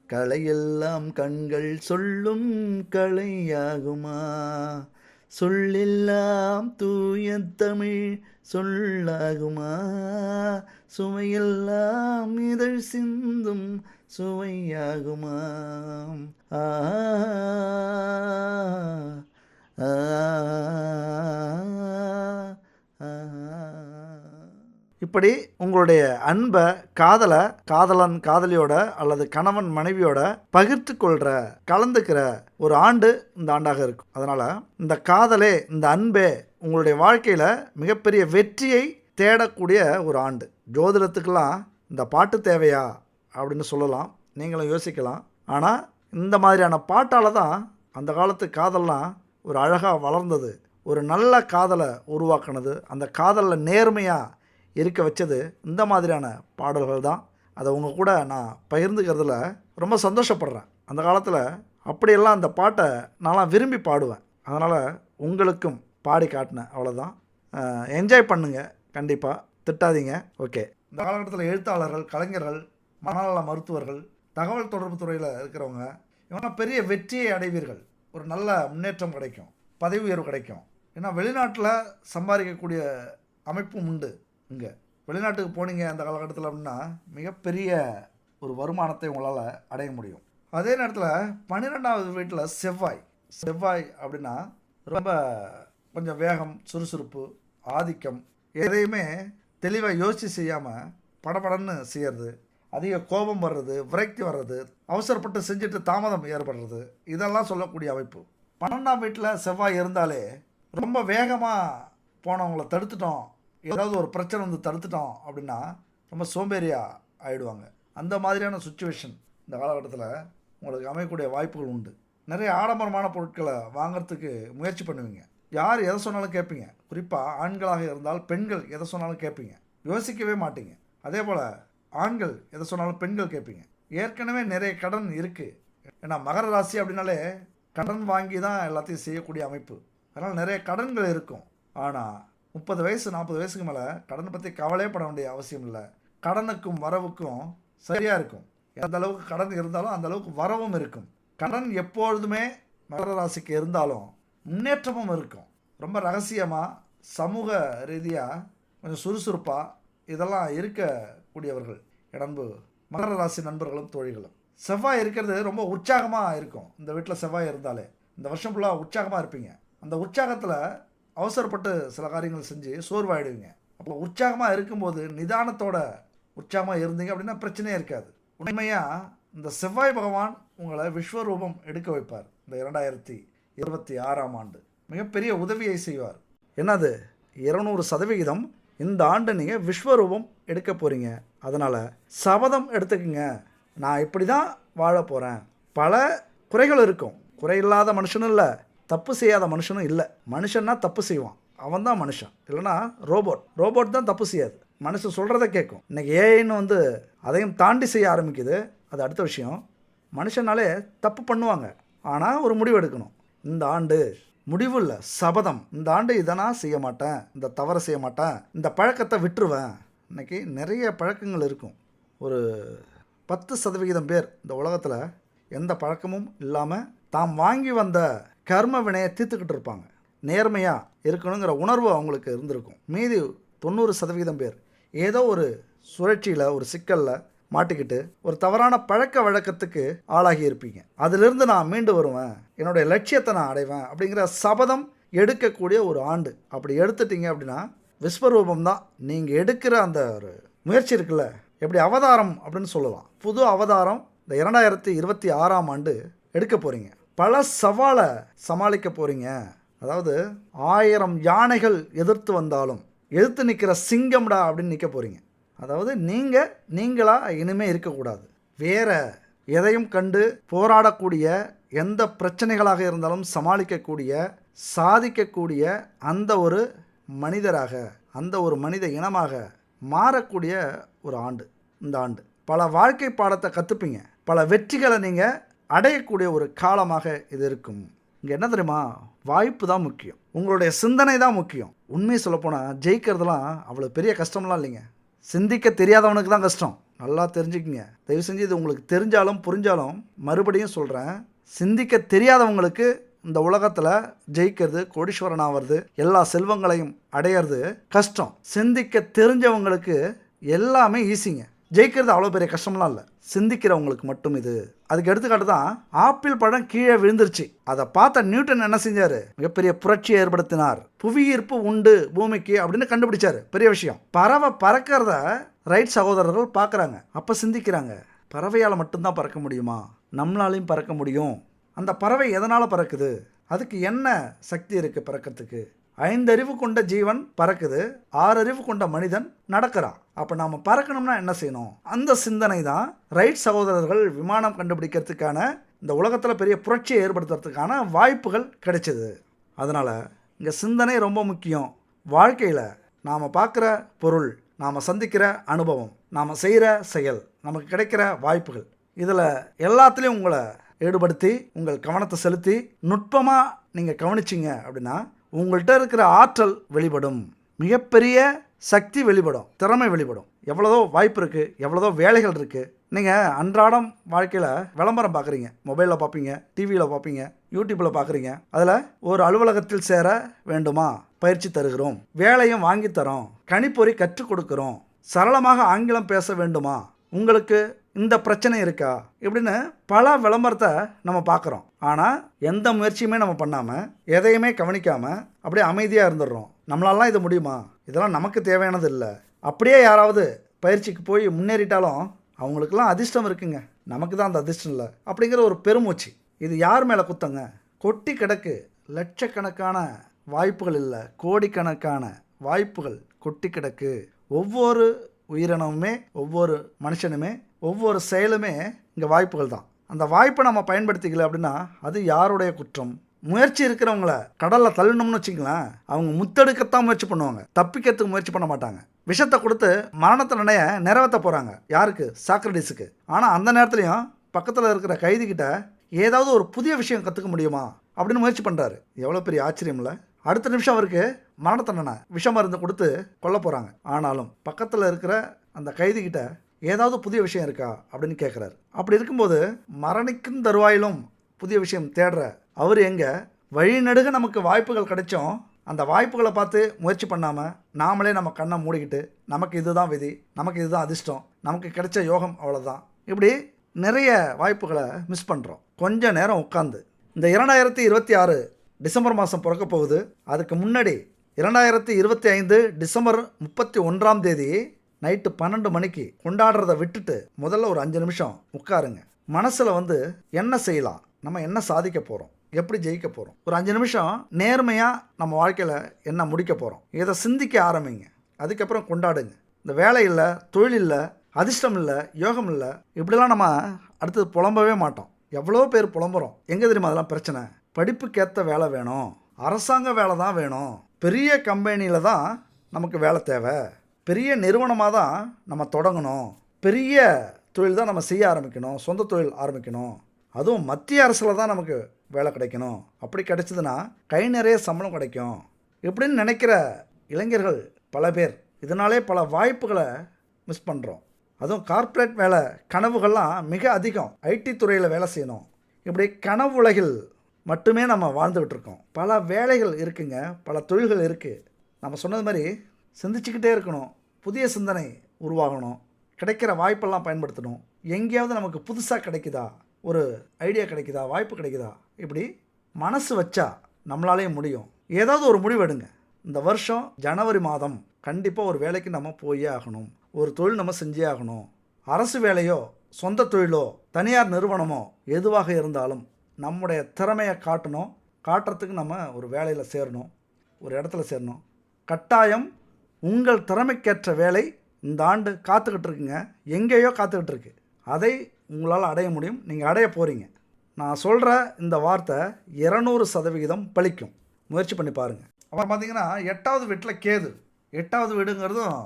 கலையெல்லாம் கண்கள் சொல்லும் கலையாகுமா. சொல்லெல்லாம் தூய தமிழ் சொல்லாகுமா, சுவையெல்லாம் இதழ் சிந்தும் சுவையாகுமா. ஆ ஆ இப்படி உங்களுடைய அன்பை, காதலை காதலன் காதலியோட அல்லது கணவன் மனைவியோட பகிர்ந்து கொள்கிற, கலந்துக்கிற ஒரு ஆண்டு இந்த ஆண்டாக இருக்கும். அதனால் இந்த காதலே, இந்த அன்பே உங்களுடைய வாழ்க்கையில் மிகப்பெரிய வெற்றியை தேடக்கூடிய ஒரு ஆண்டு. ஜோதிடத்துக்கெல்லாம் இந்த பாட்டு தேவையா அப்படின்னு சொல்லலாம், நீங்களும் யோசிக்கலாம். ஆனால் இந்த மாதிரியான பாட்டால் தான் அந்த காலத்து காதல்லாம் ஒரு அழகாக வளர்ந்தது, ஒரு நல்ல காதலை உருவாக்குனது, அந்த காதலில் நேர்மையாக இருக்க வச்சது இந்த மாதிரியான பாடல்கள் தான். அதை உங்கள் கூட நான் பகிர்ந்துக்கிறதுல ரொம்ப சந்தோஷப்படுறேன். அந்த காலத்தில் அப்படியெல்லாம் அந்த பாட்டை நான்லாம் விரும்பி பாடுவேன். அதனால் உங்களுக்கும் பாடி காட்டினேன், அவ்வளோதான். என்ஜாய் பண்ணுங்கள், கண்டிப்பாக திட்டாதீங்க. ஓகே. இந்த காலகட்டத்தில் எழுத்தாளர்கள், கலைஞர்கள், மனநல மருத்துவர்கள், தகவல் தொடர்பு துறையில் இருக்கிறவங்க இவங்க பெரிய வெற்றியை அடைவீர்கள். ஒரு நல்ல முன்னேற்றம் கிடைக்கும், பதவி உயர்வு கிடைக்கும். ஏன்னா வெளிநாட்டில் சம்பாதிக்கக்கூடிய அமைப்பும் உண்டு. இங்கே வெளிநாட்டுக்கு போனீங்க அந்த காலகட்டத்தில் அப்படின்னா மிகப்பெரிய ஒரு வருமானத்தை உங்களால் அடைய முடியும். அதே நேரத்தில் 12வது வீட்டில் செவ்வாய் அப்படின்னா ரொம்ப கொஞ்சம் வேகம், சுறுசுறுப்பு, ஆதிக்கம், எதையுமே தெளிவாக யோசித்து செய்யாமல் படபடன்னு செய்கிறது, அதிக கோபம் வர்றது, விரக்தி வர்றது, அவசரப்பட்டு செஞ்சுட்டு தாமதம் ஏற்படுறது, இதெல்லாம் சொல்லக்கூடிய அமைப்பு. 12ஆம் வீட்டில் செவ்வாய் இருந்தாலே ரொம்ப வேகமாக போனவங்கள தடுத்துட்டோம், ஏதாவது ஒரு பிரச்சனை தடுத்துட்டோம் அப்படின்னா ரொம்ப சோம்பேறியாக ஆகிடுவாங்க. அந்த மாதிரியான சுச்சுவேஷன் இந்த காலகட்டத்தில் உங்களுக்கு அமையக்கூடிய வாய்ப்புகள் உண்டு. நிறைய ஆடம்பரமான பொருட்களை வாங்கிறதுக்கு முயற்சி பண்ணுவீங்க. யார் எதை சொன்னாலும் கேட்பீங்க. குறிப்பாக ஆண்களாக இருந்தால் பெண்கள் எதை சொன்னாலும் கேட்பீங்க, யோசிக்கவே மாட்டீங்க. அதே போல் ஆண்கள் எதை சொன்னாலும் பெண்கள் கேட்பீங்க. ஏற்கனவே நிறைய கடன் இருக்குது. ஏன்னா மகர ராசி அப்படின்னாலே கடன் வாங்கி தான் எல்லாத்தையும் செய்யக்கூடிய அமைப்பு. அதனால் நிறைய கடன்கள் இருக்கும். ஆனால் 30 வயசு 40 வயசுக்கு மேலே கடனை பற்றி கவலையே பட வேண்டிய அவசியம் இல்லை. கடனுக்கும் வரவுக்கும் சரியாக இருக்கும். எந்த அளவுக்கு கடன் இருந்தாலும் அந்த அளவுக்கு வரவும் இருக்கும். கடன் எப்பொழுதுமே மகர ராசிக்கு இருந்தாலும் முன்னேற்றமும் இருக்கும். ரொம்ப ரகசியமாக, சமூக ரீதியாக கொஞ்சம் சுறுசுறுப்பாக இதெல்லாம் இருக்கக்கூடியவர்கள். என் அன்பு மகர ராசி நண்பர்களும் தோழிகளும். செவ்வாய் இருக்கிறது ரொம்ப உற்சாகமாக இருக்கும். இந்த வீட்டில் செவ்வாய் இருந்தாலே இந்த வருஷம் ஃபுல்லாக உற்சாகமாக இருப்பீங்க. அந்த உற்சாகத்தில் அவசரப்பட்டு சில காரியங்கள் செஞ்சு சோர்வாயிடுவீங்க. அப்போ உற்சாகமாக இருக்கும்போது நிதானத்தோட உற்சாகமாக இருந்தீங்க அப்படின்னா பிரச்சனையே இருக்காது. உண்மையாக இந்த செவ்வாய் பகவான் உங்களை விஸ்வரூபம் எடுக்க வைப்பார். இந்த 2026ஆம் ஆண்டு மிகப்பெரிய உதவியை செய்வார். என்னது 200% இந்த ஆண்டு நீங்கள் விஸ்வரூபம் எடுக்க போகிறீங்க. அதனால் சபதம் எடுத்துக்கங்க, நான் இப்படி தான் வாழ போகிறேன். பல குறைகள் இருக்கும். குறை இல்லாத மனுஷனும் இல்லை, தப்பு செய்யாத மனுஷனும் இல்லை. மனுஷன்னா தப்பு செய்வான், அவன் தான் மனுஷன். இல்லைனா ரோபோட் தான் தப்பு செய்யாது, மனுஷன் சொல்கிறத கேட்கும். இன்றைக்கி ஏஐன்னு அதையும் தாண்டி செய்ய ஆரம்பிக்குது. அது அடுத்த விஷயம். மனுஷனாலே தப்பு பண்ணுவாங்க, ஆனால் ஒரு முடிவு எடுக்கணும். இந்த ஆண்டு முடிவு இல்லை, சபதம். இந்த ஆண்டு இதை நான் செய்ய மாட்டேன், இந்த தவறை செய்ய மாட்டேன், இந்த பழக்கத்தை விட்டுருவேன். இன்றைக்கி நிறைய பழக்கங்கள் இருக்கும். ஒரு 10% பேர் இந்த உலகத்தில் எந்த பழக்கமும் இல்லாமல் தாம் வாங்கி வந்த கர்ம வினையை தீர்த்துக்கிட்டு இருப்பாங்க. நேர்மையாக இருக்கணுங்கிற உணர்வு அவங்களுக்கு இருந்திருக்கும். மீதி 90% பேர் ஏதோ ஒரு சுழற்சியில், ஒரு சிக்கலில் மாட்டிக்கிட்டு ஒரு தவறான பழக்க வழக்கத்துக்கு ஆளாகி இருப்பீங்க. அதிலிருந்து நான் மீண்டு வருவேன், என்னுடைய லட்சியத்தை நான் அடைவேன் அப்படிங்கிற சபதம் எடுக்கக்கூடிய ஒரு ஆண்டு. அப்படி எடுத்துட்டீங்க அப்படின்னா விஸ்வரூபம் தான் நீங்கள் எடுக்கிற அந்த ஒரு முயற்சி இருக்குல்ல, எப்படி அவதாரம் அப்படின்னு சொல்லலாம். புது அவதாரம் இந்த 2026ஆம் ஆண்டு எடுக்க போகிறீங்க. பல சவாலை சமாளிக்க போகிறீங்க. அதாவது 1000 யானைகள் எதிர்த்து வந்தாலும் எதிர்த்து நிற்கிற சிங்கம்டா அப்படின்னு நிற்க போகிறீங்க. அதாவது நீங்களாக இனிமேல் இருக்கக்கூடாது. வேற எதையும் கண்டு போராடக்கூடிய, எந்த பிரச்சனைகளாக இருந்தாலும் சமாளிக்கக்கூடிய, சாதிக்கக்கூடிய அந்த ஒரு மனிதராக, அந்த ஒரு மனித இனமாக மாறக்கூடிய ஒரு ஆண்டு இந்த ஆண்டு. பல வாழ்க்கை பாடத்தை கற்றுப்பீங்க. பல வெற்றிகளை நீங்கள் அடையக்கூடிய ஒரு காலமாக இது இருக்கும். இங்கே என்ன தெரியுமா, வாய்ப்பு தான் முக்கியம், உங்களுடைய சிந்தனை தான் முக்கியம். உண்மையை சொல்லப்போனால் ஜெயிக்கிறதுலாம் அவ்வளோ பெரிய கஷ்டம்லாம் இல்லைங்க. சிந்திக்க தெரியாதவனுக்கு தான் கஷ்டம். நல்லா தெரிஞ்சுக்கிங்க. தயவு செஞ்சு இது உங்களுக்கு தெரிஞ்சாலும் புரிஞ்சாலும் மறுபடியும் சொல்கிறேன், சிந்திக்க தெரியாதவங்களுக்கு இந்த உலகத்தில் ஜெயிக்கிறது, கோடீஸ்வரன் ஆகிறது, எல்லா செல்வங்களையும் அடையிறது கஷ்டம். சிந்திக்க தெரிஞ்சவங்களுக்கு எல்லாமே ஈஸிங்க. ஜெயிக்கிறது அவ்வளோ பெரிய கஷ்டம்லாம் இல்லை, சிந்திக்கிறவங்களுக்கு மட்டும் இது. அதுக்கு எடுத்துக்காட்டு தான் ஆப்பிள் பழம் கீழே விழுந்துருச்சு. அதை பார்த்த நியூட்டன் என்ன செஞ்சார், மிகப்பெரிய புரட்சியை ஏற்படுத்தினார். புவியீர்ப்பு உண்டு பூமிக்கு அப்படின்னு கண்டுபிடிச்சார். பெரிய விஷயம். பறவை பறக்கிறத ரைட் சகோதரர்கள் பார்க்குறாங்க. அப்போ சிந்திக்கிறாங்க, பறவையால் மட்டும்தான் பறக்க முடியுமா, நம்மளாலையும் பறக்க முடியும். அந்த பறவை எதனால் பறக்குது, அதுக்கு என்ன சக்தி இருக்குது பறக்கிறதுக்கு. 5 அறிவு கொண்ட ஜீவன் பறக்குது, 6 அறிவு கொண்ட மனிதன் நடக்கிறான். அப்போ நாம் பறக்கணும்னா என்ன செய்யணும்? அந்த சிந்தனை தான் ரைட் சகோதரர்கள் விமானம் கண்டுபிடிக்கிறதுக்கான, இந்த உலகத்தில் பெரிய புரட்சியை ஏற்படுத்துறதுக்கான வாய்ப்புகள் கிடைச்சிது. அதனால் இங்கே சிந்தனை ரொம்ப முக்கியம். வாழ்க்கையில் நாம் பார்க்குற பொருள், நாம் சந்திக்கிற அனுபவம், நாம் செய்கிற செயல், நமக்கு கிடைக்கிற வாய்ப்புகள், இதில் எல்லாத்துலேயும் உங்களை ஈடுபடுத்தி உங்கள் கவனத்தை செலுத்தி நுட்பமாக நீங்கள் கவனிச்சிங்க அப்படின்னா உங்கள்கிட்ட இருக்கிற ஆற்றல் வெளிப்படும், மிகப்பெரிய சக்தி வெளிப்படும், திறமை வெளிப்படும். எவ்வளோதோ வாய்ப்பு இருக்குது, எவ்வளோதோ வேலைகள் இருக்குது. நீங்கள் அன்றாடம் வாழ்க்கையில் விளம்பரம் பார்க்குறீங்க, மொபைலில் பார்ப்பீங்க, டிவியில் பார்ப்பீங்க, யூடியூப்பில் பார்க்குறீங்க. அதில் ஒரு அலுவலகத்தில் சேர வேண்டுமா, பயிற்சி தருகிறோம், வேலையும் வாங்கி தரோம், கணிப்பொறி கற்றுக் கொடுக்குறோம், சரளமாக ஆங்கிலம் பேச வேண்டுமா, உங்களுக்கு இந்த பிரச்சனை இருக்கா, இப்படின்னு பல விளம்பரத்தை நம்ம பார்க்குறோம். ஆனால் எந்த முயற்சியுமே நம்ம பண்ணாமல், எதையுமே கவனிக்காமல் அப்படியே அமைதியாக இருந்துடுறோம். நம்மளாலாம் இது முடியுமா, இதெல்லாம் நமக்கு தேவையானது இல்லை. அப்படியே யாராவது பயிற்சிக்கு போய் முன்னேறிட்டாலும் அவங்களுக்கெல்லாம் அதிர்ஷ்டம் இருக்குங்க, நமக்கு தான் அந்த அதிர்ஷ்டம் இல்லை அப்படிங்கிற ஒரு பெருமூச்சு. இது யார் மேலே குத்தங்க? கொட்டி கிடக்கு லட்சக்கணக்கான வாய்ப்புகள் இல்லை, கோடிக்கணக்கான வாய்ப்புகள் கொட்டி கிடக்கு. ஒவ்வொரு உயிரினமுமே, ஒவ்வொரு மனுஷனுமே, ஒவ்வொரு செயலுமே இங்கே வாய்ப்புகள் தான். அந்த வாய்ப்பை நம்ம பயன்படுத்திக்கல அப்படின்னா அது யாருடைய குற்றம்? முயற்சி இருக்கிறவங்கள கடலில் தள்ளணும்னு வச்சுங்களேன், அவங்க முத்தெடுக்கத்தான் முயற்சி பண்ணுவாங்க, தப்பிக்கிறதுக்கு முயற்சி பண்ண மாட்டாங்க. விஷத்தை கொடுத்து மரண தண்டனையை நிறைவேற்ற போகிறாங்க. யாருக்கு? சாக்ரடீஸுக்கு. ஆனால் அந்த நேரத்துலையும் பக்கத்தில் இருக்கிற கைதிக்கிட்ட ஏதாவது ஒரு புதிய விஷயம் கற்றுக்க முடியுமா அப்படின்னு முயற்சி பண்ணுறாரு. எவ்வளோ பெரிய ஆச்சரியம் இல்லை? அடுத்த நிமிஷம் அவருக்கு மரண தண்டனை, விஷ மருந்து கொடுத்து கொல்ல போகிறாங்க. ஆனாலும் பக்கத்தில் இருக்கிற அந்த கைதிக்கிட்ட ஏதாவது புதிய விஷயம் இருக்கா அப்படின்னு கேட்குறாரு. அப்படி இருக்கும்போது மரணிக்கும் தருவாயிலும் புதிய விஷயம் தேடுற அவர் எங்கே? வழிநடுக நமக்கு வாய்ப்புகள் கிடைச்சோம், அந்த வாய்ப்புகளை பார்த்து முயற்சி பண்ணாமல் நாமளே நம்ம கண்ணை மூடிக்கிட்டு நமக்கு இதுதான் விதி, நமக்கு இதுதான் அதிர்ஷ்டம், நமக்கு கிடைச்ச யோகம் அவ்வளோதான், இப்படி நிறைய வாய்ப்புகளை மிஸ் பண்ணுறோம். கொஞ்சம் நேரம் உட்காந்து இந்த 2026 டிசம்பர் மாதம் பிறக்க போகுது. அதுக்கு முன்னாடி 2025 டிசம்பர் 31ஆம் தேதி நைட்டு 12 மணிக்கு கொண்டாடுறதை விட்டுட்டு முதல்ல ஒரு 5 நிமிஷம் உட்காருங்க. மனசில் என்ன செய்யலாம், நம்ம என்ன சாதிக்க போகிறோம், எப்படி ஜெயிக்க போகிறோம், ஒரு 5 நிமிஷம் நேர்மையாக நம்ம வாழ்க்கையில் என்ன முடிக்க போகிறோம், இதை சிந்திக்க ஆரம்பிங்க. அதுக்கப்புறம் கொண்டாடுங்க. இந்த வேலை இல்லை, தொழில் இல்லை, அதிர்ஷ்டம் இல்லை, யோகம் இல்லை, இப்படிலாம் நம்ம அடுத்தது புலம்பவே மாட்டோம். எவ்வளோ பேர் புலம்புறோம். எங்கே தெரியுமா அதெல்லாம் பிரச்சனை? படிப்புக்கேற்ற வேலை வேணும், அரசாங்க வேலை தான் வேணும், பெரிய கம்பெனியில் தான் நமக்கு வேலை தேவை, பெரிய நிறுவனமாக தான் நம்ம தொடங்கணும், பெரிய தொழில் தான் நம்ம செய்ய ஆரம்பிக்கணும், சொந்த தொழில் ஆரம்பிக்கணும், அதுவும் மத்திய அரசில் தான் நமக்கு வேலை கிடைக்கணும், அப்படி கிடைச்சதுன்னா கை நிறைய சம்பளம் கிடைக்கும், இப்படின்னு நினைக்கிற இளைஞர்கள் பல பேர். இதனாலே பல வாய்ப்புகளை மிஸ் பண்ணுறோம். அதுவும் கார்ப்பரேட் வேலை கனவுகள்லாம் மிக அதிகம். ஐடி துறையில் வேலை செய்யணும், இப்படி கனவு உலகில் மட்டுமே நம்ம வாழ்ந்துக்கிட்டு இருக்கோம். பல வேலைகள் இருக்குங்க, பல தொழில்கள் இருக்குது. நம்ம சொன்னது மாதிரி சிந்திச்சுக்கிட்டே இருக்கணும், புதிய சிந்தனை உருவாகணும், கிடைக்கிற வாய்ப்பெல்லாம் பயன்படுத்தணும். எங்கேயாவது நமக்கு புதுசாக கிடைக்குதா, ஒரு ஐடியா கிடைக்குதா, வாய்ப்பு கிடைக்குதா, இப்படி மனசு வச்சா நம்மளாலேயும் முடியும். ஏதாவது ஒரு முடிவு எடுங்க. இந்த வருஷம் ஜனவரி மாதம் கண்டிப்பாக ஒரு வேலைக்கு நம்ம போயே ஆகணும், ஒரு தொழில் நம்ம செஞ்சே ஆகணும். அரசு வேலையோ, சொந்த தொழிலோ, தனியார் நிறுவனமோ எதுவாக இருந்தாலும் நம்முடைய திறமையை காட்டுறதுக்கு நம்ம ஒரு வேலையில் சேரணும், ஒரு இடத்துல சேரணும். கட்டாயம் உங்கள் திறமைக்கேற்ற வேலை இந்த ஆண்டு காத்துக்கிட்டு இருக்குங்க, எங்கேயோ காத்துக்கிட்டு இருக்கு. அதை உங்களால் அடைய முடியும், நீங்கள் அடைய போகிறீங்க. நான் சொல்கிற இந்த வார்த்தை 200% பலிக்கும். முயற்சி பண்ணி பாருங்கள். அப்புறம் பார்த்தீங்கன்னா 8வது வீட்டில் கேது. 8வது வீடுங்கிறதும்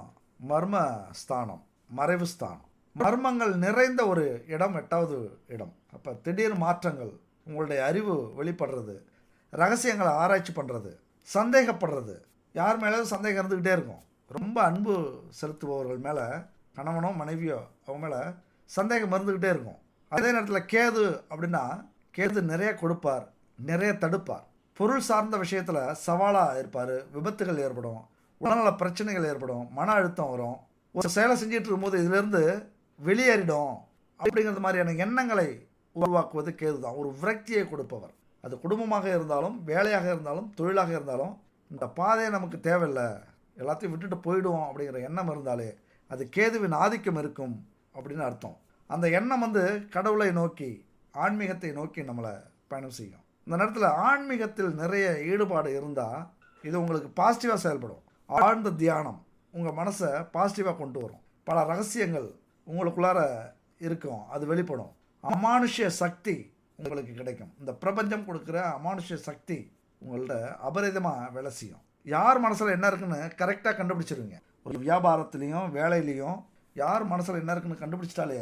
மர்ம ஸ்தானம், மறைவு ஸ்தானம், மர்மங்கள் நிறைந்த ஒரு இடம் 8வது இடம். அப்போ திடீர் மாற்றங்கள், உங்களுடைய அறிவு வெளிப்படுறது, ரகசியங்களை ஆராய்ச்சி பண்ணுறது, சந்தேகப்படுறது, யார் மேலேயும் சந்தேகம் இருந்துக்கிட்டே இருக்கும். ரொம்ப அன்பு செலுத்துபவர்கள் மேலே, கணவனோ மனைவியோ, அவங்க மேலே சந்தேகம் இருந்துக்கிட்டே இருக்கும். அதே நேரத்தில் கேது அப்படின்னா, கேது நிறைய கொடுப்பார், நிறைய தடுப்பார். பொருள் சார்ந்த விஷயத்தில் சவாலாக இருப்பார், விபத்துகள் ஏற்படும், உடல்நல பிரச்சனைகள் ஏற்படும், மன அழுத்தம் வரும். ஒரு செயலை செஞ்சிட்டு இருக்கும்போது இதிலேருந்து வெளியேறிடும் அப்படிங்கிறது மாதிரியான எண்ணங்களை உருவாக்குவது கேது தான். ஒரு விரக்தியை கொடுப்பவர். அது குடும்பமாக இருந்தாலும், வேலையாக இருந்தாலும், தொழிலாக இருந்தாலும், இந்த பாதையை நமக்கு தேவையில்லை, எல்லாத்தையும் விட்டுட்டு போயிடுவோம் அப்படிங்கிற எண்ணம் இருந்தாலே அது கேதுவின் ஆதிக்கம் இருக்கும் அப்படின்னு அர்த்தம். அந்த எண்ணம் கடவுளை நோக்கி, ஆன்மீகத்தை நோக்கி நம்மளை பயணம் செய்யும். இந்த நேரத்தில் ஆன்மீகத்தில் நிறைய ஈடுபாடு இருந்தால் இது உங்களுக்கு பாசிட்டிவாக செயல்படும். ஆழ்ந்த தியானம் உங்கள் மனசை பாசிட்டிவாக கொண்டு வரும். பல ரகசியங்கள் உங்களுக்குள்ளார இருக்கும், அது வெளிப்படும். அமானுஷ்ய சக்தி உங்களுக்கு கிடைக்கும். இந்த பிரபஞ்சம் கொடுக்குற அமானுஷ்ய சக்தி உங்கள்ட்ட அபரிதமாக வேலை செய்யும். யார் மனசில் என்ன இருக்குன்னு கரெக்டாக கண்டுபிடிச்சிருவீங்க. ஒரு வியாபாரத்துலேயும் வேலையிலையும் யார் மனசில் என்ன இருக்குன்னு கண்டுபிடிச்சிட்டாலே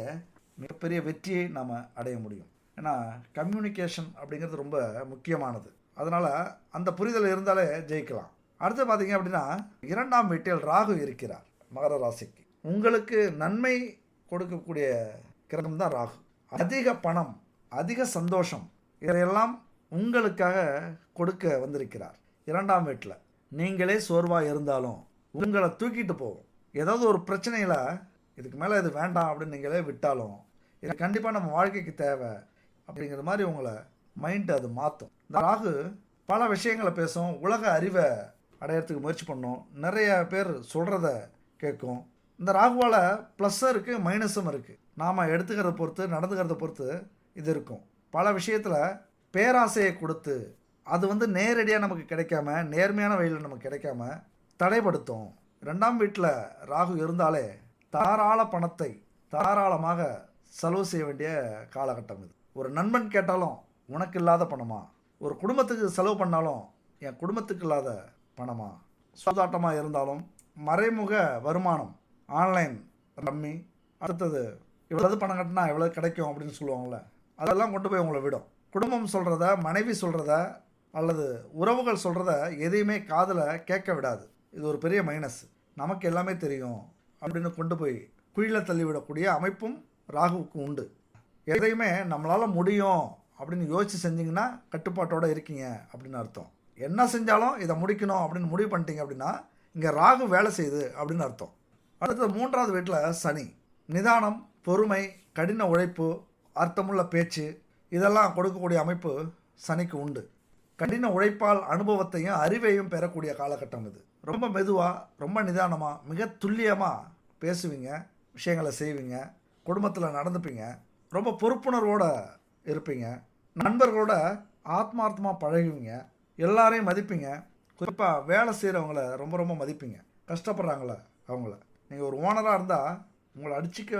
மிகப்பெரிய வெற்றியை நாம் அடைய முடியும். ஏன்னா கம்யூனிகேஷன் அப்படிங்கிறது ரொம்ப முக்கியமானது. அதனால் அந்த புரிதல் இருந்தாலே ஜெயிக்கலாம். அடுத்து பார்த்தீங்க அப்படின்னா 2ஆம் வீட்டில் ராகு இருக்கிறார். மகர ராசிக்கு உங்களுக்கு நன்மை கொடுக்கக்கூடிய கிரகம் தான் ராகு. அதிக பணம், அதிக சந்தோஷம், இதையெல்லாம் உங்களுக்காக கொடுக்க வந்திருக்கிறார் 2ஆம் வீட்டில். நீங்களே சோர்வாக இருந்தாலும் உங்களை தூக்கிட்டு போகும். ஏதாவது ஒரு பிரச்சனையில் இதுக்கு மேலே இது வேண்டாம் அப்படின்னு நீங்களே விட்டாலும் இது கண்டிப்பாக நம்ம வாழ்க்கைக்கு தேவை அப்படிங்கிற மாதிரி உங்களை மைண்டு அது மாற்றும். இந்த ராகு பல விஷயங்களை பேசும், உலக அறிவை அடையிறதுக்கு முயற்சி பண்ணும், நிறைய பேர் சொல்கிறத கேட்கும். இந்த ராகுவால் ப்ளஸ்ஸும் இருக்குது, மைனஸும் இருக்குது. நாம் எடுத்துக்கிறத பொறுத்து, நடந்துக்கிறத பொறுத்து இது இருக்கும். பல விஷயத்தில் பேராசையை கொடுத்து அது நேரடியாக நமக்கு கிடைக்காம, நேர்மையான வழியில் நமக்கு கிடைக்காம தடைப்படுத்தும். 2ஆம் வீட்டில் ராகு இருந்தாலே தாராள பணத்தை தாராளமாக செலவு செய்ய வேண்டிய காலகட்டம் இது. ஒரு நண்பன் கேட்டாலும் உனக்கு இல்லாத பணமா, ஒரு குடும்பத்துக்கு செலவு பண்ணாலும் என் குடும்பத்துக்கு இல்லாத பணமா, சூதாட்டமாக இருந்தாலும் மறைமுக வருமானம், ஆன்லைன் ரம்மி, அடுத்தது இவ்வளவு பணம் கட்டினா எவ்வளோ கிடைக்கும் அப்படின்னு சொல்லுவாங்கள்ல, அதெல்லாம் கொண்டு போய் உங்களை விடும். குடும்பம் சொல்கிறத, மனைவி சொல்கிறத அல்லது உறவுகள் சொல்கிறத எதையுமே காதில் கேட்க விடாது. இது ஒரு பெரிய மைனஸ். நமக்கு எல்லாமே தெரியும் அப்படின்னு கொண்டு போய் குழியில் தள்ளிவிடக்கூடிய அமைப்பும் ராகுவுக்கு உண்டு. எதையுமே நம்மளால் முடியும் அப்படின்னு யோசித்து செஞ்சிங்கன்னா கட்டுப்பாட்டோடு இருக்கீங்க அப்படின்னு அர்த்தம். என்ன செஞ்சாலும் இதை முடிக்கணும் அப்படின்னு முடிவு பண்ணிட்டீங்க அப்படின்னா இங்கே ராகு வேலை செய்யுது அப்படின்னு அர்த்தம். அடுத்தது 3வது வீட்டில் சனி. நிதானம், பொறுமை, கடின உழைப்பு, அர்த்தமுள்ள பேச்சு இதெல்லாம் கொடுக்கக்கூடிய அமைப்பு சனிக்கு உண்டு. கடின உழைப்பால் அனுபவத்தையும் அறிவையும் பெறக்கூடிய காலகட்டம் இது. ரொம்ப மெதுவாக, ரொம்ப நிதானமாக, மிக துல்லியமாக பேசுவீங்க, விஷயங்களை செய்வீங்க, குடும்பத்தில் நடந்துப்பீங்க, ரொம்ப பொறுப்புணர்வோடு இருப்பீங்க, நண்பர்களோட ஆத்மார்த்தமாக பழகுவீங்க, எல்லாரையும் மதிப்பீங்க. குறிப்பாக வேலை செய்கிறவங்கள ரொம்ப ரொம்ப மதிப்பீங்க. கஷ்டப்படுறாங்கள அவங்கள. நீங்கள் ஒரு ஓனராக இருந்தால் உங்களை அடிச்சிக்க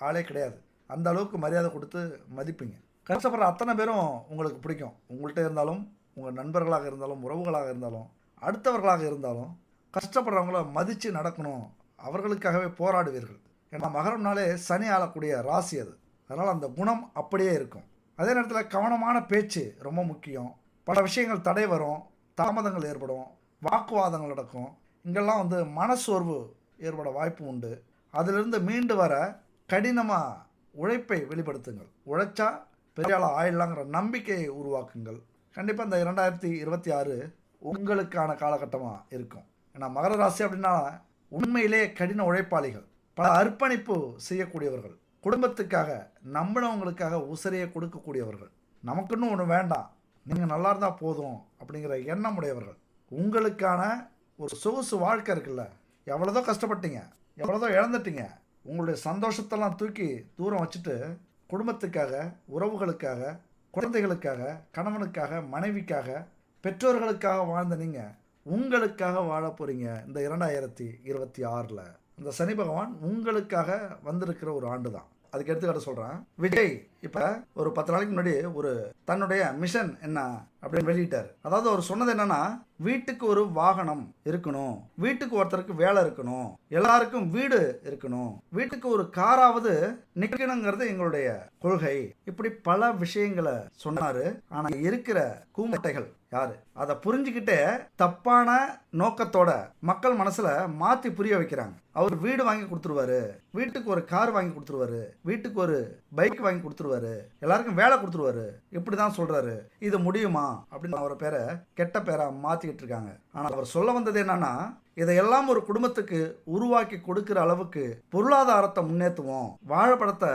ஆளே கிடையாது. அந்த அளவுக்கு மரியாதை கொடுத்து மதிப்பீங்க. கஷ்டப்படுற அத்தனை பேரும் உங்களுக்கு பிடிக்கும். உங்கள்கிட்ட இருந்தாலும், உங்கள் நண்பர்களாக இருந்தாலும், உறவுகளாக இருந்தாலும், அடுத்தவர்களாக இருந்தாலும் கஷ்டப்படுறவங்கள மதித்து நடக்கணும். அவர்களுக்காகவே போராடுவீர்கள். ஏன்னா மகரம்னாலே சனி ஆளக்கூடிய ராசி அது. அதனால் அந்த குணம் அப்படியே இருக்கும். அதே நேரத்தில் கவனமான பேச்சு ரொம்ப முக்கியம். பல விஷயங்கள் தடை வரும், தாமதங்கள் ஏற்படும், வாக்குவாதங்கள் நடக்கும். இங்கெல்லாம் மனசோர்வு ஏற்பட வாய்ப்பு உண்டு. அதிலிருந்து மீண்டு வர கடினமாக உழைப்பை வெளிப்படுத்துங்கள். உழைச்சா பெரிய ஆள் ஆயிடலாங்கிற நம்பிக்கையை உருவாக்குங்கள். கண்டிப்பாக இந்த 2026 உங்களுக்கான காலகட்டமாக இருக்கும். ஏன்னா மகர ராசி அப்படின்னா உண்மையிலே கடின உழைப்பாளிகள், பல அர்ப்பணிப்பு செய்யக்கூடியவர்கள், குடும்பத்துக்காக நம்பினவங்களுக்காக உசிரையை கொடுக்கக்கூடியவர்கள். நமக்குன்னு ஒன்று வேண்டாம், நீங்கள் நல்லா இருந்தால் போதும் அப்படிங்கிற எண்ணம் உடையவர்கள். உங்களுக்கான ஒரு சொகுசு வாழ்க்கை இருக்குல்ல, எவ்வளோதோ கஷ்டப்பட்டீங்க, எவ்வளோதோ இழந்துட்டீங்க, உங்களுடைய சந்தோஷத்தெல்லாம் தூக்கி தூரம் வச்சுட்டு குடும்பத்துக்காக, உறவுகளுக்காக, குழந்தைகளுக்காக, கணவனுக்காக, மனைவிக்காக, பெற்றோர்களுக்காக வாழ்ந்த நீங்கள் உங்களுக்காக வாழ போகிறீங்க. இந்த 2026 இந்த சனி பகவான் உங்களுக்காக வந்திருக்கிற ஒரு ஆண்டு தான். அதுக்கு எடுத்துக்காட்ட சொல்கிறேன். விஜய் இப்போ ஒரு 10 நாளைக்கு முன்னாடி ஒரு தன்னுடைய மிஷன் என்ன அப்படின்னு வெளியிட்டார். அதாவது அவர் சொன்னது என்னன்னா, வீட்டுக்கு ஒரு வாகனம் இருக்கணும், வீட்டுக்கு ஒருத்தருக்கு வேலை இருக்கணும், எல்லாருக்கும் வீடு இருக்கணும், வீட்டுக்கு ஒரு காராவது நிற்கணுங்கிறது எங்களுடைய கொள்கை. இப்படி பல விஷயங்களை சொன்னாரு. ஆனா இருக்கிற கூமட்டைகள் யாரு அதை புரிஞ்சுக்கிட்டே தப்பான நோக்கத்தோட மக்கள் மனசுல மாத்தி புரிய வைக்கிறாங்க. அவர் வீடு வாங்கி கொடுத்துருவாரு, வீட்டுக்கு ஒரு கார் வாங்கி கொடுத்துருவாரு, வீட்டுக்கு ஒரு பைக் வாங்கி கொடுத்துருவாரு, எல்லாருக்கும் வேலை கொடுத்துருவாரு, இப்படிதான் சொல்றாரு. இது முடியுமா அப்படின்னு அவரை பேரை கெட்ட பேரா மாத்திக்கிட்டு இருக்காங்க. ஆனா அவர் சொல்ல வந்தது என்னன்னா, இதையெல்லாம் ஒரு குடும்பத்துக்கு உருவாக்கி கொடுக்கிற அளவுக்கு பொருளாதாரத்தை முன்னேற்றுவோம். வாழைப்பழத்தை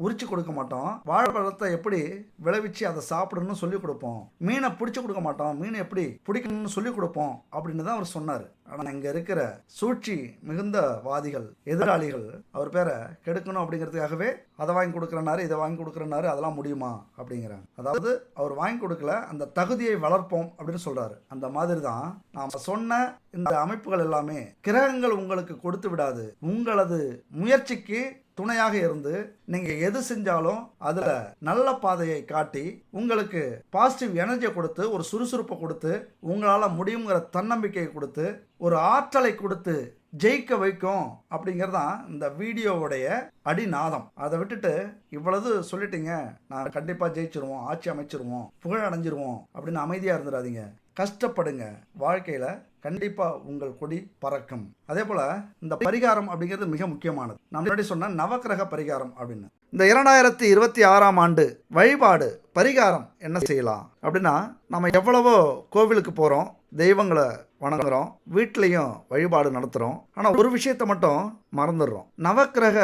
உரிச்சு கொடுக்க மாட்டோம், வாழைப்பழத்தை எப்படி விளைவிச்சு அதை சாப்பிடணும்னு சொல்லி கொடுப்போம், மீனை பிடிச்சி கொடுக்க மாட்டோம், மீனை எப்படி பிடிக்கணும்னு சொல்லி கொடுப்போம் அப்படின்னு தான் அவர் சொன்னார். ஆனால் இங்கே இருக்கிற சூழ்ச்சி மிகுந்த வாதிகள், எதிராளிகள் அவர் பேரை கெடுக்கணும் அப்படிங்கிறதுக்காகவே அதை வாங்கி கொடுக்குறனாரு, இதை வாங்கி கொடுக்குறனாரு, அதெல்லாம் முடியுமா அப்படிங்கிறாங்க. அதாவது அவர் வாங்கி கொடுக்கல, அந்த தகுதியை வளர்ப்போம் அப்படின்னு சொல்றாரு. அந்த மாதிரி தான் நாம் சொன்ன இந்த அமைப்புகள் எல்லாமே கிரகங்கள் உங்களுக்கு கொடுத்து விடாது. உங்களது முயற்சிக்கு துணையாக இருந்து நீங்க எது செஞ்சாலும் அதுல நல்ல பாதையை காட்டி உங்களுக்கு பாசிட்டிவ் எனர்ஜியை கொடுத்து, ஒரு சுறுசுறுப்பை கொடுத்து, உங்களால முடியுங்கிற தன்னம்பிக்கையை கொடுத்து, ஒரு ஆற்றலை கொடுத்து ஜெயிக்க வைக்கும் அப்படிங்கிறதான் இந்த வீடியோவுடைய அடிநாதம். அதை விட்டுட்டு இவ்வளவு சொல்லிட்டீங்க, நான் கண்டிப்பா ஜெயிச்சிருவோம், ஆட்சி அமைச்சிருவோம், புகழ் அடைஞ்சிருவோம் அப்படின்னு அமைதியா இருந்துடாதீங்க. கஷ்டப்படுங்க, வாழ்க்கையில கண்டிப்பா உங்கள் கொடி பறக்கும். அதே போல இந்த பரிகாரம் அப்படிங்கிறது மிக முக்கியமானது. நான் முன்னாடி சொன்ன நவக்கிரக பரிகாரம் அப்படின்னு இந்த 2026 வழிபாடு பரிகாரம் என்ன செய்யலாம் அப்படின்னா, நம்ம எவ்வளவோ கோவிலுக்கு போறோம், தெய்வங்களை வணங்குறோம், வீட்லையும் வழிபாடு நடத்துகிறோம். ஆனால் ஒரு விஷயத்தை மட்டும் மறந்துடுறோம், நவக்கிரக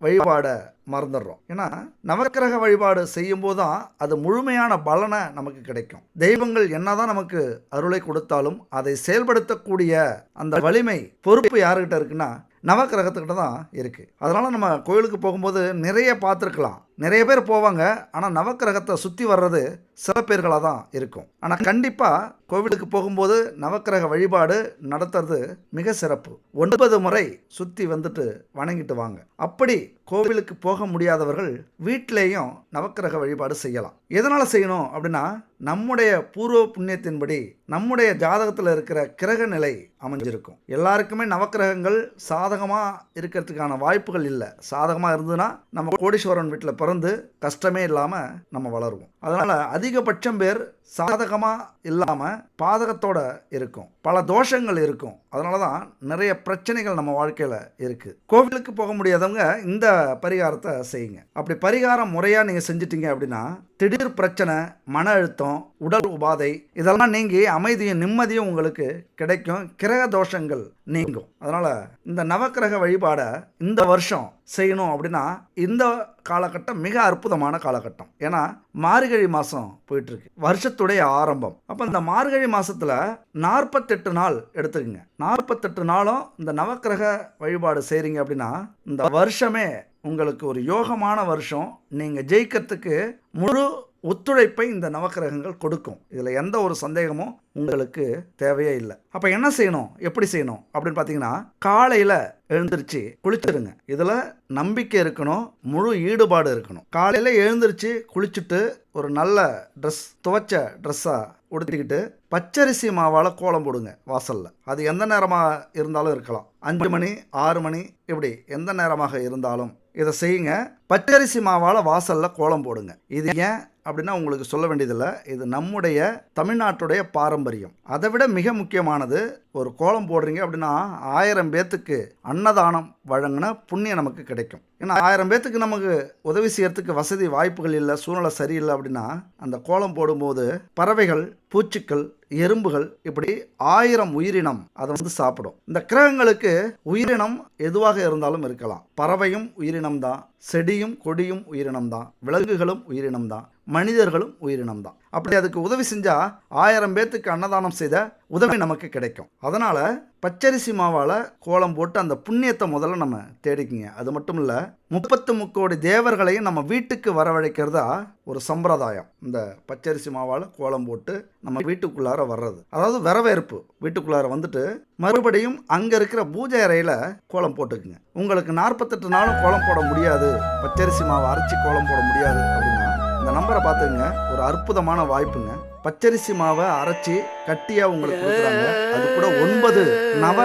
வழிபாடை மறந்துடுறோம். ஏன்னா நவக்கிரக வழிபாடு செய்யும் போது தான் அது முழுமையான பலனை நமக்கு கிடைக்கும். தெய்வங்கள் என்னதான் நமக்கு அருளை கொடுத்தாலும் அதை செயல்படுத்தக்கூடிய அந்த வலிமை, பொறுப்பு யாருக்கிட்ட இருக்குன்னா நவக்கிரகத்துக்கிட்ட தான் இருக்குது. அதனால் நம்ம கோயிலுக்கு போகும்போது நிறைய பார்த்துருக்கலாம், நிறைய பேர் போவாங்க. ஆனால் நவக்கிரகத்தை சுற்றி வர்றது சில பேர்களாக தான் இருக்கும். ஆனால் கண்டிப்பாக கோவிலுக்கு போகும்போது நவக்கிரக வழிபாடு நடத்துறது மிக சிறப்பு. 9 முறை சுற்றி வந்துட்டு வணங்கிட்டு வாங்க. அப்படி கோவிலுக்கு போக முடியாதவர்கள் வீட்டிலேயும் நவக்கிரக வழிபாடு செய்யலாம். எதனால் செய்யணும் அப்படின்னா, நம்முடைய பூர்வ புண்ணியத்தின்படி நம்முடைய ஜாதகத்தில் இருக்கிற கிரக நிலை அமைஞ்சிருக்கும். எல்லாருக்குமே நவக்கிரகங்கள் சாதகமாக இருக்கிறதுக்கான வாய்ப்புகள் இல்லை. சாதகமாக இருந்ததுன்னா நம்ம கோடீஸ்வரன் வீட்டில் பிறந்து கஷ்டமே இல்லாமல் நம்ம வளருவோம். அதனால் அதிகபட்சம் பேர் சாதகமாக இல்லாமல் பாதகத்தோட இருக்கும், பல தோஷங்கள் இருக்கும். அதனால தான் நிறைய பிரச்சனைகள் நம்ம வாழ்க்கையில் இருக்குது. கோவிலுக்கு போக முடியாதவங்க இந்த பரிகாரத்தை செய்யுங்க. அப்படி பரிகாரம் முறையாக நீங்கள் செஞ்சிட்டீங்க அப்படின்னா திடீர் பிரச்சனை, மன அழுத்தம், உடல் உபாதை இதெல்லாம் நீங்கி அமைதியும் நிம்மதியும் உங்களுக்கு கிடைக்கும். கிரக தோஷங்கள் நீங்கும். அதனால் இந்த நவக்கிரக வழிபாடை இந்த வருஷம் செய்யணும் அப்படின்னா இந்த காலகட்டம் மிக அற்புதமான காலகட்டம். ஏன்னா மார்கழி மாதம் போயிட்டுருக்கு, வருஷத்துடைய ஆரம்பம். அப்போ இந்த மார்கழி மாதத்தில் 48 நாள் எடுத்துக்கங்க. 48 நாளும் இந்த நவக்கிரக வழிபாடு செய்கிறீங்க அப்படின்னா இந்த வருஷமே உங்களுக்கு ஒரு யோகமான வருஷம். நீங்கள் ஜெயிக்கிறதுக்கு முழு ஒத்துழைப்பை இந்த நவக்கிரகங்கள் கொடுக்கும். இதில் எந்த ஒரு சந்தேகமும் உங்களுக்கு தேவையே இல்லை. அப்போ என்ன செய்யணும், எப்படி செய்யணும் அப்படின்னு பார்த்தீங்கன்னா காலையில் எழுந்திருச்சு குளிச்சிடுங்க. இதில் நம்பிக்கை இருக்கணும், முழு ஈடுபாடு இருக்கணும். காலையில் எழுந்திருச்சு குளிச்சுட்டு ஒரு நல்ல ட்ரெஸ், துவைச்ச ட்ரெஸ்ஸாக உடுத்திக்கிட்டு பச்சரிசி மாவால் கோலம் போடுங்க வாசலில். அது எந்த நேரமாக இருந்தாலும் இருக்கலாம், 5 மணி 6 மணி இப்படி எந்த நேரமாக இருந்தாலும் இதை செய்யுங்க. பச்சரிசி மாவால் வாசலில் கோலம் போடுங்க. இது ஏன் அப்படின்னா உங்களுக்கு சொல்ல வேண்டியதில்லை, இது நம்முடைய தமிழ்நாட்டுடைய பாரம்பரியம். அதை விட மிக முக்கியமானது, ஒரு கோலம் போடுறீங்க அப்படின்னா 1000 பேத்துக்கு அன்னதானம் வழங்கின புண்ணியம் நமக்கு கிடைக்கும். ஏன்னா 1000 பேத்துக்கு நமக்கு உதவி செய்யறதுக்கு வசதி வாய்ப்புகள் இல்லை, சூழ்நிலை சரியில்லை அப்படின்னா அந்த கோலம் போடும்போது பறவைகள், பூச்சிக்கள், எறும்புகள் இப்படி 1000 உயிரினம் அதை சாப்பிடும். இந்த கிரகங்களுக்கு உயிரினம் எதுவாக இருந்தாலும் இருக்கலாம். பறவையும் உயிரினம் தான், செடியும் கொடியும் உயிரினம் தான், விலங்குகளும் உயிரினம் தான், மனிதர்களும் உயிரினம் தான். அப்படி அதுக்கு உதவி செஞ்சால் 1000 பேத்துக்கு அன்னதானம் செய்த உதவி நமக்கு கிடைக்கும். அதனால் பச்சரிசி மாவால் கோலம் போட்டு அந்த புண்ணியத்தை முதல்ல நம்ம தேடிக்கிங்க. அது மட்டும் இல்லை, 33 கோடி தேவர்களையும் நம்ம வீட்டுக்கு வரவழைக்கிறதா ஒரு சம்பிரதாயம். இந்த பச்சரிசி மாவால் கோலம் போட்டு நம்ம வீட்டுக்குள்ளார வர்றது, அதாவது வரவேற்பு. வீட்டுக்குள்ளார வந்துட்டு மறுபடியும் அங்கே இருக்கிற பூஜை அறையில் கோலம் போட்டுக்குங்க. உங்களுக்கு 48 நாளும் கோலம் போட முடியாது, பச்சரிசி மாவை அரைச்சி கோலம் போட முடியாது அப்படின்னா இந்த நம்பரை பார்த்துங்க, ஒரு அற்புதமான வாய்ப்புங்க. பச்சரிசி மாவை அரைச்சி கட்டியாக உங்களுக்கு கொடுக்குறாங்க. அது கூட 9 நவ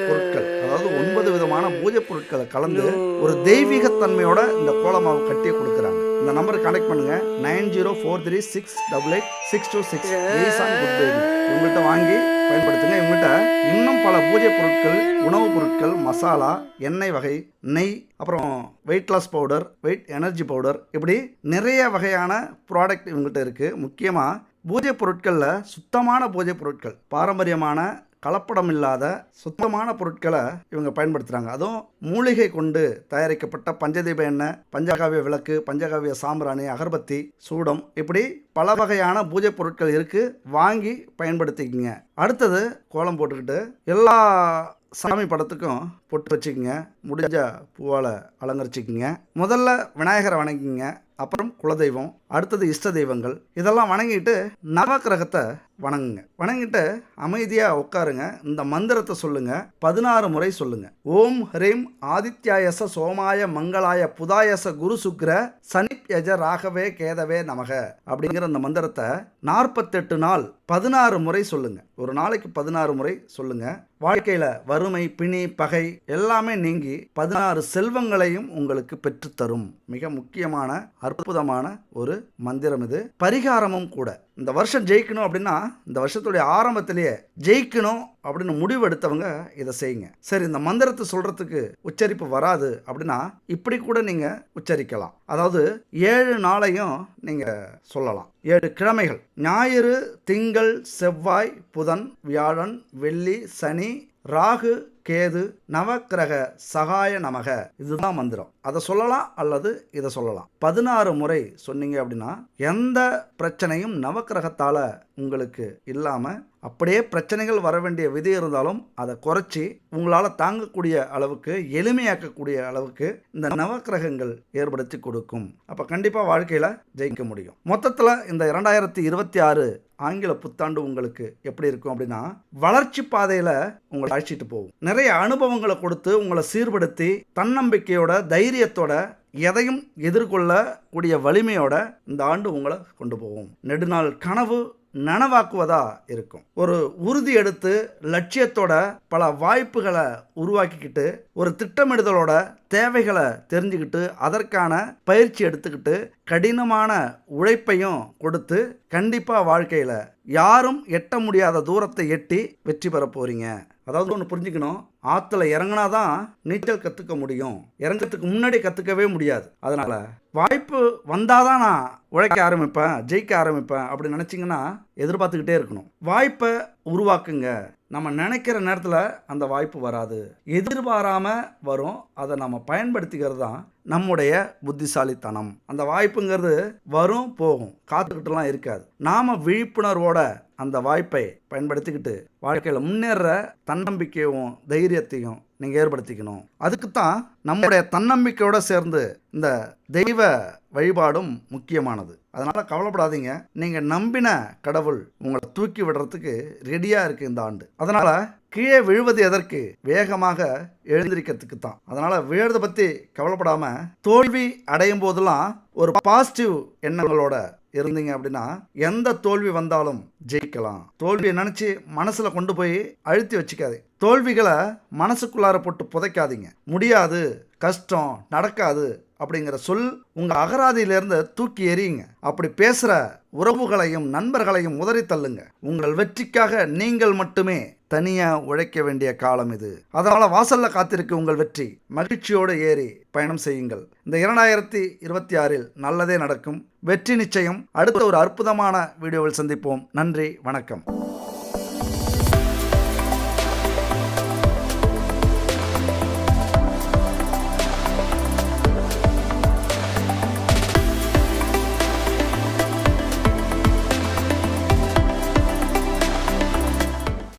பொருட்கள், அதாவது 9 விதமான பூஜை பொருட்களை கலந்து ஒரு தெய்வீகத்தன்மையோட இந்த கோலமாவை கட்டியே கொடுக்குறாங்க. இந்த நம்பருக்கு கனெக்ட் பண்ணுங்க, 9043688626. இவங்கள்ட்ட வாங்கி பயன்படுத்துங்க. இவங்கள்ட்ட இன்னும் பல பூஜை பொருட்கள், உணவுப் பொருட்கள், மசாலா, எண்ணெய் வகை, நெய், அப்புறம் weight loss powder, weight energy powder, இப்படி நிறைய வகையான ப்ராடக்ட் இவங்கள்ட்ட இருக்குது. முக்கியமாக பூஜை பொருட்களில் சுத்தமான பூஜை பொருட்கள், பாரம்பரியமான கலப்படம் இல்லாத சுத்தமான பொருட்களை இவங்க பயன்படுத்துகிறாங்க. அதுவும் மூலிகை கொண்டு தயாரிக்கப்பட்ட பஞ்சதீப எண்ணெய், பஞ்சகாவிய விளக்கு, பஞ்சகாவிய சாம்பிராணி, அகர்பத்தி, சூடம், இப்படி பல வகையான பூஜை பொருட்கள் இருக்குது. வாங்கி பயன்படுத்திக்கிங்க. அடுத்தது கோலம் போட்டுக்கிட்டு எல்லா சாமி படத்துக்கும் பொட்டு வச்சுக்கிங்க. முடிஞ்ச பூவால் அலங்கரிச்சிக்கிங்க. முதல்ல விநாயகரை வணங்கிங்க, அப்புறம் குலதெய்வம், அடுத்தது இஷ்ட தெய்வங்கள். இதெல்லாம் வணங்கிட்டு நவக்கிரகத்தை வணங்குங்க. வணங்கிட்டு அமைதியாக உட்காருங்க. இந்த மந்திரத்தை சொல்லுங்க, 16 முறை சொல்லுங்க. ஓம் ஹ்ரீம் ஆதித்யாயச சோமாய மங்களாய புதாயச குரு சுக்ர சனிப்யஜ ராகவே கேதவே நமக அப்படிங்கிற இந்த மந்திரத்தை 48 நாள் 16 முறை சொல்லுங்க. ஒரு நாளைக்கு 16 முறை சொல்லுங்க. வாழ்க்கையில் வறுமை, பிணி, பகை எல்லாமே நீங்கி 16 செல்வங்களையும் உங்களுக்கு பெற்றுத்தரும். மிக முக்கியமான அற்புதமான ஒரு மந்திரம் இது, பரிகாரமும் கூட. இந்த வருஷம் ஜெயிக்கணும் அப்படின்னா இந்த வருஷத்துடைய ஆரம்பத்திலேயே ஜெயிக்கணும் அப்படின்னு முடிவு எடுத்தவங்க இதை செய்யுங்க. சரி, இந்த மந்திரத்தை சொல்றதுக்கு உச்சரிப்பு வராது அப்படின்னா இப்படி கூட நீங்க உச்சரிக்கலாம். அதாவது 7 நாளையும் நீங்க சொல்லலாம். 7 கிழமைகள், ஞாயிறு, திங்கள், செவ்வாய், புதன், வியாழன், வெள்ளி, சனி, ராகு, கேது, நவக்கிரக சகாய நமக. இதுதான் மந்திரம். அதை சொல்லலாம் அல்லது இதை சொல்லலாம். 16 முறை சொன்னீங்க அப்படின்னா எந்த பிரச்சனையும் நவக்கிரகத்தால உங்களுக்கு இல்லாம, அப்படியே பிரச்சனைகள் வர வேண்டிய விதி இருந்தாலும் அதை குறைச்சி உங்களால் தாங்கக்கூடிய அளவுக்கு, எளிமையாக்கக்கூடிய அளவுக்கு இந்த நவக்கிரகங்கள் ஏற்படுத்தி கொடுக்கும். அப்போ கண்டிப்பாக வாழ்க்கையில் ஜெயிக்க முடியும். மொத்தத்தில் இந்த 2026 ஆங்கில புத்தாண்டு உங்களுக்கு எப்படி இருக்கும் அப்படின்னா வளர்ச்சி பாதையில் உங்களை அழைச்சிட்டு போகும். நிறைய அனுபவங்களை கொடுத்து உங்களை சீர்படுத்தி தன்னம்பிக்கையோட, தைரியத்தோட எதையும் எதிர்கொள்ளக்கூடிய வலிமையோட இந்த ஆண்டு உங்களை கொண்டு போகும். நெடுநாள் கனவு நனவாக்குவதா இருக்கும். ஒரு உறுதி எடுத்து லட்சியத்தோட பல வாய்ப்புகளை உருவாக்கிக்கிட்டு ஒரு திட்டமிடுதலோட தேவைகளை தெரிஞ்சுக்கிட்டு அதற்கான பயிற்சி எடுத்துக்கிட்டு கடினமான உழைப்பையும் கொடுத்து கண்டிப்பாக வாழ்க்கையில் யாரும் எட்ட முடியாத தூரத்தை எட்டி வெற்றி பெற போறீங்க. அதாவது ஒன்று புரிஞ்சுக்கணும், ஆற்றுல இறங்கினாதான் நீச்சல் கற்றுக்க முடியும், இறங்கிறதுக்கு முன்னாடி கற்றுக்கவே முடியாது. அதனால் வாய்ப்பு வந்தாதான் நான் உழைக்க ஆரம்பிப்பேன், ஜெயிக்க ஆரம்பிப்பேன் அப்படின்னு நினச்சிங்கன்னா எதிர்பார்த்துக்கிட்டே இருக்கணும். வாய்ப்பை உருவாக்குங்க. நம்ம நினைக்கிற நேரத்தில் அந்த வாய்ப்பு வராது, எதிர்பாராமல் வரும். அதை நம்ம பயன்படுத்திக்கிறது தான் நம்முடைய புத்திசாலித்தனம். அந்த வாய்ப்புங்கிறது வரும் போகும், காத்துக்கிட்டுலாம் இருக்காது. நாம் விழிப்புணர்வோட அந்த வாய்ப்பை பயன்படுத்திக்கிட்டு வாழ்க்கையில் முன்னேற தன்னம்பிக்கையும் தைரியத்தையும் நீங்கள் ஏற்படுத்திக்கணும். அதுக்குத்தான் நம்முடைய தன்னம்பிக்கையோடு சேர்ந்து இந்த தெய்வ வழிபாடும் முக்கியமானது. அதனால் கவலைப்படாதீங்க, நீங்கள் நம்பின கடவுள் உங்களை தூக்கி விடுறதுக்கு ரெடியாக இருக்குது இந்த ஆண்டு. அதனால் கீழே விழுவது எதற்கு? வேகமாக எழுந்திருக்கிறதுக்கு தான். அதனால் விழுறதை பற்றி கவலைப்படாமல் தோல்வி அடையும் போதெல்லாம் ஒரு பாசிட்டிவ் எண்ணங்களோட இருந்தீங்க அப்படின்னா எந்த தோல்வி வந்தாலும் ஜெயிக்கலாம். தோல்வியை நினச்சி மனசில் கொண்டு போய் அழுத்தி வச்சுக்காதே. தோல்விகளை மனசுக்குள்ளார போட்டு புதைக்காதீங்க. முடியாது, கஷ்டம், நடக்காது அப்படிங்கிற சொல் உங்கள் அகராதியிலேருந்து தூக்கி எறியுங்க. அப்படி பேசுகிற உறவுகளையும் நண்பர்களையும் உதறி தள்ளுங்க. உங்கள் வெற்றிக்காக நீங்கள் மட்டுமே தனியாக உழைக்க வேண்டிய காலம் இது. அதனால் வாசலில் காத்திருக்கு உங்கள் வெற்றி. மகிழ்ச்சியோடு ஏறி பயணம் செய்யுங்கள். இந்த 2026 நல்லதே நடக்கும். வெற்றி நிச்சயம். அடுத்த ஒரு அற்புதமான வீடியோவில் சந்திப்போம். நன்றி, வணக்கம்.